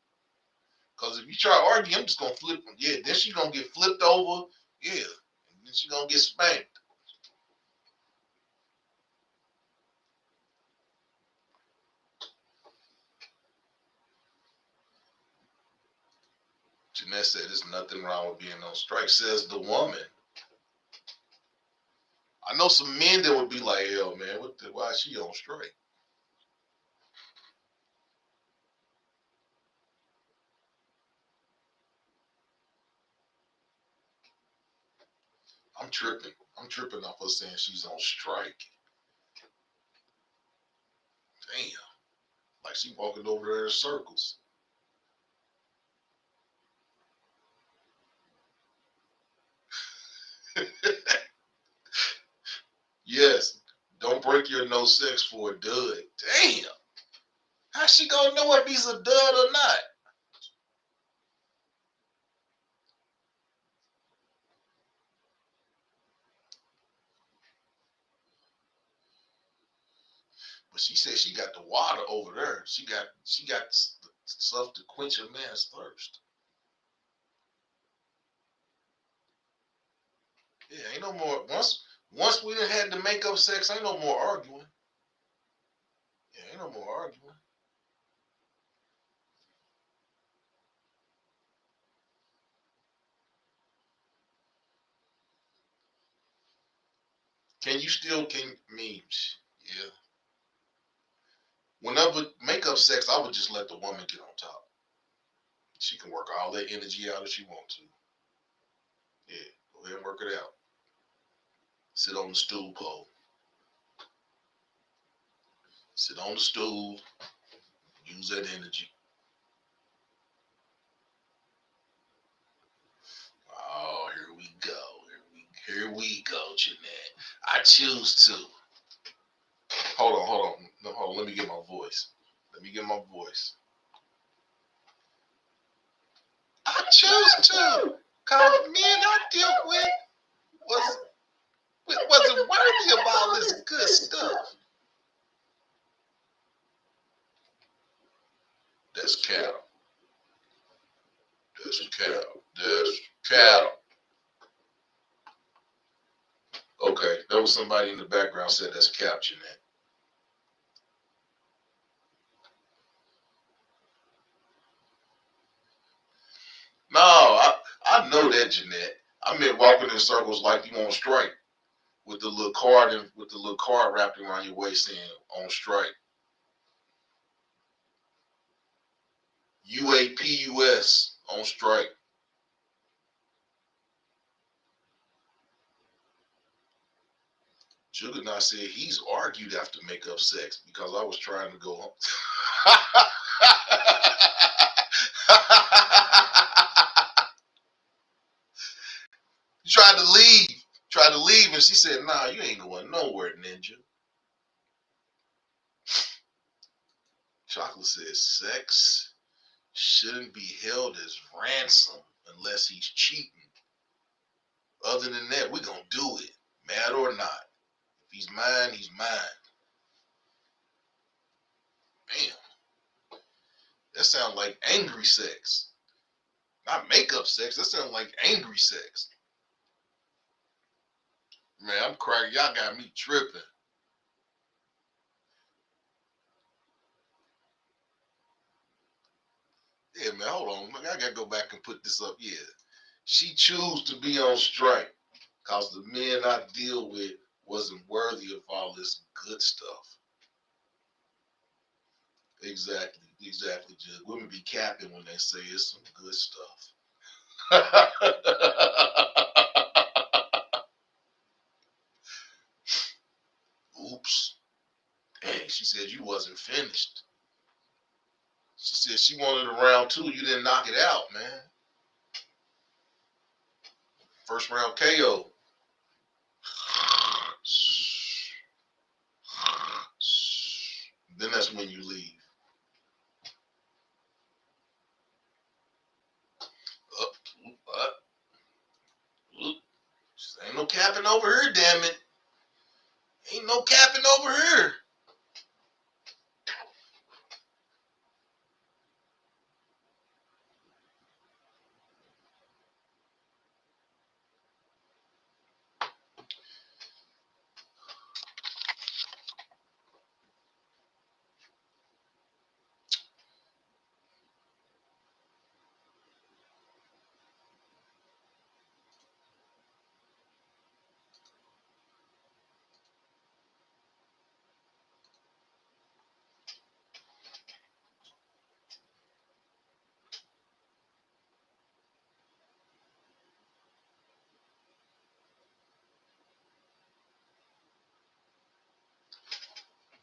Cause if you try to argue, I'm just gonna flip. Yeah, then she gonna get flipped over. Yeah, and then she gonna get spanked. Jeanette said there's nothing wrong with being on strike. Says the woman. I know some men that would be like, hell, man, why is she on strike? I'm tripping. I'm tripping off her saying she's on strike. Damn. Like she walking over there in circles. Yes. Don't break your no sex for a dud. Damn. How's she gonna know if he's a dud or not? But she said she got the water over there. She got stuff to quench a man's thirst. Yeah, ain't no more. Once we done had the makeup sex, ain't no more arguing. Yeah, ain't no more arguing. Can memes? Yeah. Whenever makeup sex, I would just let the woman get on top. She can work all that energy out if she wants to. Yeah, go ahead and work it out. Sit on the stool pole. Sit on the stool. Use that energy. Oh, here we go. Here we go, Jeanette. I choose to. Hold on. No, hold on. Let me get my voice. I choose to. Cause men I deal with wasn't worthy of all this good stuff. That's cap. That's cap. That's cap. Okay, there was somebody in the background said that's cap, Jeanette. No, I know that, Jeanette. I meant walking in circles like you on strike with the little card wrapped around your waist saying on strike. UAPUS on strike. Juggernaut said he's argued after makeup sex because I was trying to go home. Tried to leave, and she said, "Nah, you ain't going nowhere, ninja." Chocolate says sex shouldn't be held as ransom unless he's cheating. Other than that, we're going to do it, mad or not. If he's mine, he's mine. Damn, that sounds like angry sex. Not makeup sex, that sounds like angry sex. Man, I'm cracking. Y'all got me tripping. Yeah, man, hold on. I got to go back and put this up. Yeah. She chose to be on strike because the men I deal with wasn't worthy of all this good stuff. Exactly, Judge. Women be capping when they say it's some good stuff. Oops. Hey, she said you wasn't finished. She said she wanted a round two. You didn't knock it out, man. First round KO. Then that's when you leave. Up, up, up. Ain't no capping over here, damn it. Ain't no capping over here.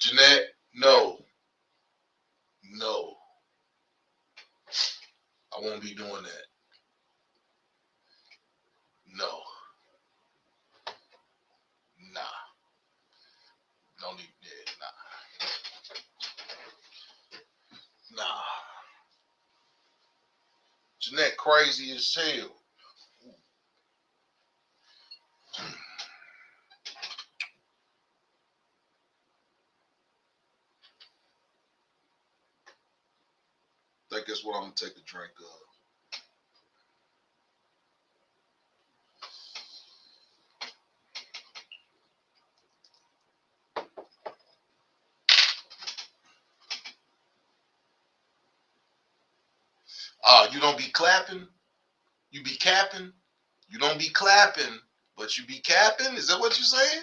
Jeanette, no. No. I won't be doing that. No. Nah. Don't need that. Nah. Nah. Jeanette crazy as hell. I think that's what I'm gonna take a drink of. You don't be clapping? You be capping? You don't be clapping, but you be capping? Is that what you saying?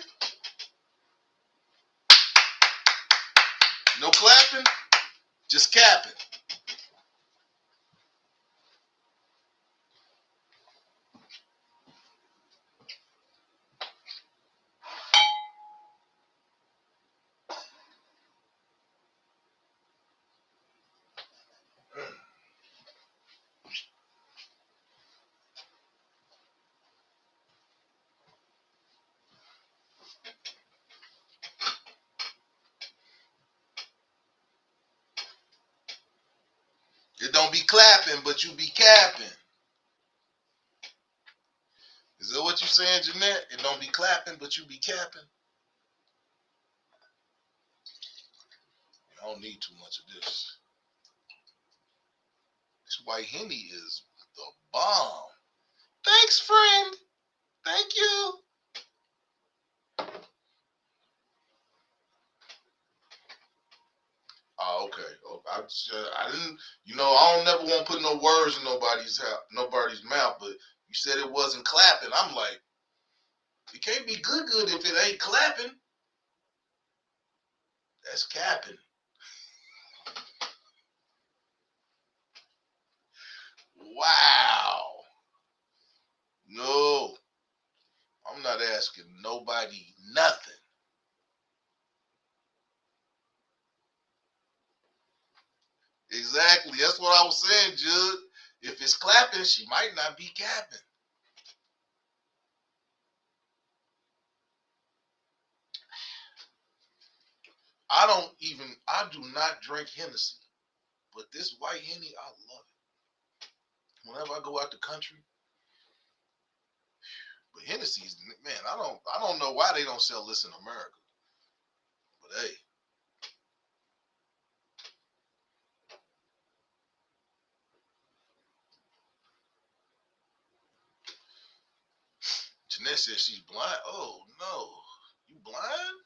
No clapping? Just capping. It don't be clapping, but you be capping. Is that what you saying, Jeanette? It don't be clapping, but you be capping. I don't need too much of this. This white Henny is the bomb. Thanks, friend. Thank you. Oh, okay. Oh, I didn't. I don't never want to put no words in nobody's mouth. But you said it wasn't clapping. I'm like, it can't be good if it ain't clapping. That's capping. Wow. No, I'm not asking nobody nothing. Exactly. That's what I was saying, Judd. If it's clapping, she might not be capping. I do not drink Hennessy. But this white Henny, I love it. whenever I go out the country. But Hennessy's, man, I don't know why they don't sell this in America. But hey, Jeanette says she's blind. Oh no, you blind?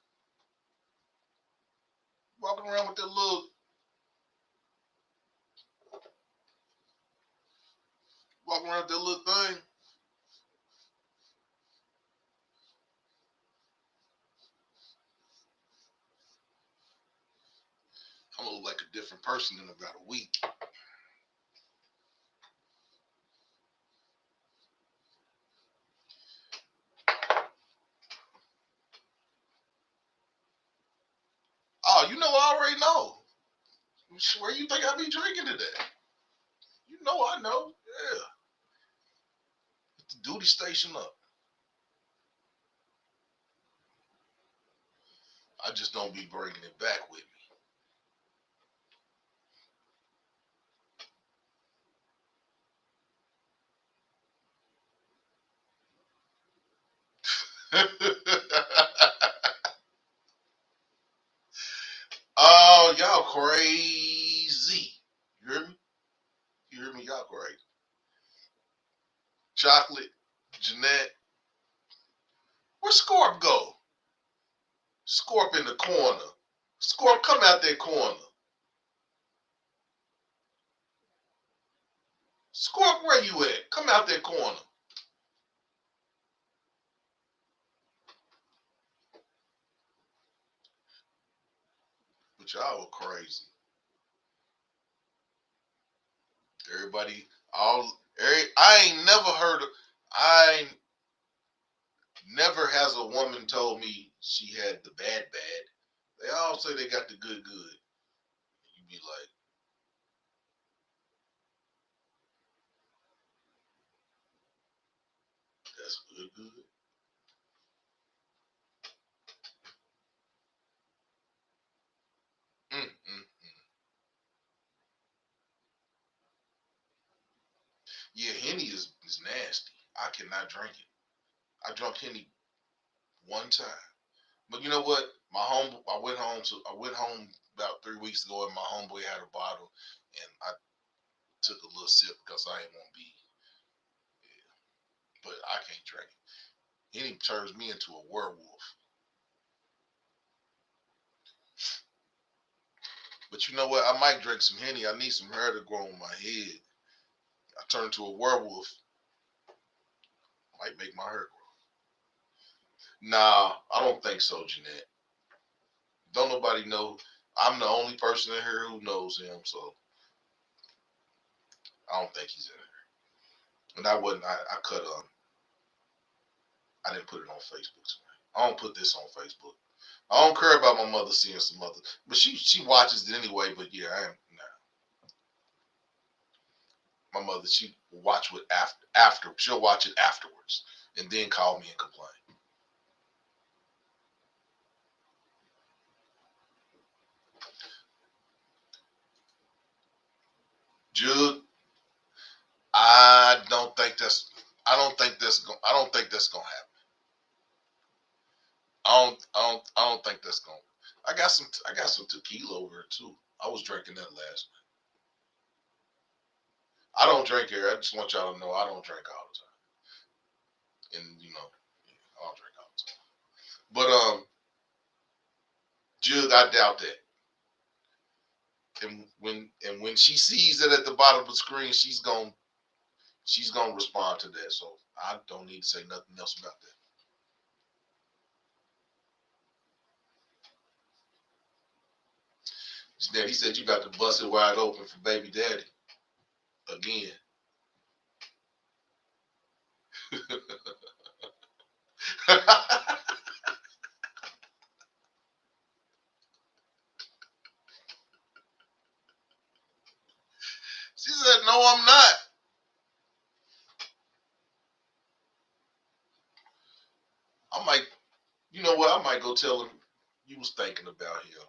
Walking around with that little thing. I'm gonna look like a different person in about a week. Oh, you know, I already know. Where you think I be drinking today? You know, I know. Yeah, the duty station up. I just don't be bringing it back with me. Oh, y'all crazy. You hear me? You hear me? Y'all crazy. Chocolate, Jeanette. Where Scorp go? Scorp in the corner. Scorp, come out that corner. Scorp, where you at? Come out that corner. But y'all were crazy. Everybody, I ain't never heard of, I ain't, never has a woman told me she had the bad bad. They all say they got the good good. You be like, that's good good. Mm-mm. Yeah, Henny is nasty. I cannot drink it. I drunk Henny one time. But you know what? I went home about 3 weeks ago, and my homeboy had a bottle, and I took a little sip because I didn't want to be. Yeah, but I can't drink it. Henny turns me into a werewolf. But you know what? I might drink some Henny. I need some hair to grow on my head. I turn to a werewolf. Might make my hair grow. Nah, I don't think so, Jeanette. Don't nobody know. I'm the only person in here who knows him, so I don't think he's in here. And I wasn't. I cut I didn't put it on Facebook tonight. I don't put this on Facebook. I don't care about my mother seeing some other, but she watches it anyway. But yeah, I am nah. My mother, she will watch it after she'll watch it afterwards and then call me and complain. Jude, I don't think that's I don't think that's gonna happen. I don't think that's gonna. I got some tequila over here too. I was drinking that last night. I don't drink here. I just want y'all to know I don't drink all the time. And you know, I don't drink all the time. But Jug, I doubt that. And when she sees it at the bottom of the screen, she's gonna respond to that. So I don't need to say nothing else about that. He said you got to bust it wide open for baby daddy again. She said, "No, I'm not." I might, you know what? I might go tell him you was thinking about him.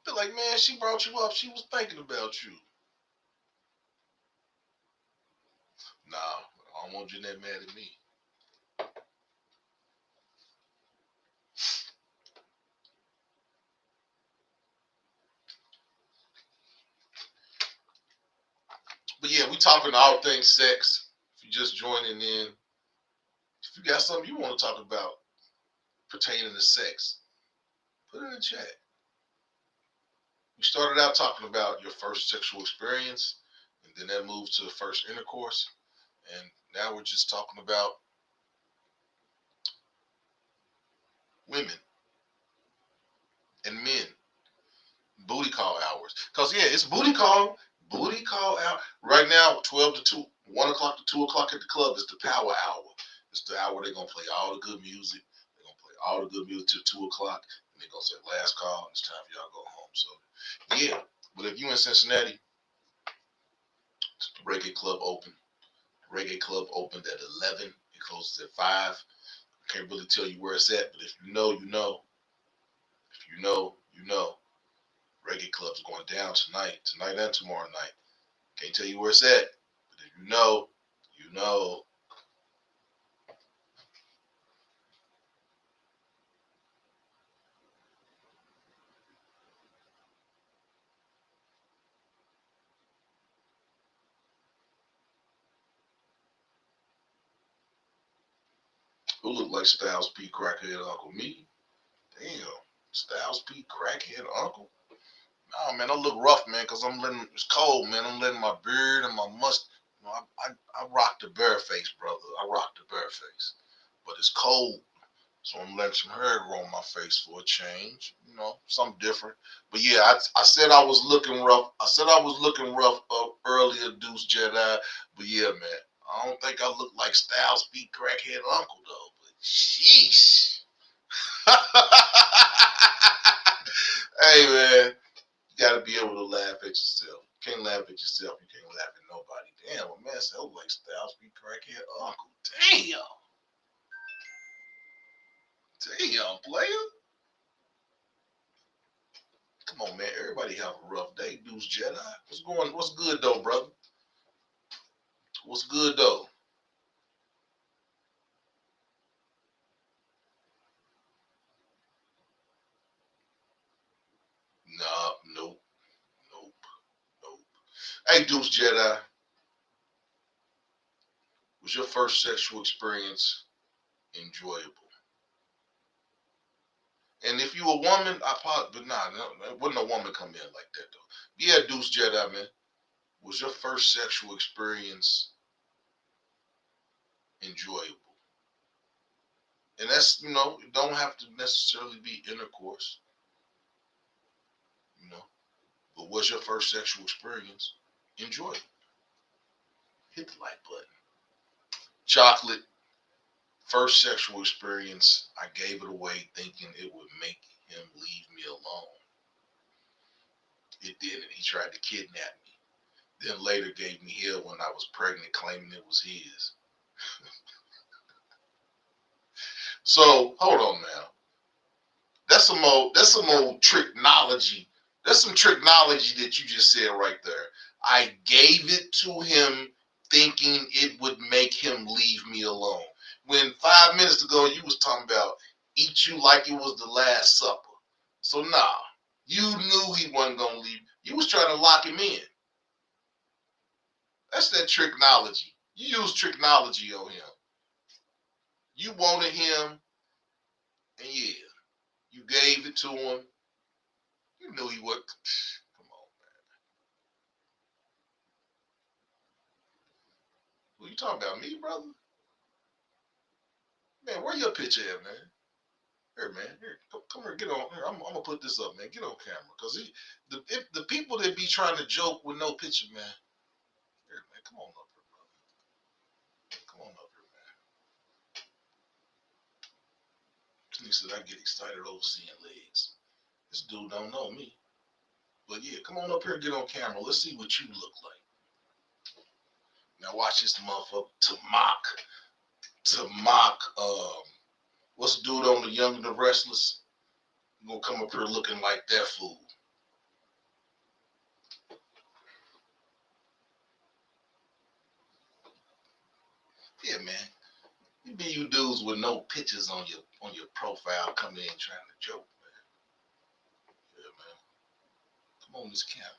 Be like, man, she brought you up. She was thinking about you. don't want Jeanette mad at me. But yeah, we talking all things sex. If you just joining in, if you got something you want to talk about pertaining to sex, put it in the chat. We started out talking about your first sexual experience, and then that moved to first intercourse, and now we're just talking about women and men. Booty call hours. Cause yeah, it's booty call out. Right now, 12 to 2, 1 o'clock to 2 o'clock at the club is the power hour. It's the hour they're gonna play all the good music. They're gonna play all the good music till 2 o'clock, and they're gonna say last call, it's time for y'all to go home. So yeah. But if you in Cincinnati, the reggae club open. Reggae club opened at 11. It closes at 5. I can't really tell you where it's at, but if you know, you know. If you know, you know. Reggae club's going down tonight and tomorrow night. Can't tell you where it's at, but if you know, you know. Who look like Styles P. Crackhead Uncle? Me? Damn. Styles P. Crackhead Uncle? Nah, man, I look rough, man, because it's cold, man. I'm letting my beard and my mustache. You know, I rock the bare face, brother. I rock the bare face. But it's cold. So I'm letting some hair grow on my face for a change, something different. But yeah, I said I was looking rough. I said I was looking rough earlier, Deuce Jedi. But yeah, man, I don't think I look like Styles P. Crackhead Uncle though. But sheesh. Hey man, you gotta be able to laugh at yourself. You can't laugh at yourself. You can't laugh at nobody. Damn, a man said I look like Styles P. Crackhead Uncle. Damn. Damn, player. Come on, man. Everybody have a rough day. Deuce Jedi. What's good though, brother? What's good though? Nah, nope, nope, nope. Hey, Deuce Jedi, was your first sexual experience enjoyable? And if you a woman, I probably, but nah, no, wouldn't a woman come in like that though? Yeah, Deuce Jedi, man. Was your first sexual experience enjoyable? And that's, it don't have to necessarily be intercourse, you know. But was your first sexual experience enjoyable? Hit the like button. Chocolate, first sexual experience, I gave it away thinking it would make him leave me alone. It didn't. He tried to kidnap me. Then later gave me hell when I was pregnant, claiming it was his. So hold on now. That's some old tricknology. That's some tricknology that you just said right there. I gave it to him thinking it would make him leave me alone. When 5 minutes ago you was talking about eat you like it was the last supper. So nah, you knew he wasn't gonna leave. You was trying to lock him in. That's that tricknology. You used tricknology on him. You wanted him, and yeah, you gave it to him. You knew he would. Come on, man. Who you talking about? Me, brother? Man, where your picture at, man? Here, man. Here, come here. Get on. Here, I'm gonna put this up, man. Get on camera, cause the people that be trying to joke with no picture, man. Here, man. Come on up here, brother. Come on up here, man. He said I get excited over seeing legs. This dude don't know me. But yeah, come on up here and get on camera. Let's see what you look like. Now watch this motherfucker to mock what's the dude on the Young and the Restless? You gonna come up here looking like that fool. Yeah, man. You be you dudes with no pictures on your profile coming in trying to joke, man. Yeah, man. Come on, this camera.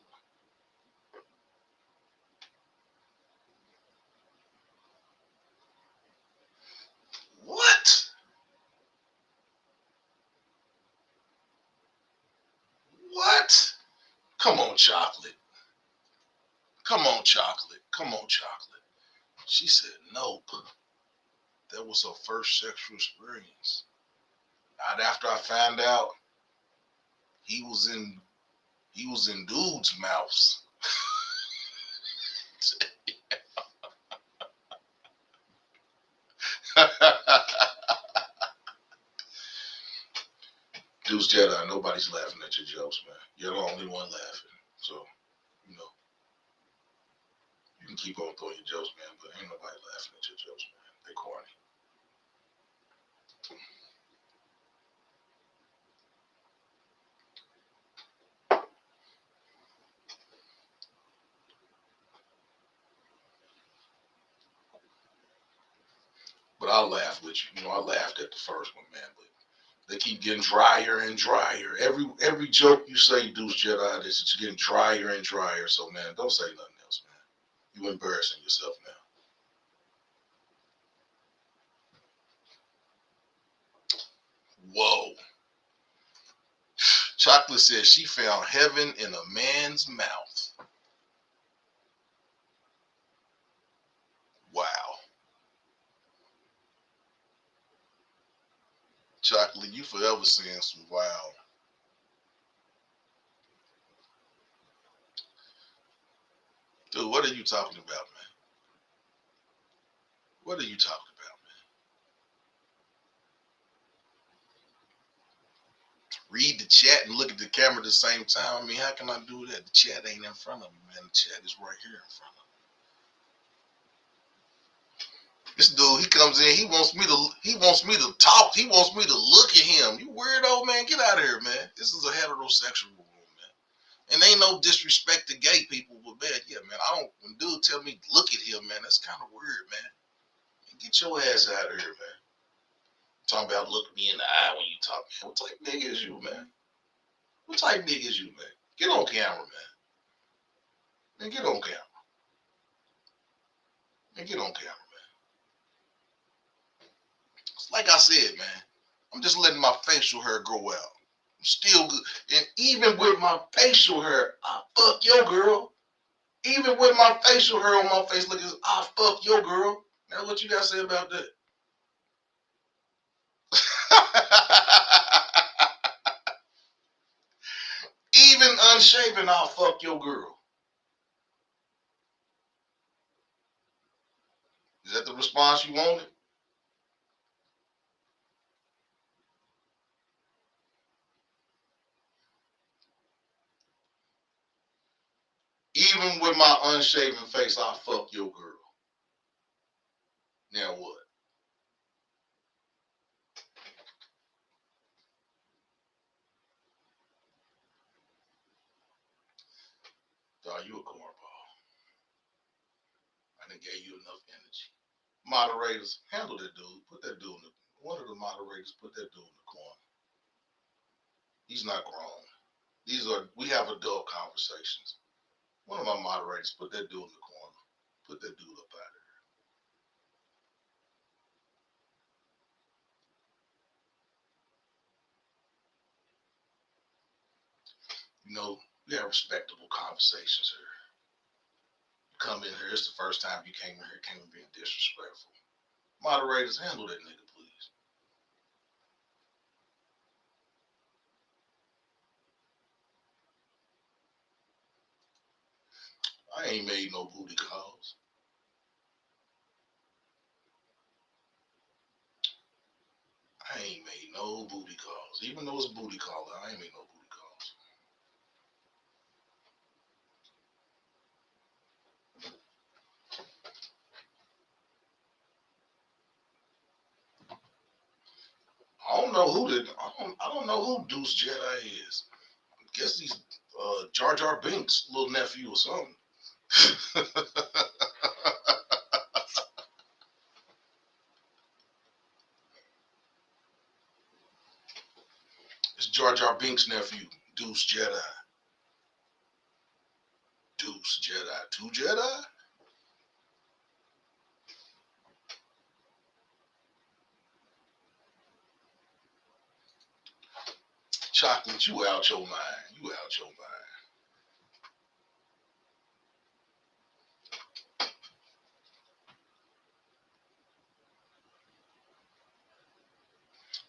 What? What? Come on, chocolate. Come on, chocolate. Come on, chocolate. She said, nope. That was her first sexual experience. Not after I found out he was in dudes' mouths. Deuce Jedi, nobody's laughing at your jokes, man. You're the only one laughing. So, you know, you can keep on throwing your jokes, man, but ain't nobody laughing at your jokes, man. They corny. But I laugh with you. You know, I laughed at the first one, man, but they keep getting drier and drier. Every joke you say, Deuce Jedi, this is getting drier and drier. So, man, don't say nothing else, man. You embarrassing yourself now. Whoa. Chocolate says she found heaven in a man's mouth. Wow. Chocolate, you forever saying some wow. Dude, what are you talking about, man? What are you talking about, man? Read the chat and look at the camera at the same time. I mean, how can I do that? The chat ain't in front of me, man. The chat is right here in front of me. This dude, he comes in, he wants me to talk, he wants me to look at him. You weirdo, man, get out of here, man. This is a heterosexual room, man. And ain't no disrespect to gay people, but man, yeah, man, when dude tell me look at him, man, that's kind of weird, man. Get your ass out of here, man. Talking about look me in the eye when you talk, man. What type of nigga is you, man? What type of nigga is you, man? Get on camera, man. Man, get on camera. Man, get on camera, man. Like I said, man, I'm just letting my facial hair grow out. I'm still good. And even with my facial hair, I fuck your girl. Even with my facial hair on my face, look at this, I fuck your girl. Now what you got to say about that? Even unshaven, I'll fuck your girl. Is that the response you wanted? Even with my unshaven face, I'll fuck your girl. Now what? Dog, you a cornball. I done gave you enough energy. Moderators, handle that dude. Put that dude in the one of the moderators put that dude in the corner. He's not grown. We have adult conversations. One of my moderators put that dude in the corner. Put that dude up out of there. You know, we have respectable conversations here. You come in here, it's the first time you came in here, came in being disrespectful. Moderators, handle that nigga, please. I ain't made no booty calls. I ain't made no booty calls. Even though it's booty call, I ain't made no booty calls. I don't know who I don't know who Deuce Jedi is. I guess he's Jar Jar Binks' little nephew or something. Jar Jar Binks' nephew, Deuce Jedi. Deuce Jedi. Two Jedi? Chocolate, you out your mind. You out your mind.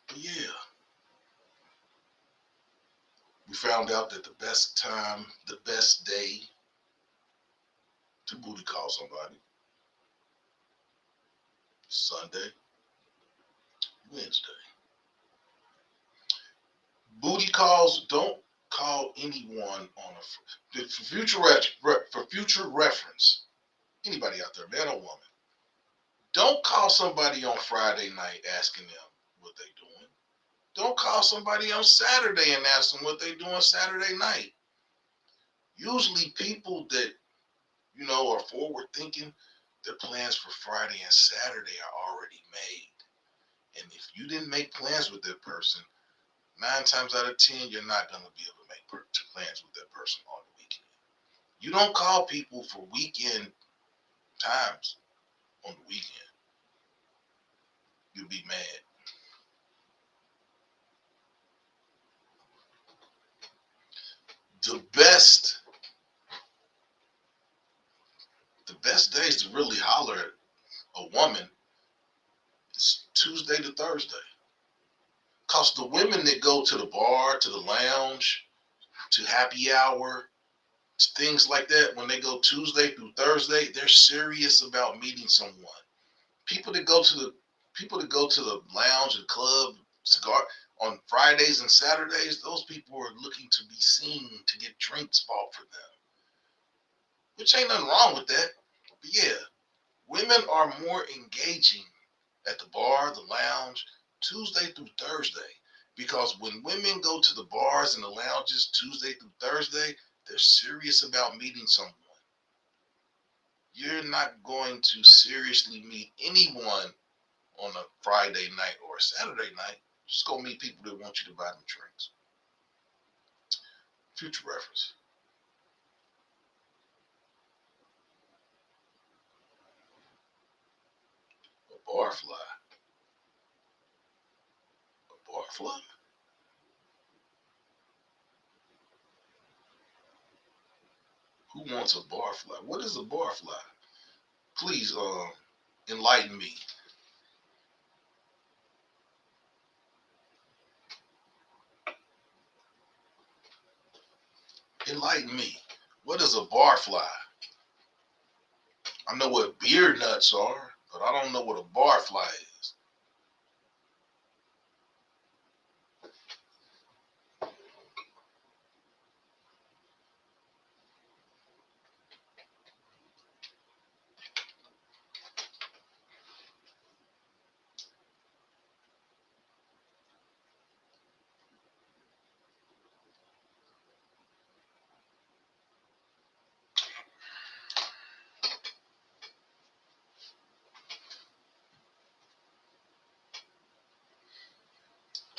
But yeah, we found out that the best time, the best day to booty call somebody, Sunday, Wednesday. Booty calls, don't call anyone on for future reference. Anybody out there, man or woman, don't call somebody on Friday night asking them what they doing. Don't call somebody on Saturday and ask them what they doing Saturday night. Usually people that, are forward thinking, their plans for Friday and Saturday are already made. And if you didn't make plans with that person, 9 times out of 10, you're not going to be able to make plans with that person on the weekend. You don't call people for weekend times on the weekend. You'll be mad. The best days to really holler at a woman is Tuesday to Thursday. Because the women that go to the bar, to the lounge, to happy hour, things like that, when they go Tuesday through Thursday, they're serious about meeting someone. People that go to the lounge and club, cigar on Fridays and Saturdays, those people are looking to be seen to get drinks bought for them. Which ain't nothing wrong with that. But yeah, women are more engaging at the bar, the lounge, Tuesday through Thursday. Because when women go to the bars and the lounges Tuesday through Thursday, they're serious about meeting someone. You're not going to seriously meet anyone on a Friday night or a Saturday night. Just go meet people that want you to buy them drinks. Future reference. A barfly. A barfly? Who wants a barfly? What is a barfly? Please enlighten me. Enlighten me. What is a barfly? I know what beer nuts are, but I don't know what a barfly is.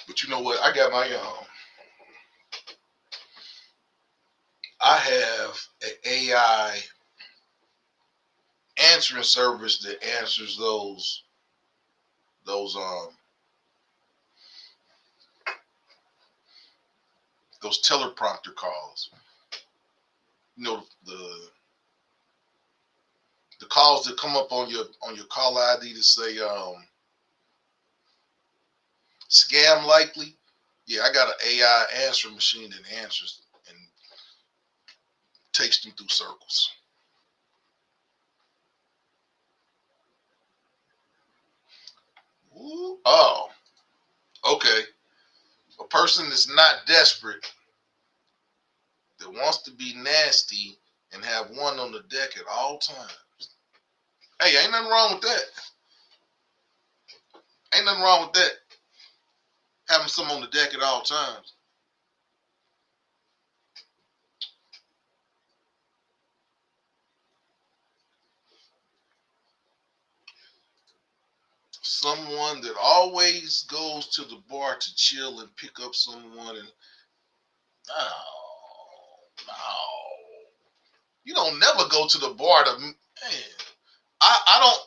But you know what? I have an AI answering service that answers those teleprompter calls. The calls that come up on your call ID to say scam likely. Yeah, I got an AI answering machine that answers and takes them through circles. Ooh, oh, okay. A person that's not desperate, that wants to be nasty and have one on the deck at all times. Hey, ain't nothing wrong with that. Ain't nothing wrong with that. Having some on the deck at all times. someone that always goes to the bar to chill and pick up someone and no, you don't never go to the bar to man. I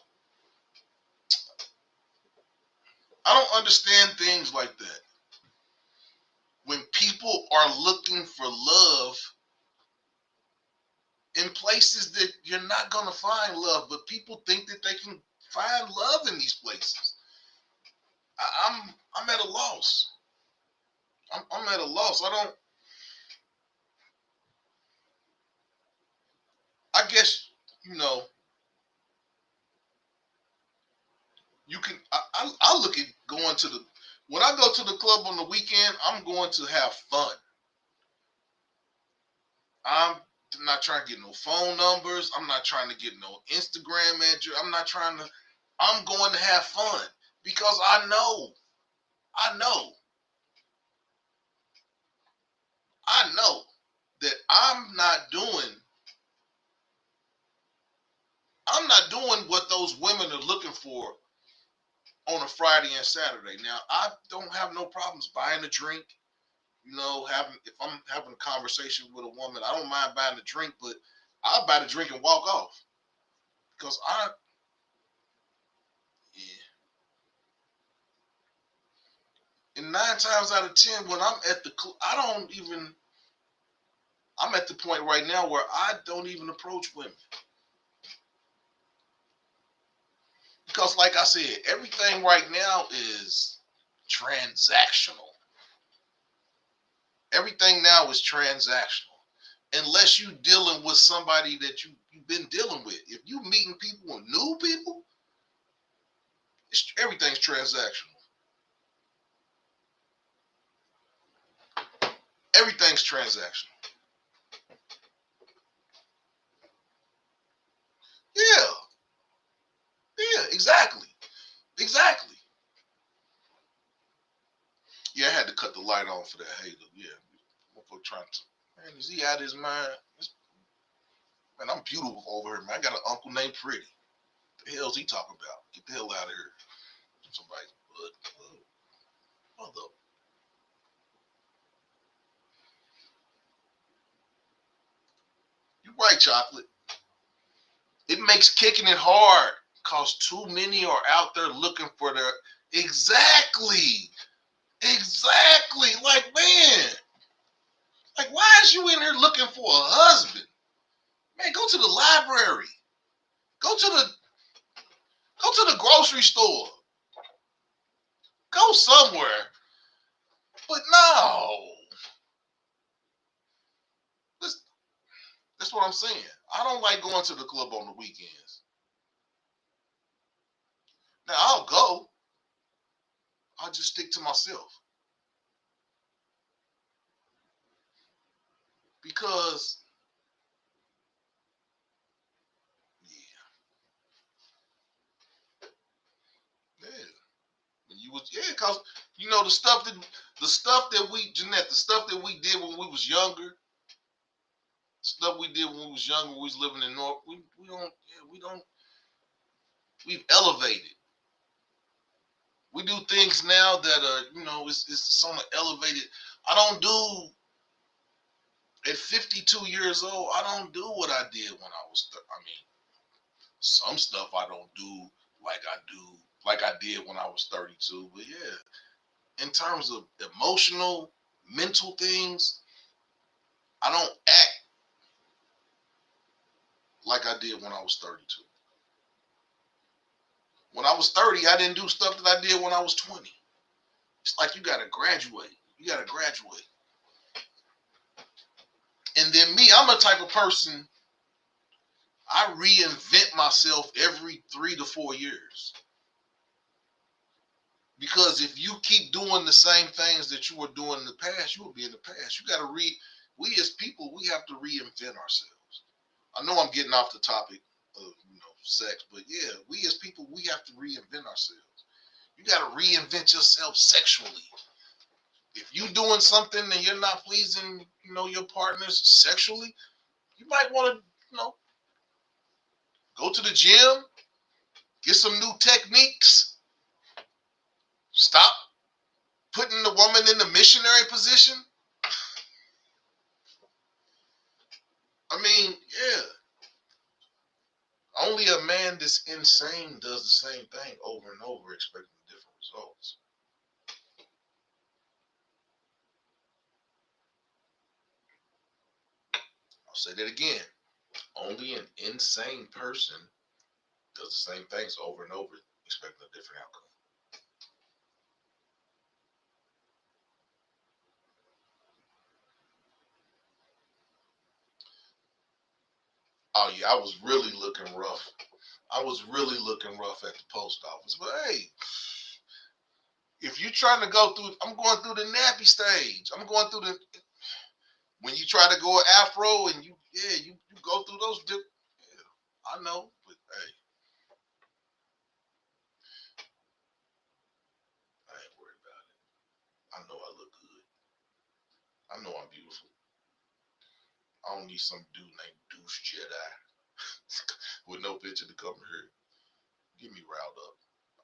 don't understand things like that. When people are looking for love in places that you're not gonna find love, but people think that they can find love in these places. I'm at a loss. I'm at a loss. I guess you can. I look at going to the when I go to the club on the weekend. I'm going to have fun. I'm not trying to get no phone numbers. I'm not trying to get no Instagram address. I'm going to have fun because I know that I'm not doing what those women are looking for on a Friday and Saturday. Now, I don't have no problems buying a drink. If I'm having a conversation with a woman, I don't mind buying a drink, but I'll buy the drink and walk off because yeah. And 9 times out of 10, when I'm at the club, I'm at the point right now where I don't even approach women because, like I said, everything right now is transactional. Everything now is transactional. Unless you're dealing with somebody that you've been dealing with. If you meeting people and new people, everything's transactional. Everything's transactional. Yeah, yeah, exactly. Exactly. Yeah, I had to cut the light on for that hater. Yeah. Motherfucker trying to, man, is he out of his mind? Man, I'm beautiful over here, man. I got an uncle named Pretty. The hell's he talking about? Get the hell out of here. Somebody, mother. You're right, Chocolate. It makes kicking it hard because too many are out there looking for their exactly. Like, man, like why is you in here looking for a husband? Man, go to the library. Go to the grocery store. Go somewhere. But no. That's, that's what I'm saying. I don't like going to the club on the weekends. Now I'll go. I'll just stick to myself. Because yeah, cause the stuff that we Jeanette, the stuff that we did when we was younger, stuff we did when we was younger, when we was living in North, we don't we've elevated. We do things now that are, it's on an elevated. I don't do at 52 years old. I don't do what I did when I was. I mean, some stuff I don't do like I did when I was 32. But yeah, in terms of emotional, mental things, I don't act like I did when I was 32. When I was 30, I didn't do stuff that I did when I was 20. It's like you gotta graduate. You gotta graduate. And then me, I'm a type of person, I reinvent myself every 3 to 4 years. Because if you keep doing the same things that you were doing in the past, you will be in the past. You gotta we as people, we have to reinvent ourselves. I know I'm getting off the topic of sex, but yeah, we as people, we have to reinvent ourselves. You gotta reinvent yourself sexually. If you're doing something and you're not pleasing, your partners sexually, you might want to, go to the gym, get some new techniques, Stop putting the woman in the missionary position. I mean, yeah. Only a man that's insane does the same thing over and over, expecting different results. I'll say that again. Only an insane person does the same things over and over, expecting a different outcome. Oh yeah, I was really looking rough. I was really looking rough at the post office. But hey, if you're trying to go through, I'm going through the nappy stage. I'm going through the when you try to go afro and you go through those. Yeah, I know, but hey, I ain't worried about it. I know I look good. I know I'm beautiful. I don't need some dude named Douche Jedi with no picture to cover here. Get me riled up.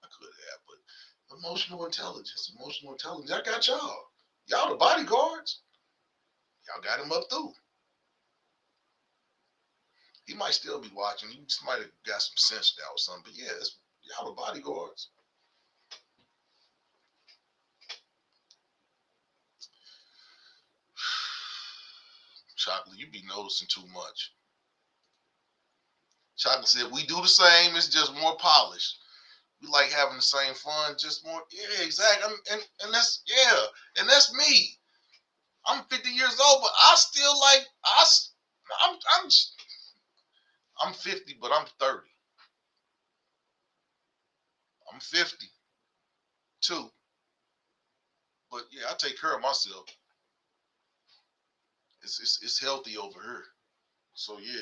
I could have, but emotional intelligence, emotional intelligence. I got y'all. Y'all the bodyguards. Y'all got him up through. He might still be watching. He just might have got some sense now or something. But yeah, y'all the bodyguards. Chocolate, you be noticing too much. Chocolate said, we do the same. It's just more polished. We like having the same fun, just more. Yeah, exactly. And that's, yeah. And that's me. I'm 50 years old, but I still like, I'm, I'm 50, but I'm 30. I'm 50 too. But yeah, I take care of myself. It's healthy over here. So yeah,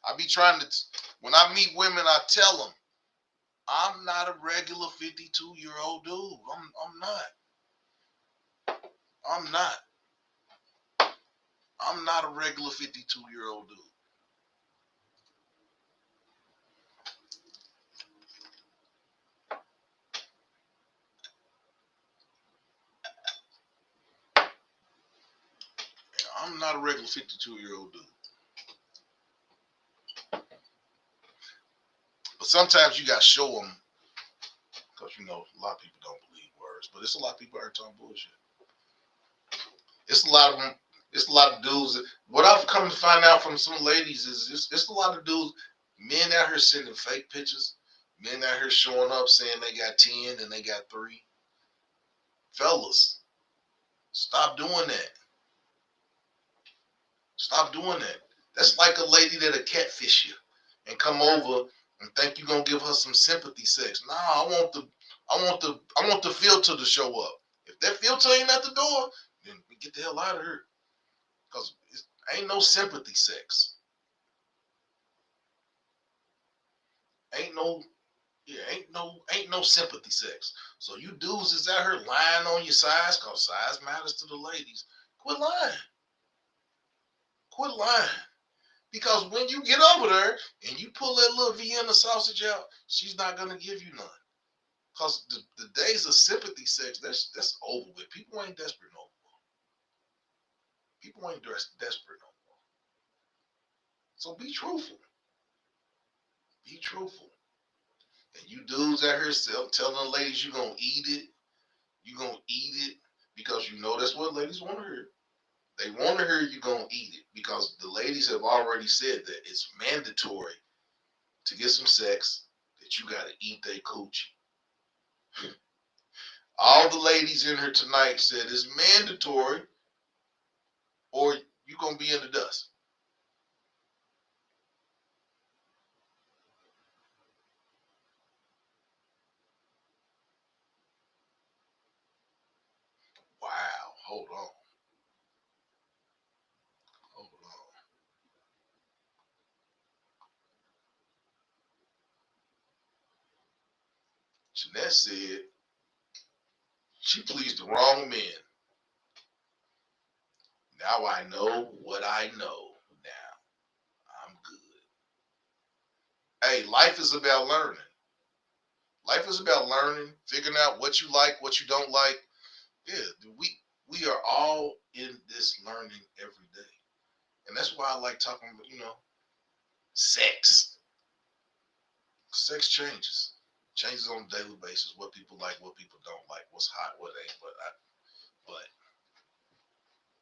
I be trying to. When I meet women, I tell them I'm not a regular 52-year-old dude. I'm not. I'm not. I'm not a regular 52-year-old dude. I'm not a regular 52-year-old dude. But sometimes you gotta show them, because a lot of people don't believe words. But it's a lot of people out here talking bullshit. It's a lot of them. It's a lot of dudes. What I've come to find out from some ladies is it's a lot of dudes, men out here sending fake pictures, men out here showing up saying they got 10 and they got 3. Fellas, stop doing that. Stop doing that. That's like a lady that'll catfish you and come over and think you're gonna give her some sympathy sex. Nah, I want the filter to show up. If that filter ain't at the door, then we get the hell out of here. Cause it ain't no sympathy sex. Ain't no ain't no sympathy sex. So you dudes is out here lying on your size, cause size matters to the ladies. Quit lying. Quit lying. Because when you get over there and you pull that little Vienna sausage out, she's not gonna give you none. Cause the days of sympathy sex, that's over with. People ain't desperate no more. People ain't desperate no more. So be truthful. Be truthful. And you dudes out here telling the ladies you gonna eat it. You gonna eat it because you know that's what ladies want to hear. They want to hear you gonna eat it because the ladies have already said that it's mandatory to get some sex that you gotta eat their coochie. All the ladies in here tonight said it's mandatory or you gonna be in the dust. Wow, hold on. Hold on. Jeanette said she pleased the wrong men. Now I know what I know. Now I'm good. Hey, life is about learning. Life is about learning, figuring out what you like, what you don't like. Yeah, we are all in this learning every day. And that's why I like talking about, sex. Sex changes on a daily basis. What people like, what people don't like, what's hot, what ain't. But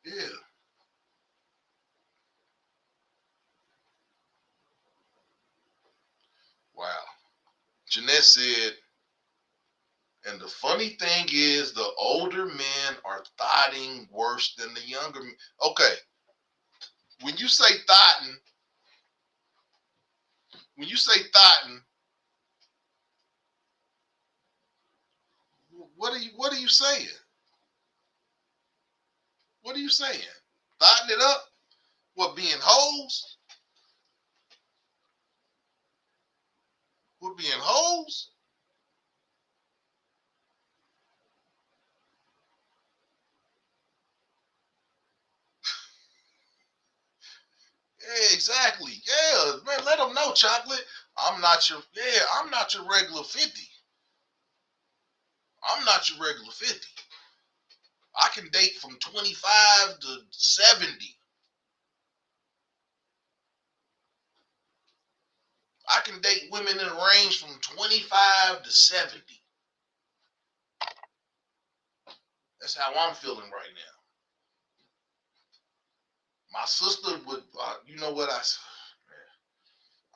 yeah, wow. Jeanette said, and the funny thing is, the older men are thotting worse than the younger men. Okay, when you say thotting, when you say thotting, what are you saying? What are you saying? Thotting it up? What, being hoes? What, being hoes? Yeah, exactly. Yeah, man, let them know, chocolate. I'm not your regular 50. I'm not your regular 50. I can date from 25 to 70. I can date women in a range from 25 to 70. That's how I'm feeling right now. My sister would, you know what I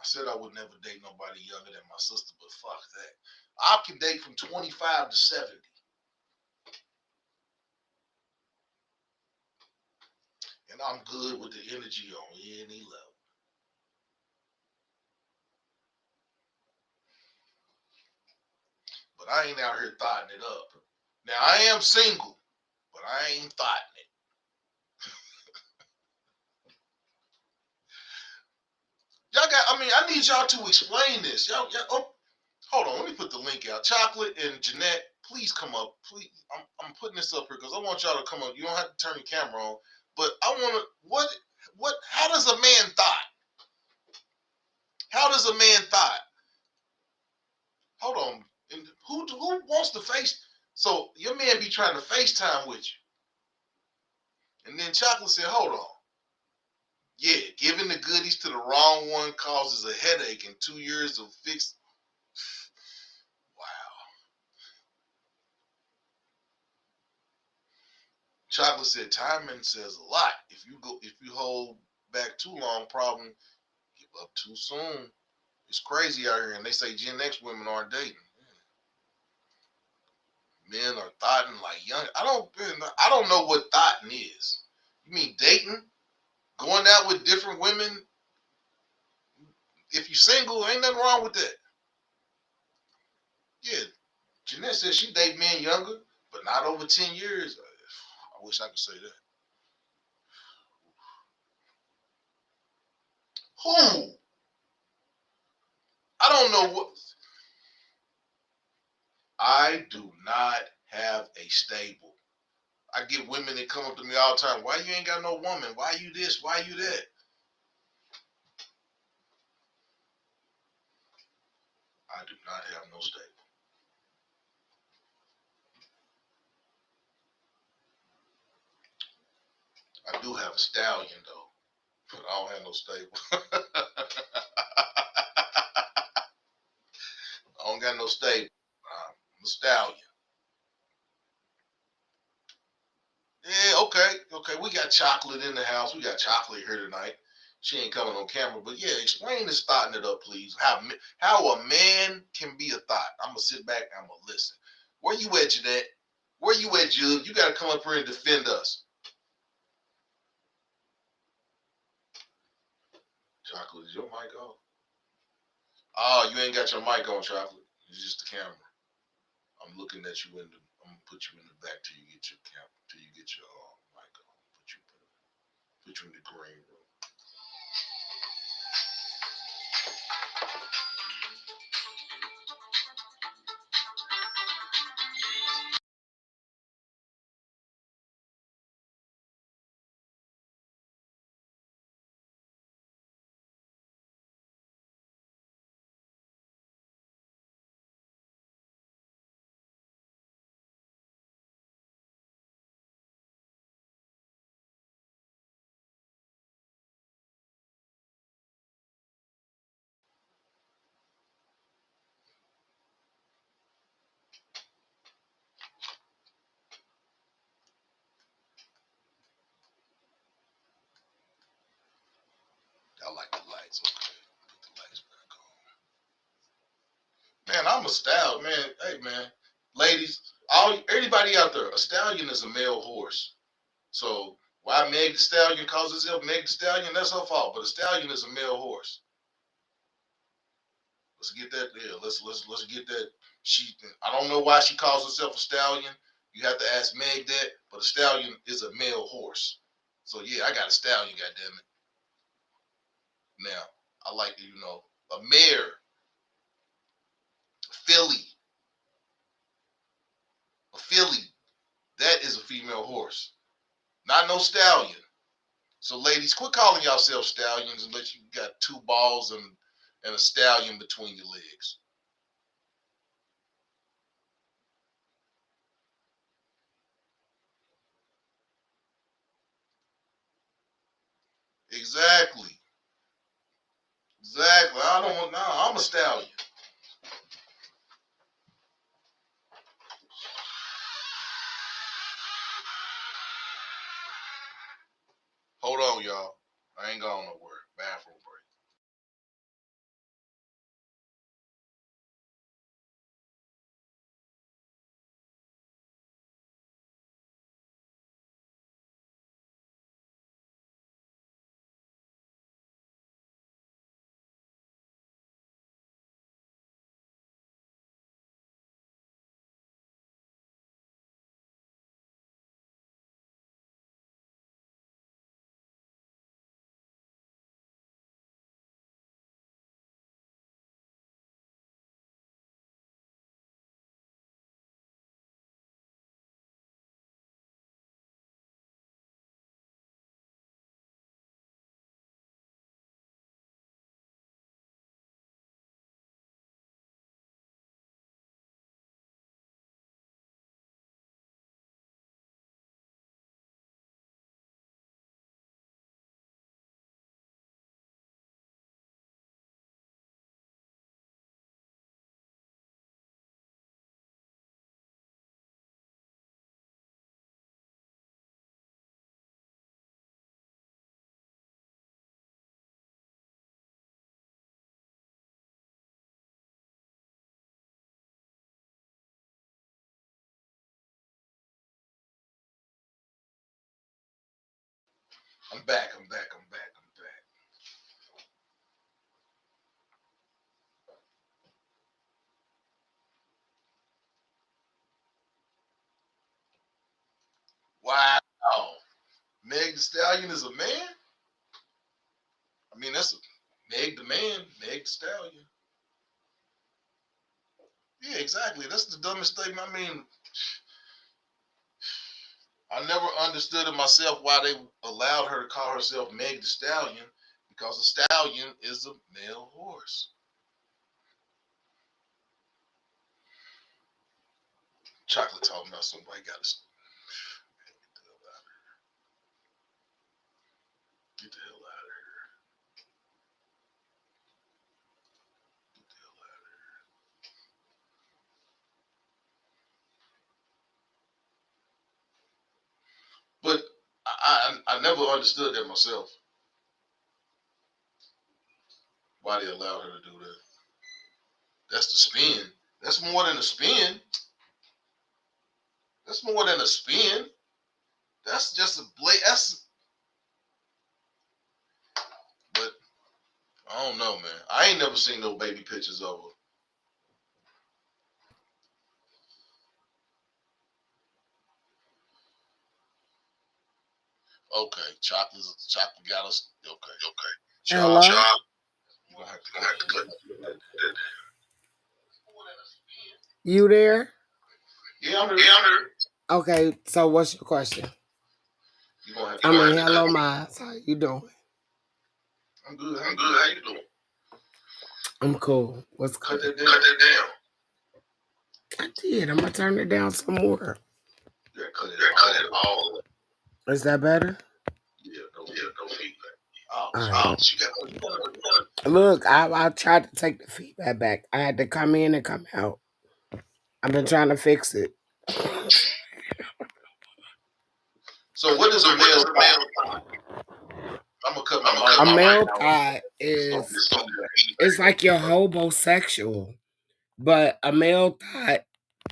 said I would never date nobody younger than my sister, but fuck that. I can date from 25 to 70. And I'm good with the energy on any level. But I ain't out here thotting it up. Now, I am single, but I ain't thotting it. I need y'all to explain this. Oh, hold on, let me put the link out. Chocolate and Jeanette, please come up. Please, I'm putting this up here because I want y'all to come up. You don't have to turn your camera on, but I want to. How does a man thought? How does a man thought? Hold on, and who wants to face? So your man be trying to FaceTime with you, and then Chocolate said, "Hold on, yeah, giving the goodies to the wrong one causes a headache and 2 years of fixed." Wow. Chocolate said timing says a lot. If you hold back too long, problem give up too soon. It's crazy out here, and they say Gen X women aren't dating. Men are thotting like young. I don't know what thotting is. You mean dating, going out with different women? If you single, ain't nothing wrong with that. Yeah, Jeanette says she date men younger, but not over 10 years. I wish I could say that. Who? I don't know what. I do not have a stable. I get women that come up to me all the time. Why you ain't got no woman? Why you this? Why you that? I do not have no stable. I do have a stallion though, but I don't have no stable. I don't got no stable. I'm a stallion. Yeah, okay, okay. We got chocolate in the house. We got chocolate here tonight. She ain't coming on camera, but yeah, explain this thought it up, please. How a man can be a thought. I'm gonna sit back. I'm gonna listen. Where you at, Jeanette? Where you at, Jude? You gotta come up here and defend us. Chocolate, is your mic on? Oh, you ain't got your mic on, chocolate. It's just the camera. I'm looking at you in the. I'm gonna put you in the back till you get your camera, till you get your mic on. Put you in the green room. It's okay. Put the lights back on. Man, I'm a stallion, man. Hey, man, ladies, everybody out there, a stallion is a male horse. So why Meg the Stallion calls herself Meg the Stallion? That's her fault. But a stallion is a male horse. Let's get that. Yeah, let's get that. I don't know why she calls herself a stallion. You have to ask Meg that. But a stallion is a male horse. So yeah, I got a stallion. Goddamn it. Now I like a mare, filly, a filly. That is a female horse, not no stallion. So ladies, quit calling yourselves stallions unless you got two balls and a stallion between your legs. Exactly. Exactly. I don't want. No, I'm a stallion. Hold on, y'all. I ain't going nowhere. Bathroom break. I'm back. I'm back. I'm back. I'm back. Wow. Meg the Stallion is a man? I mean, that's Meg the man, Meg the Stallion. Yeah, exactly. That's the dumbest statement. I mean, I never understood it myself why they allowed her to call herself Meg the Stallion because a stallion is a male horse. Chocolate talking about somebody got to get the hell out of here. Get the hell out of here. But I never understood that myself. Why they allowed her to do that? That's the spin. That's more than a spin. That's more than a spin. That's just a blade. But I don't know, man. I ain't never seen no baby pictures of her. Okay, chocolate got us. Okay. Hello? You gonna have to cut that. You there? Yeah, I'm here. Okay, so what's your question? You gonna have I to mean, cut. hello, Maas. How you doing? I'm good. I'm good. How you doing? I'm cool. What's Cut good? that down. Cut that down. I did. I'm gonna turn it down some more. Yeah, cut it all. Is that better? Yeah, no feedback. Oh, All right. you got. Look, I tried to take the feedback back. I had to come in and come out. I've been trying to fix it. So what is a male? I I'm gonna cut my A mic off male now. thought It's gonna is it's gonna be it's like you're homosexual, but a male thought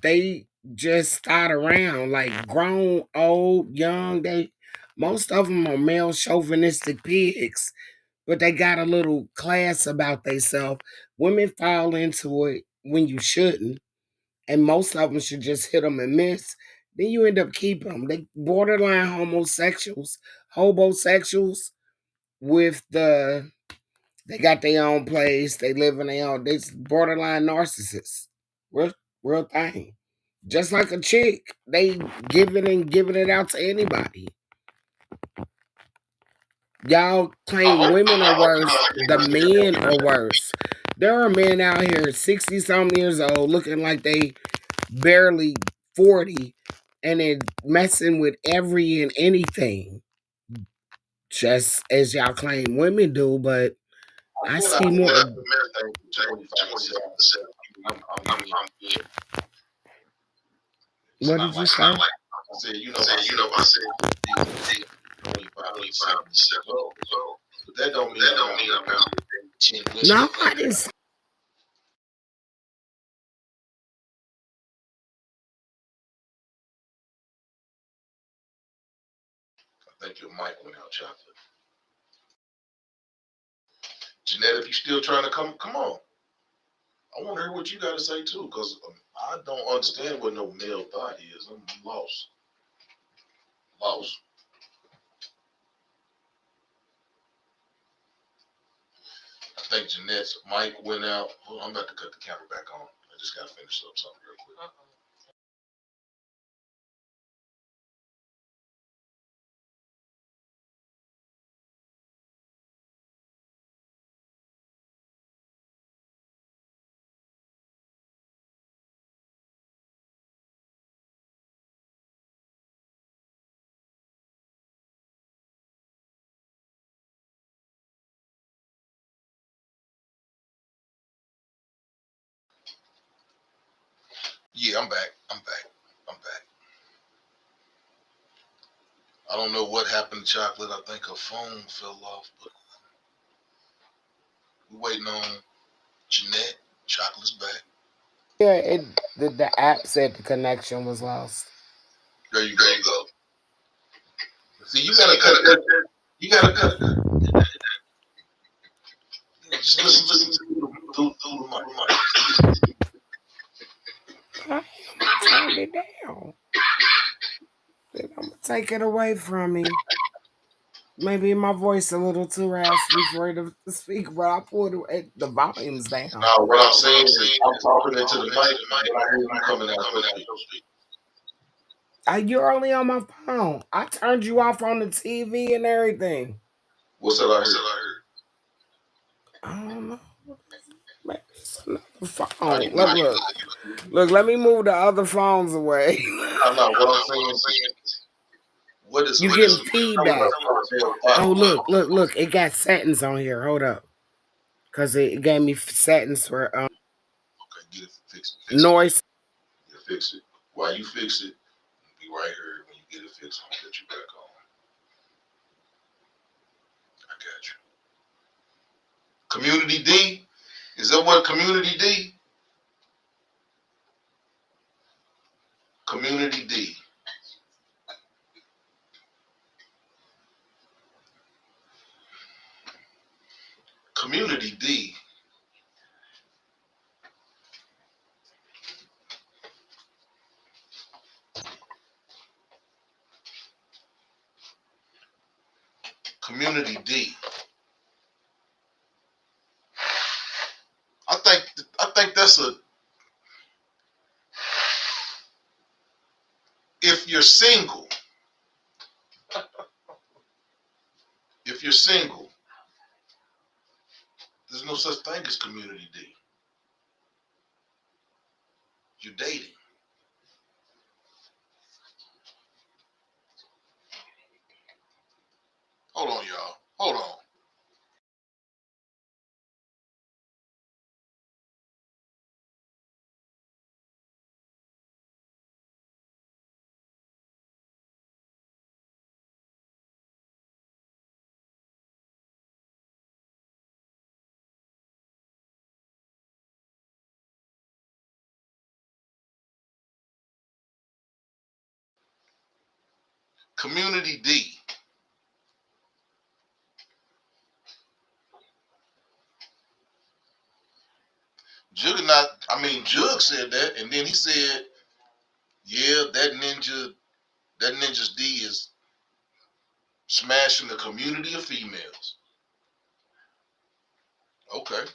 they just thought around like grown, old, young. They most of them are male chauvinistic pigs, but they got a little class about themselves. Women fall into it when you shouldn't, and most of them should just hit them and miss. Then you end up keeping them. They borderline homosexuals, hobosexuals with they got their own place. They live in their own. They borderline narcissists. Real, real thing. Just like a chick, they giving it out to anybody. Y'all claim women are worse. The men are worse. There are men out here, 60 something years old, looking like they barely 40, and then messing with every and anything, just as y'all claim women do. But I I see think more. the main thing is 25%. I'm being. It's What not did you like say? I said. I said 25%. So, but that don't mean I'm out here dating 10 women. No, I didn't say. I think your mic went out, chocolate. Jeanette, if you still trying to come on. I want to hear what you got to say too, because I don't understand what no male thought is. I'm lost. Lost. I think Jeanette's mic went out. Hold on, I'm about to cut the camera back on. I just got to finish up something real quick. Yeah, I'm back. I'm back. I'm back. I don't know what happened to Chocolate. I think her phone fell off, but we're waiting on Jeanette. Chocolate's back. Yeah, the app said the connection was lost. There you go. There you go. See, you gotta cut that. You gotta cut. Just listen to me through the mic. I am turned it down. Then I'm gonna take it away from me. Maybe my voice a little too raspy for it to speak, but I pulled the volumes down. Now, what I'm saying is, I'm talking into the mic, but I hear you coming out your speaker. You're only on my phone. I turned you off on the TV and everything. What's that I heard? I don't know. Maybe it's another I phone. ain't Look, hear look, look. Let me move the other phones away. I know what I'm saying is, what is You what is getting feedback? Oh, look, look, look. It got settings on here. Hold up, cause it gave me settings for Okay, get it fixed. noise. Yeah, fix it. While you fix it, be right here. When you get it fixed, I'll get you back on. I got you. Community D, is that what Community D? Community D. Community D. Community D. I think that's a. If you're single, if you're single, there's no such thing as Community D. You're dating. Hold on, y'all. Hold on. Community D. Jug said that, and then he said, yeah, that ninja's D is smashing the community of females. Okay.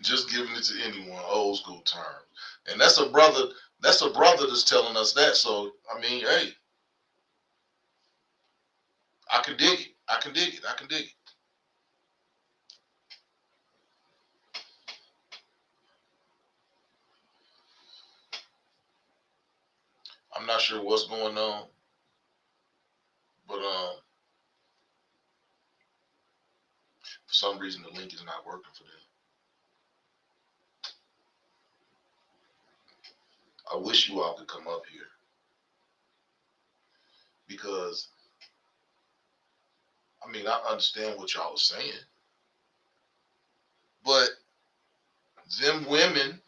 Just giving it to anyone, old school terms. And that's a brother that's telling us that. So I mean, hey, I can dig it. I can dig it. I can dig it. I'm not sure what's going on, but for some reason the link is not working for them. I wish you all could come up here because I mean I understand what y'all are saying, but them women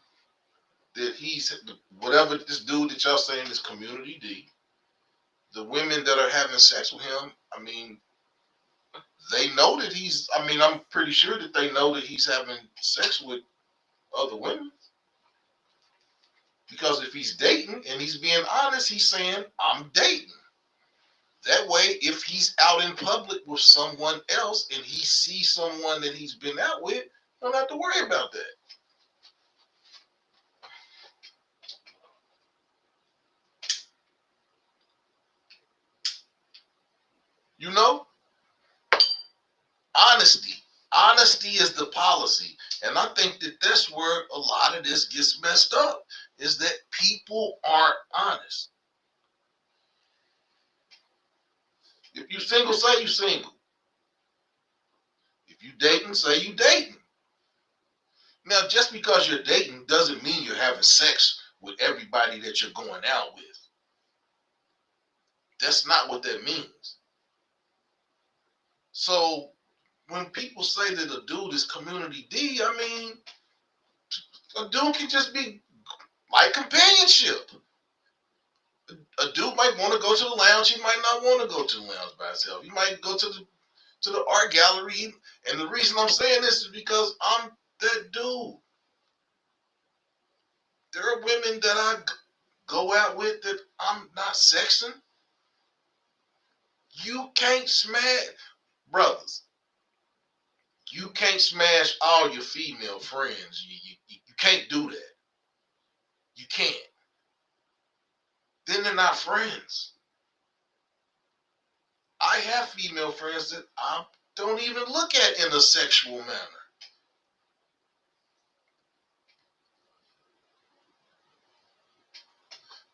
that he's whatever this dude that y'all saying is community D, the women that are having sex with him, I mean, they know that he's I mean, I'm pretty sure that they know that he's having sex with other women. Because if he's dating and he's being honest, he's saying, I'm dating. That way, if he's out in public with someone else and he sees someone that he's been out with, don't have to worry about that. You know, honesty. Honesty is the policy. And I think that that's where a lot of this gets messed up, is that people aren't honest. If you single, say you single. If you dating, say you dating. Now, just because you're dating doesn't mean you're having sex with everybody that you're going out with. That's not what that means. So when people say that a dude is community D, I mean, a dude can just be like companionship. A dude might want to go to the lounge. He might not want to go to the lounge by himself. He might go to the art gallery. And the reason I'm saying this is because I'm that dude. There are women that I go out with that I'm not sexing. You can't smash, brothers. You can't smash all your female friends. You can't do that. You can't. Then they're not friends. I have female friends that I don't even look at in a sexual manner.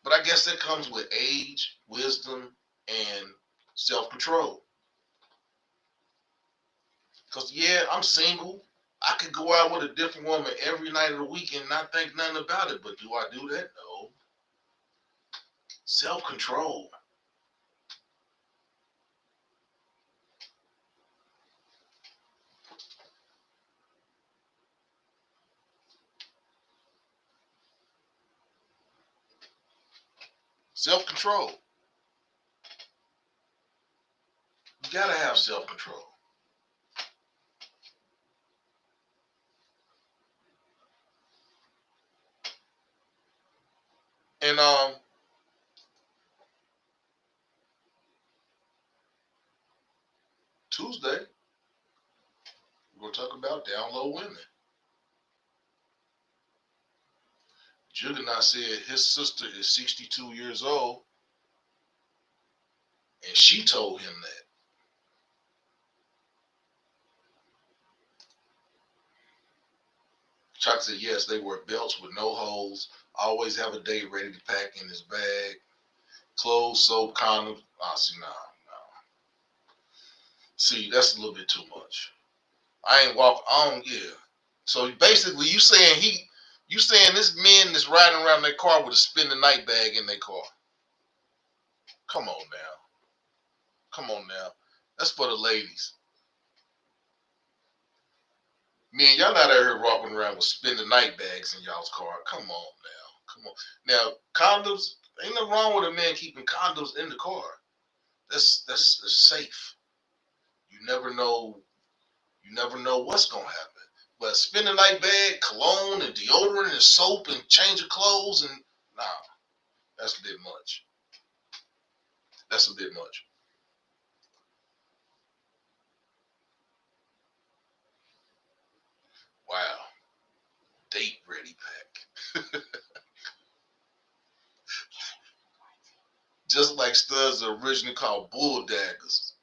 But I guess that comes with age, wisdom, and self-control. Because, yeah, I'm single. I could go out with a different woman every night of the week and not think nothing about it. But do I do that? No. Self-control. Self-control. You gotta have self-control. And Tuesday, we're gonna talk about down low women. Juggernaut said his sister is 62 years old, and she told him that. Chuck said yes, they wear belts with no holes, always have a date ready to pack in his bag, clothes, soap, condoms. See, nah. See, that's a little bit too much. I ain't walk on, yeah. So basically, you saying this men that's riding around their car with a spend the night bag in their car. Come on now. Come on now. That's for the ladies. Man, y'all not out here walking around with spending night bags in y'all's car. Come on now. Come on. Now, condoms, ain't nothing wrong with a man keeping condoms in the car. That's safe. You never know. You never know what's gonna happen. But spend a night bag, cologne and deodorant and soap and change of clothes and nah, that's a bit much. That's a bit much. Wow. Date ready pack. Just like studs are originally called bull daggers.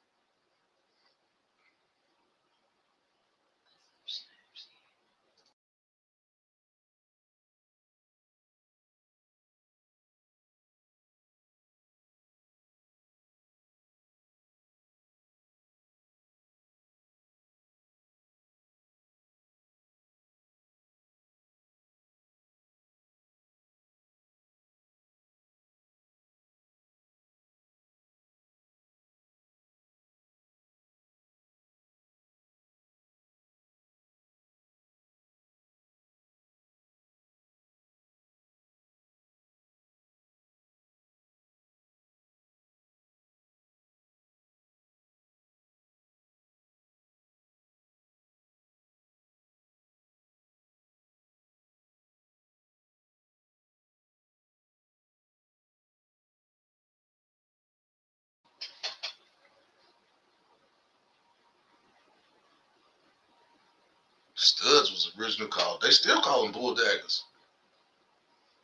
Studs was originally called. They still call them bull daggers.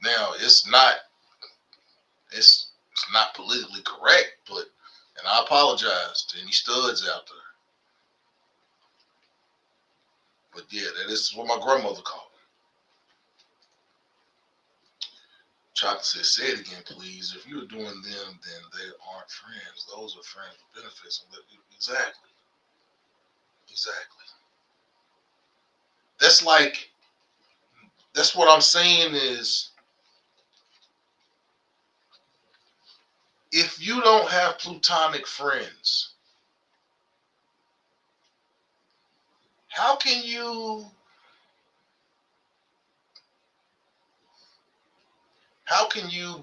Now it's not politically correct, but and I apologize to any studs out there. But yeah, that is what my grandmother called them. Chocolate says, say it again, please. If you're doing them, then they aren't friends. Those are friends with benefits. Exactly. Exactly. That's like, that's what I'm saying is if you don't have platonic friends, how can you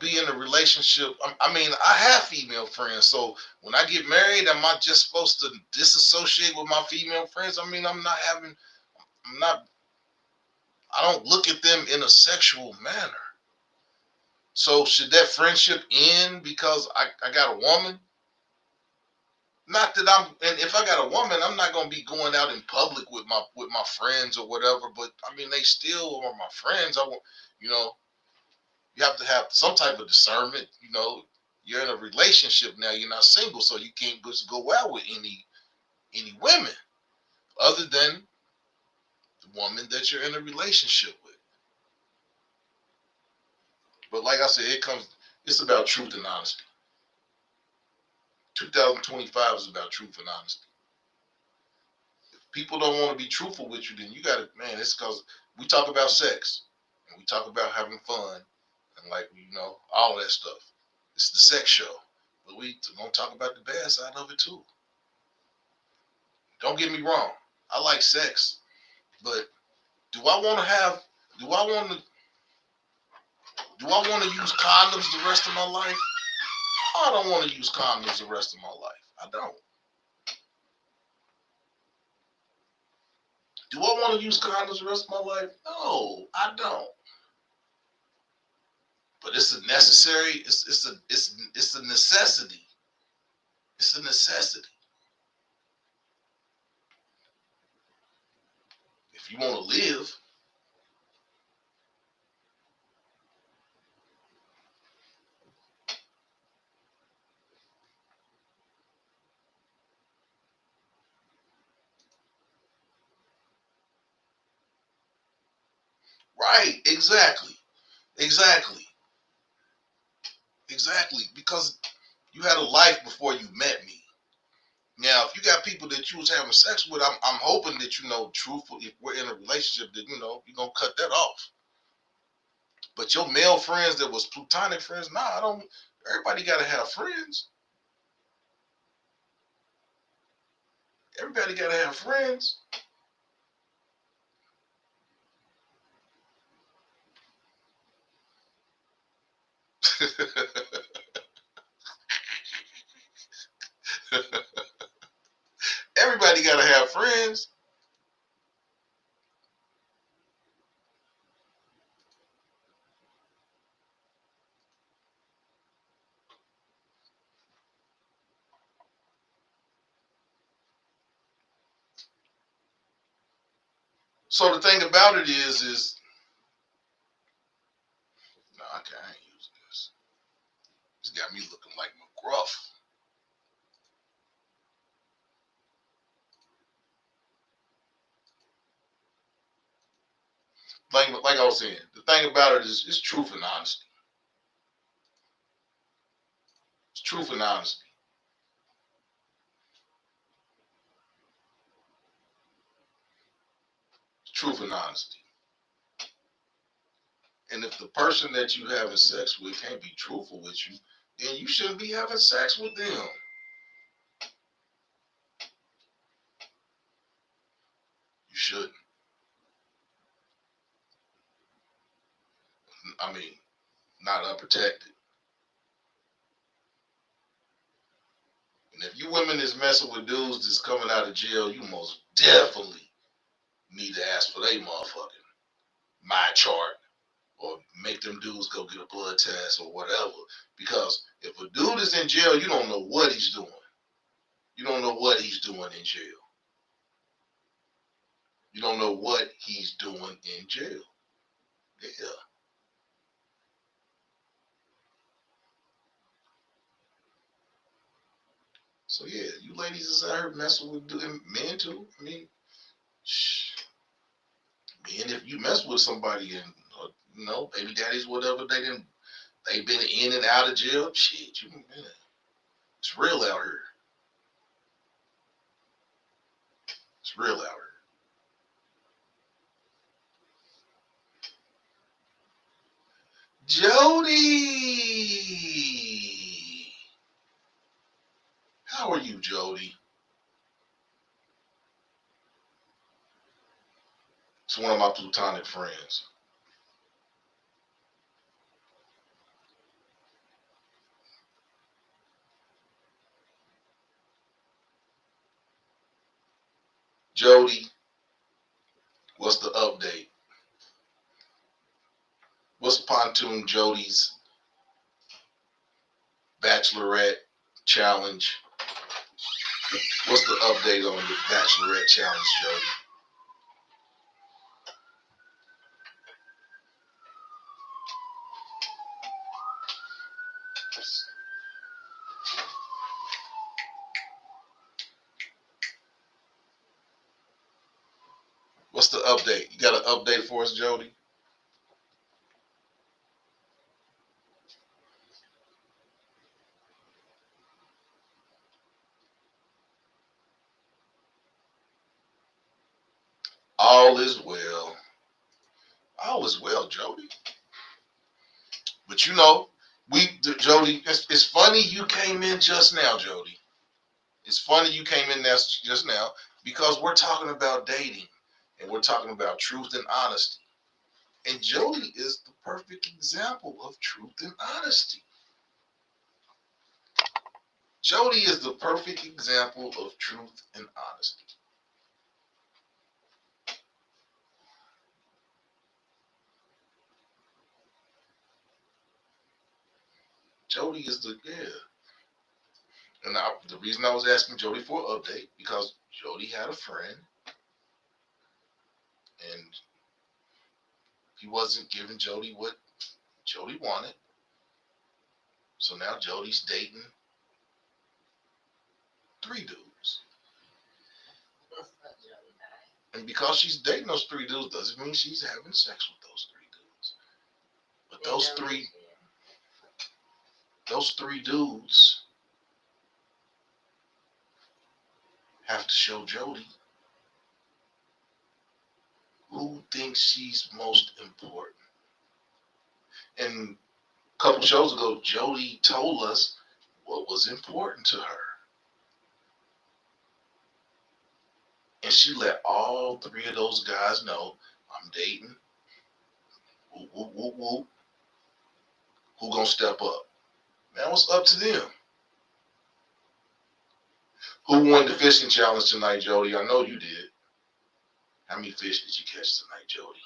be in a relationship? I mean, I have female friends, so when I get married, am I just supposed to disassociate with my female friends? I mean, I'm not, I don't look at them in a sexual manner. So should that friendship end because I got a woman? Not that and if I got a woman, I'm not gonna be going out in public with my friends or whatever. But I mean, they still are my friends. I want, you know, you have to have some type of discernment. You know, you're in a relationship now. You're not single, so you can't just go out with any women other than the woman that you're in a relationship with. But like I said, it's about truth and honesty. 2025 is about truth and honesty. People don't want to be truthful with you, then you got to, man, it's because we talk about sex and we talk about having fun and like, all that stuff. It's the sex show. But we don't talk about the bad side of it too. Don't get me wrong. I like sex, but do I want to have, do I want to, do I want to use condoms the rest of my life? I don't want to use condoms the rest of my life. I don't. Do I want to use condoms the rest of my life? No, I don't. But it's a necessary. It's a necessity. It's a necessity. If you want to live, right? Exactly. Exactly. Exactly. Because you had a life before you met me. Now, if you got people that you was having sex with, I'm hoping that truthful. If we're in a relationship, that you're gonna cut that off. But your male friends that was platonic friends, nah, I don't. Everybody gotta have friends. Everybody gotta have friends. Everybody gotta have friends. So the thing about it is no, I can't use this. It's got me looking like McGruff. Like I was saying, the thing about it is it's truth and honesty. It's truth and honesty. It's truth and honesty. And if the person that you having sex with can't be truthful with you, then you shouldn't be having sex with them. You shouldn't. I mean, not unprotected. And if you women is messing with dudes that's coming out of jail, you most definitely need to ask for their motherfucking my chart or make them dudes go get a blood test or whatever. Because if a dude is in jail, you don't know what he's doing. You don't know what he's doing in jail. You don't know what he's doing in jail. Yeah. So yeah, you ladies is out here messing with men too. I mean, men, if you mess with somebody and baby daddies, whatever, they been in and out of jail. Shit, you man, it's real out here. It's real out here. Jody, how are you, Jody? It's one of my platonic friends. Jody, what's the update? What's Pontoon Jody's Bachelorette challenge? What's the update on the Bachelorette challenge, Jody? What's the update? You got an update for us, Jody? All is well. All is well, Jody. But Jody, it's funny you came in just now, Jody. It's funny you came in there just now because we're talking about dating and we're talking about truth and honesty. And Jody is the perfect example of truth and honesty. Jody is the perfect example of truth and honesty. Jody is and the reason I was asking Jody for an update because Jody had a friend and he wasn't giving Jody what Jody wanted. So now Jody's dating 3 dudes. And because she's dating those 3 dudes doesn't mean she's having sex with those 3 dudes. But those three dudes have to show Jody who thinks she's most important. And a couple shows ago, Jody told us what was important to her. And she let all 3 of those guys know I'm dating. Whoop, whoop, whoop, whoop. Who gonna step up? Man, what's up to them? Who won the fishing challenge tonight, Jody? I know you did. How many fish did you catch tonight, Jody?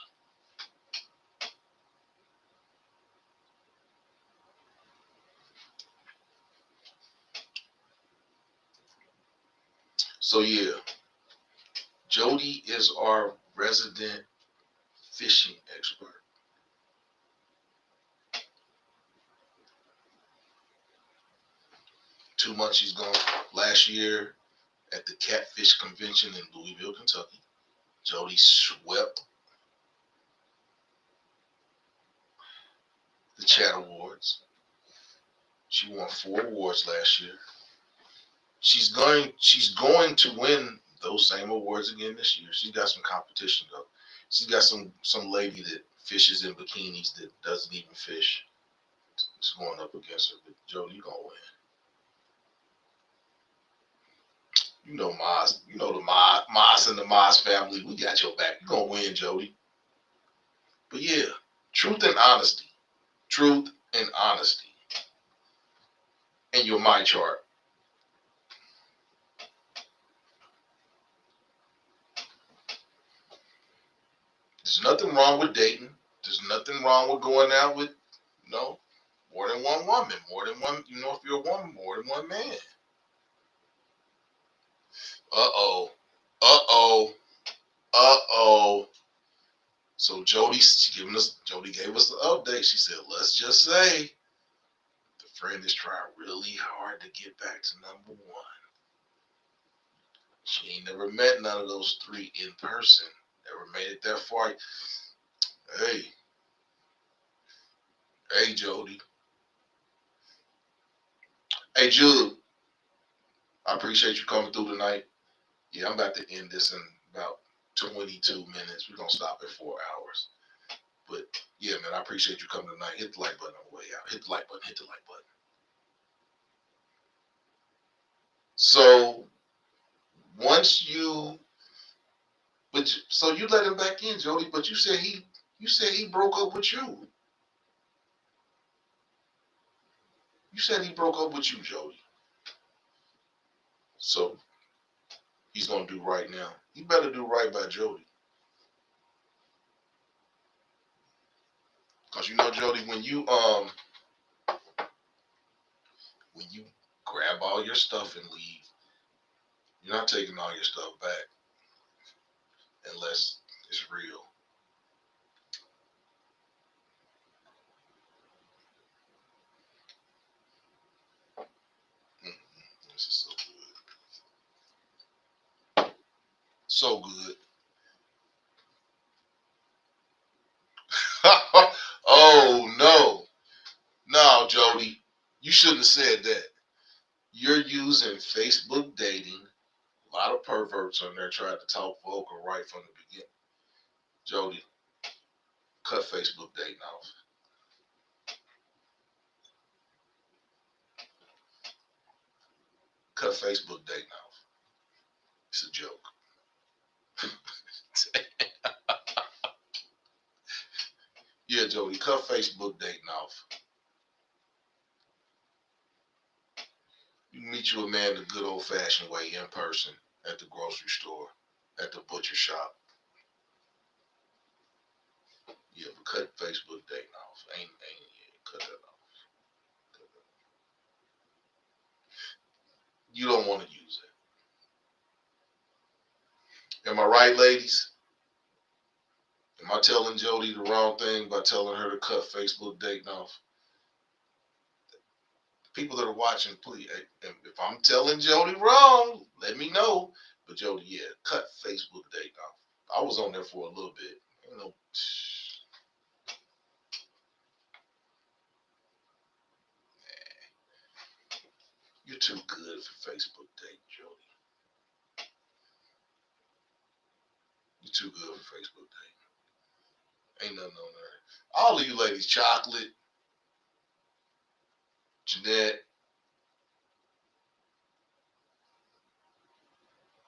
So yeah, Jody is our resident fishing expert. 2 months she's gone. Last year at the Catfish Convention in Louisville, Kentucky, Jody swept the Chat Awards. She won 4 awards last year. She's going to win those same awards again this year. She's got some competition though. She's got some lady that fishes in bikinis that doesn't even fish. It's going up against her. But Jody, you gonna win. You know Maas. You know the Maas and the Maas family. We got your back. You gonna win, Jody. But yeah, truth and honesty. Truth and honesty. And your mind chart. There's nothing wrong with dating. There's nothing wrong with going out with, more than one woman, more than one, if you're a woman, more than one man. Uh-oh. Uh-oh. Uh-oh. So Jody gave us the update. She said, let's just say the friend is trying really hard to get back to number one. She ain't never met none of those three in person. Never made it that far. Hey. Hey, Jody. Hey, Jude. I appreciate you coming through tonight. Yeah, I'm about to end this in about 22 minutes. We're going to stop at 4 hours. But yeah, man, I appreciate you coming tonight. Hit the like button on the way out. Hit the like button. Hit the like button. So once so you let him back in, Jody. But you said he broke up with you. You said he broke up with you, Jody. So he's gonna do right now. He better do right by Jody. Cause Jody, when you grab all your stuff and leave, you're not taking all your stuff back unless it's real. This is so good. So good. Oh no. No, Jody. You shouldn't have said that. You're using Facebook dating. A lot of perverts on there trying to talk vocal right from the beginning. Jody, cut Facebook dating off. Cut Facebook dating off. It's a joke. Yeah, Jody, cut Facebook dating off. You can meet you a man the good old fashioned way in person at the grocery store, at the butcher shop. Yeah, but cut Facebook dating off. Ain't cut that off. You don't want to use it. Am I right, ladies? Am I telling Jody the wrong thing by telling her to cut Facebook dating off? People that are watching, please, if I'm telling Jody wrong, let me know. But Jody, yeah, cut Facebook dating off. I was on there for a little bit. You're too good for Facebook dating, Jody. You're too good for Facebook dating. Ain't nothing on there. All of you ladies, Chocolate, Jeanette,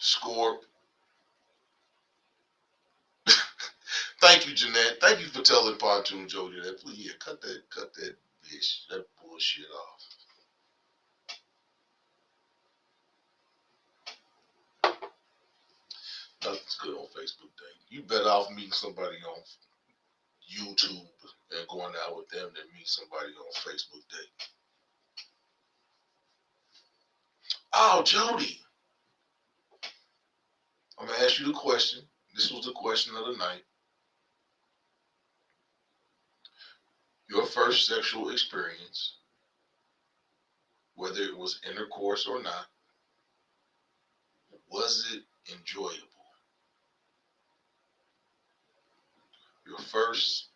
Scorp. Thank you, Jeanette. Thank you for telling Pontoon Jody that. Please, yeah, cut that bullshit off. good on Facebook dating. You better off meeting somebody on YouTube and going out with them than meet somebody on Facebook dating. Oh, Jody, I'm gonna ask you the question. This was the question of the night. Your first sexual experience, whether it was intercourse or not, was it enjoyable? Your first,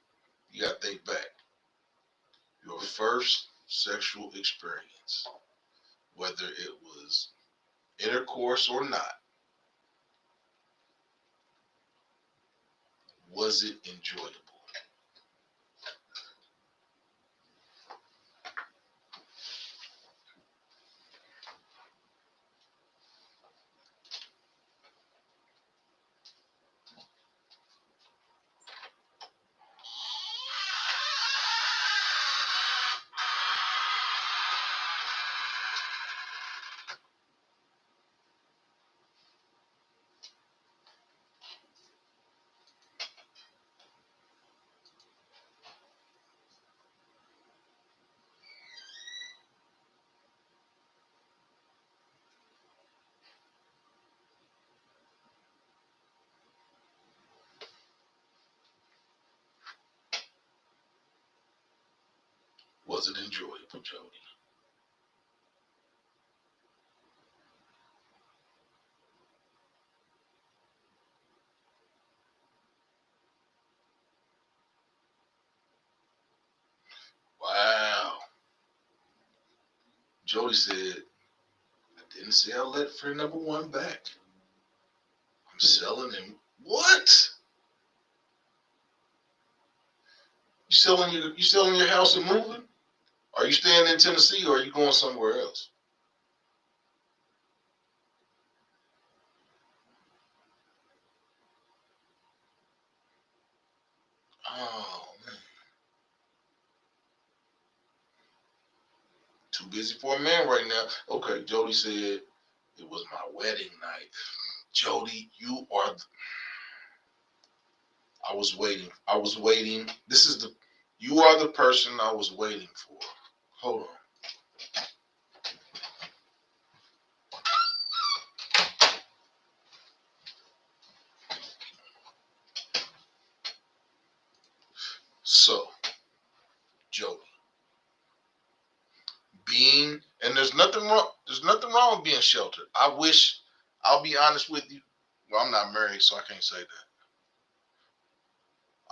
you gotta think back. Your first sexual experience, whether it was intercourse or not, was it enjoyable? Was it enjoyable, Jody? Wow. Jody said, I didn't say I let friend number one back. I'm selling him. What? You selling your house and moving? Are you staying in Tennessee or are you going somewhere else? Oh man. Too busy for a man right now. Okay, Jody said it was my wedding night. Jody, I was waiting. I was waiting. You are the person I was waiting for. Hold on. So, Jody, and there's nothing wrong with being sheltered. I'll be honest with you. Well, I'm not married, so I can't say that.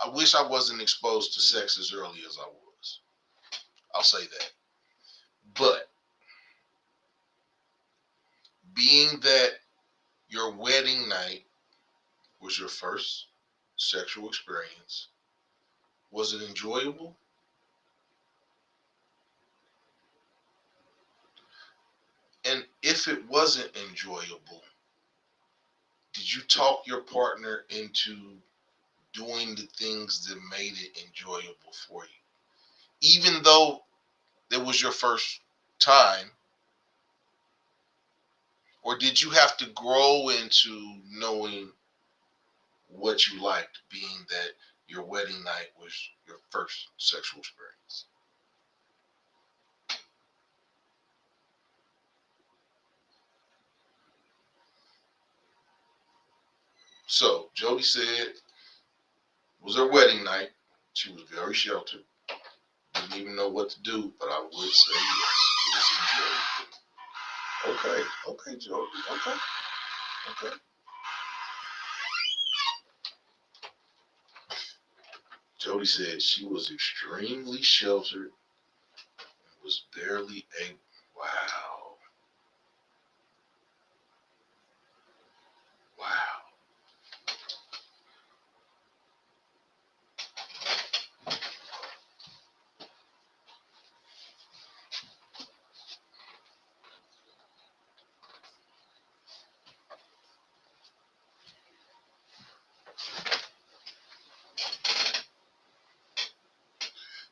I wish I wasn't exposed to sex as early as I was. I'll say that. But being that your wedding night was your first sexual experience, was it enjoyable? And if it wasn't enjoyable, did you talk your partner into doing the things that made it enjoyable for you? Even though it was your first time, or did you have to grow into knowing what you liked, being that your wedding night was your first sexual experience? So Jody said it was her wedding night. She was very sheltered, didn't even know what to do, but I would say yes, it was enjoyable. Okay, okay, Jody, okay, okay. Jody said she was extremely sheltered and was barely able. Wow, wow.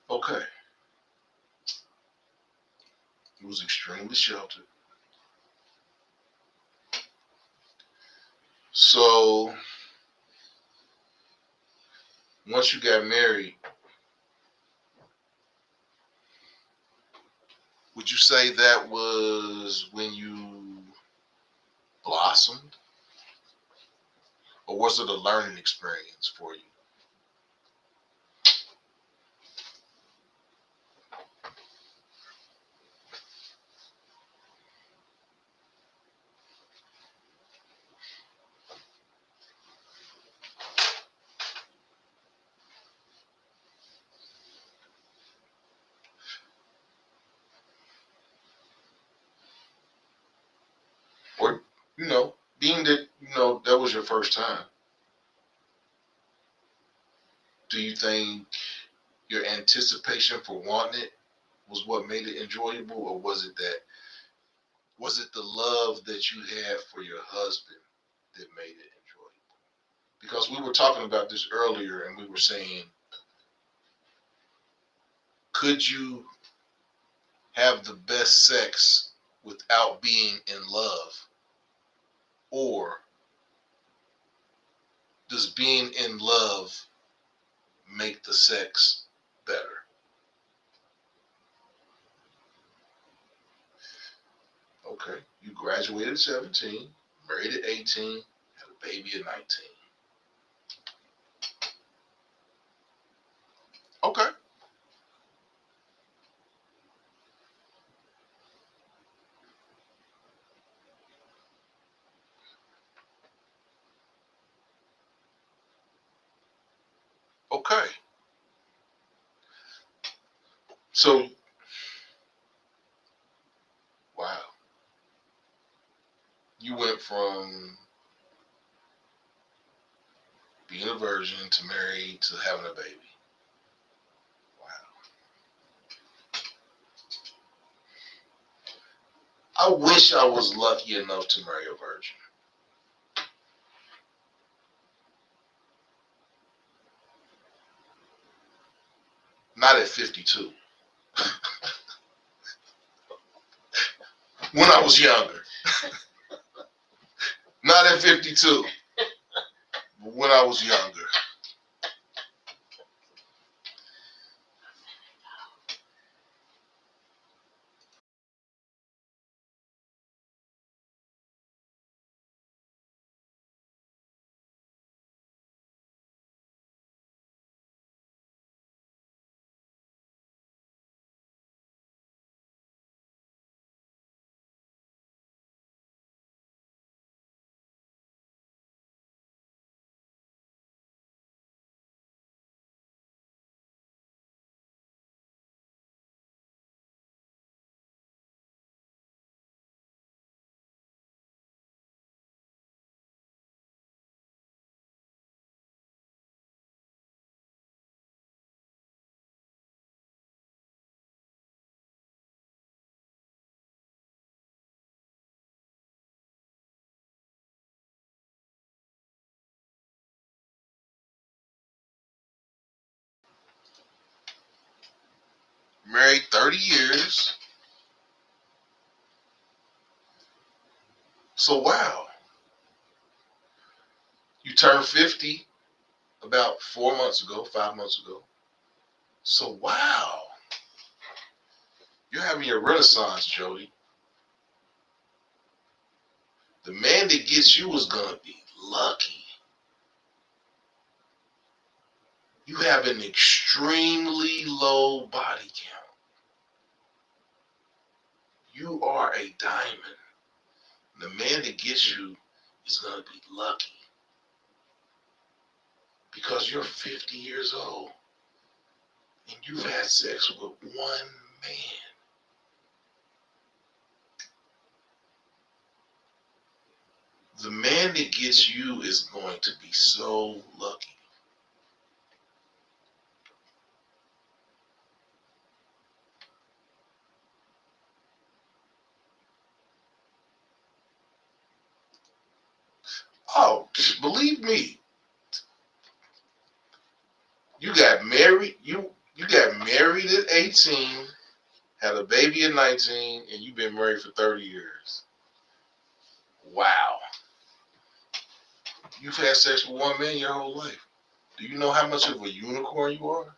Okay, he was extremely sheltered. So once you got married, would you say that was when you blossomed, or was it a learning experience for you? Or, being that, that was your first time, do you think your anticipation for wanting it was what made it enjoyable, or was it the love that you had for your husband that made it enjoyable? Because we were talking about this earlier and we were saying, could you have the best sex without being in love? Or does being in love make the sex better? Okay, you graduated at 17, married at 18, had a baby at 19. Okay, okay. So, wow, you went from being a virgin to married to having a baby. Wow. I wish I was lucky enough to marry a virgin. Not at 52. When I was younger. Not at 52. But when I was younger. Married 30 years. So, wow. You turned 50 about 4 months ago, 5 months ago. So, wow. You're having your renaissance, Jody. The man that gets you is going to be lucky. You have an extremely low body count. You are a diamond. The man that gets you is going to be lucky because you're 50 years old and you've had sex with one man. The man that gets you is going to be so lucky. Oh, believe me, you got married. You got married at 18, had a baby at 19, and you've been married for 30 years. Wow. You've had sex with one man your whole life. Do you know how much of a unicorn you are?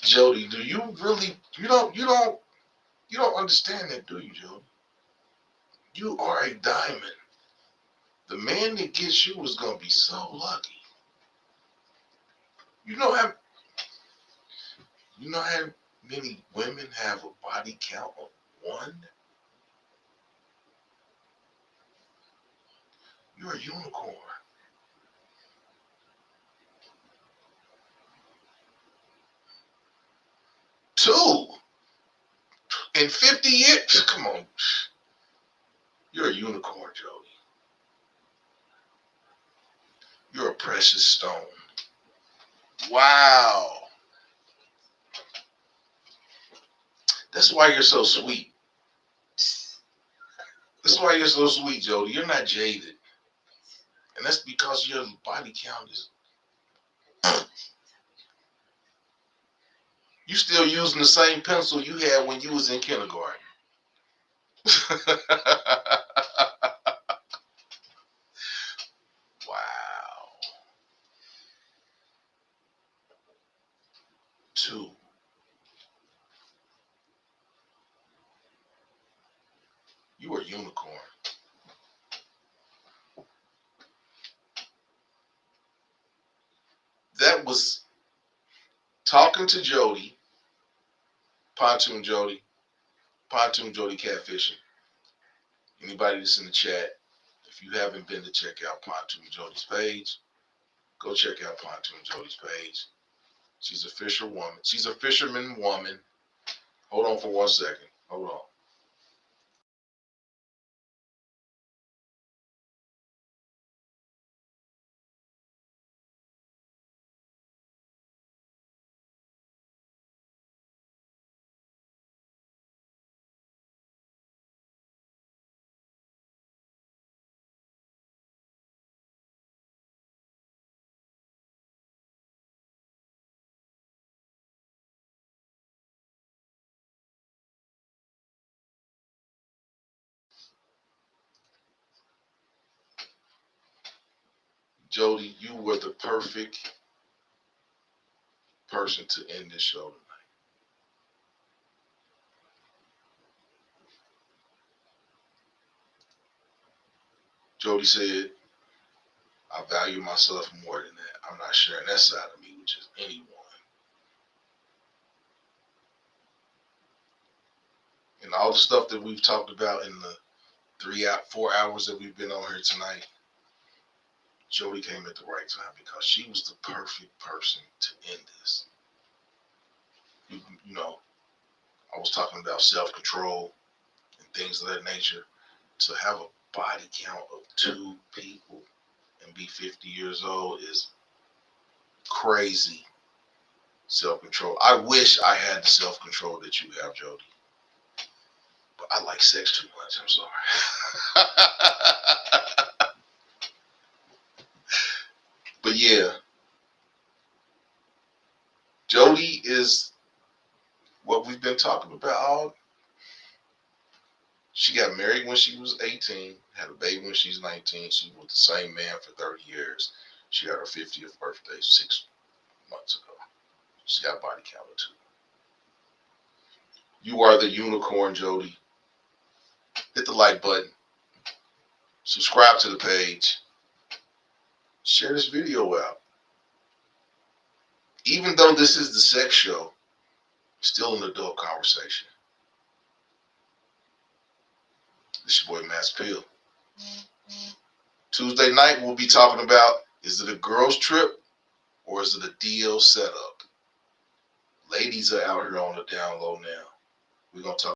Jody, do you really you don't understand that, do you, Jody? You are a diamond. The man that gets you is gonna be so lucky. You know how many women have a body count of one? You're a unicorn. Two in 50 years. Come on, you're a unicorn, Jody. You're a precious stone. Wow. That's why you're so sweet. That's why you're so sweet, Jody. You're not jaded. And that's because your body count is. You still using the same pencil you had when you was in kindergarten. Wow. Two. You are a unicorn. That was talking to Jody, Pontoon Jody, Pontoon Jody Catfishing. Anybody that's in the chat, if you haven't been to check out Pontoon Jody's page, go check out Pontoon Jody's page. She's a fisher woman. She's a fisherman woman. Hold on for 1 second. Hold on. Jody, you were the perfect person to end this show tonight. Jody said, I value myself more than that. I'm not sharing that side of me with just anyone. And all the stuff that we've talked about in the 4 hours that we've been on here tonight, Jody came at the right time because she was the perfect person to end this. You know, I was talking about self-control and things of that nature. To have a body count of 2 people and be 50 years old is crazy self-control. I wish I had the self-control that you have, Jody. But I like sex too much. I'm sorry. But yeah, Jody is what we've been talking about all. She got married when she was 18, had a baby when she was 19. She was with the same man for 30 years. She had her 50th birthday 6 months ago. She's got a body count of 2. You are the unicorn, Jody. Hit the like button. Subscribe to the page. Share this video out. Even though this is the sex show, still an adult conversation. This your boy Maas Peel. Tuesday night we'll be talking about, is it a girls trip or is it a DL setup? Ladies are out here on the down low now. We're going to talk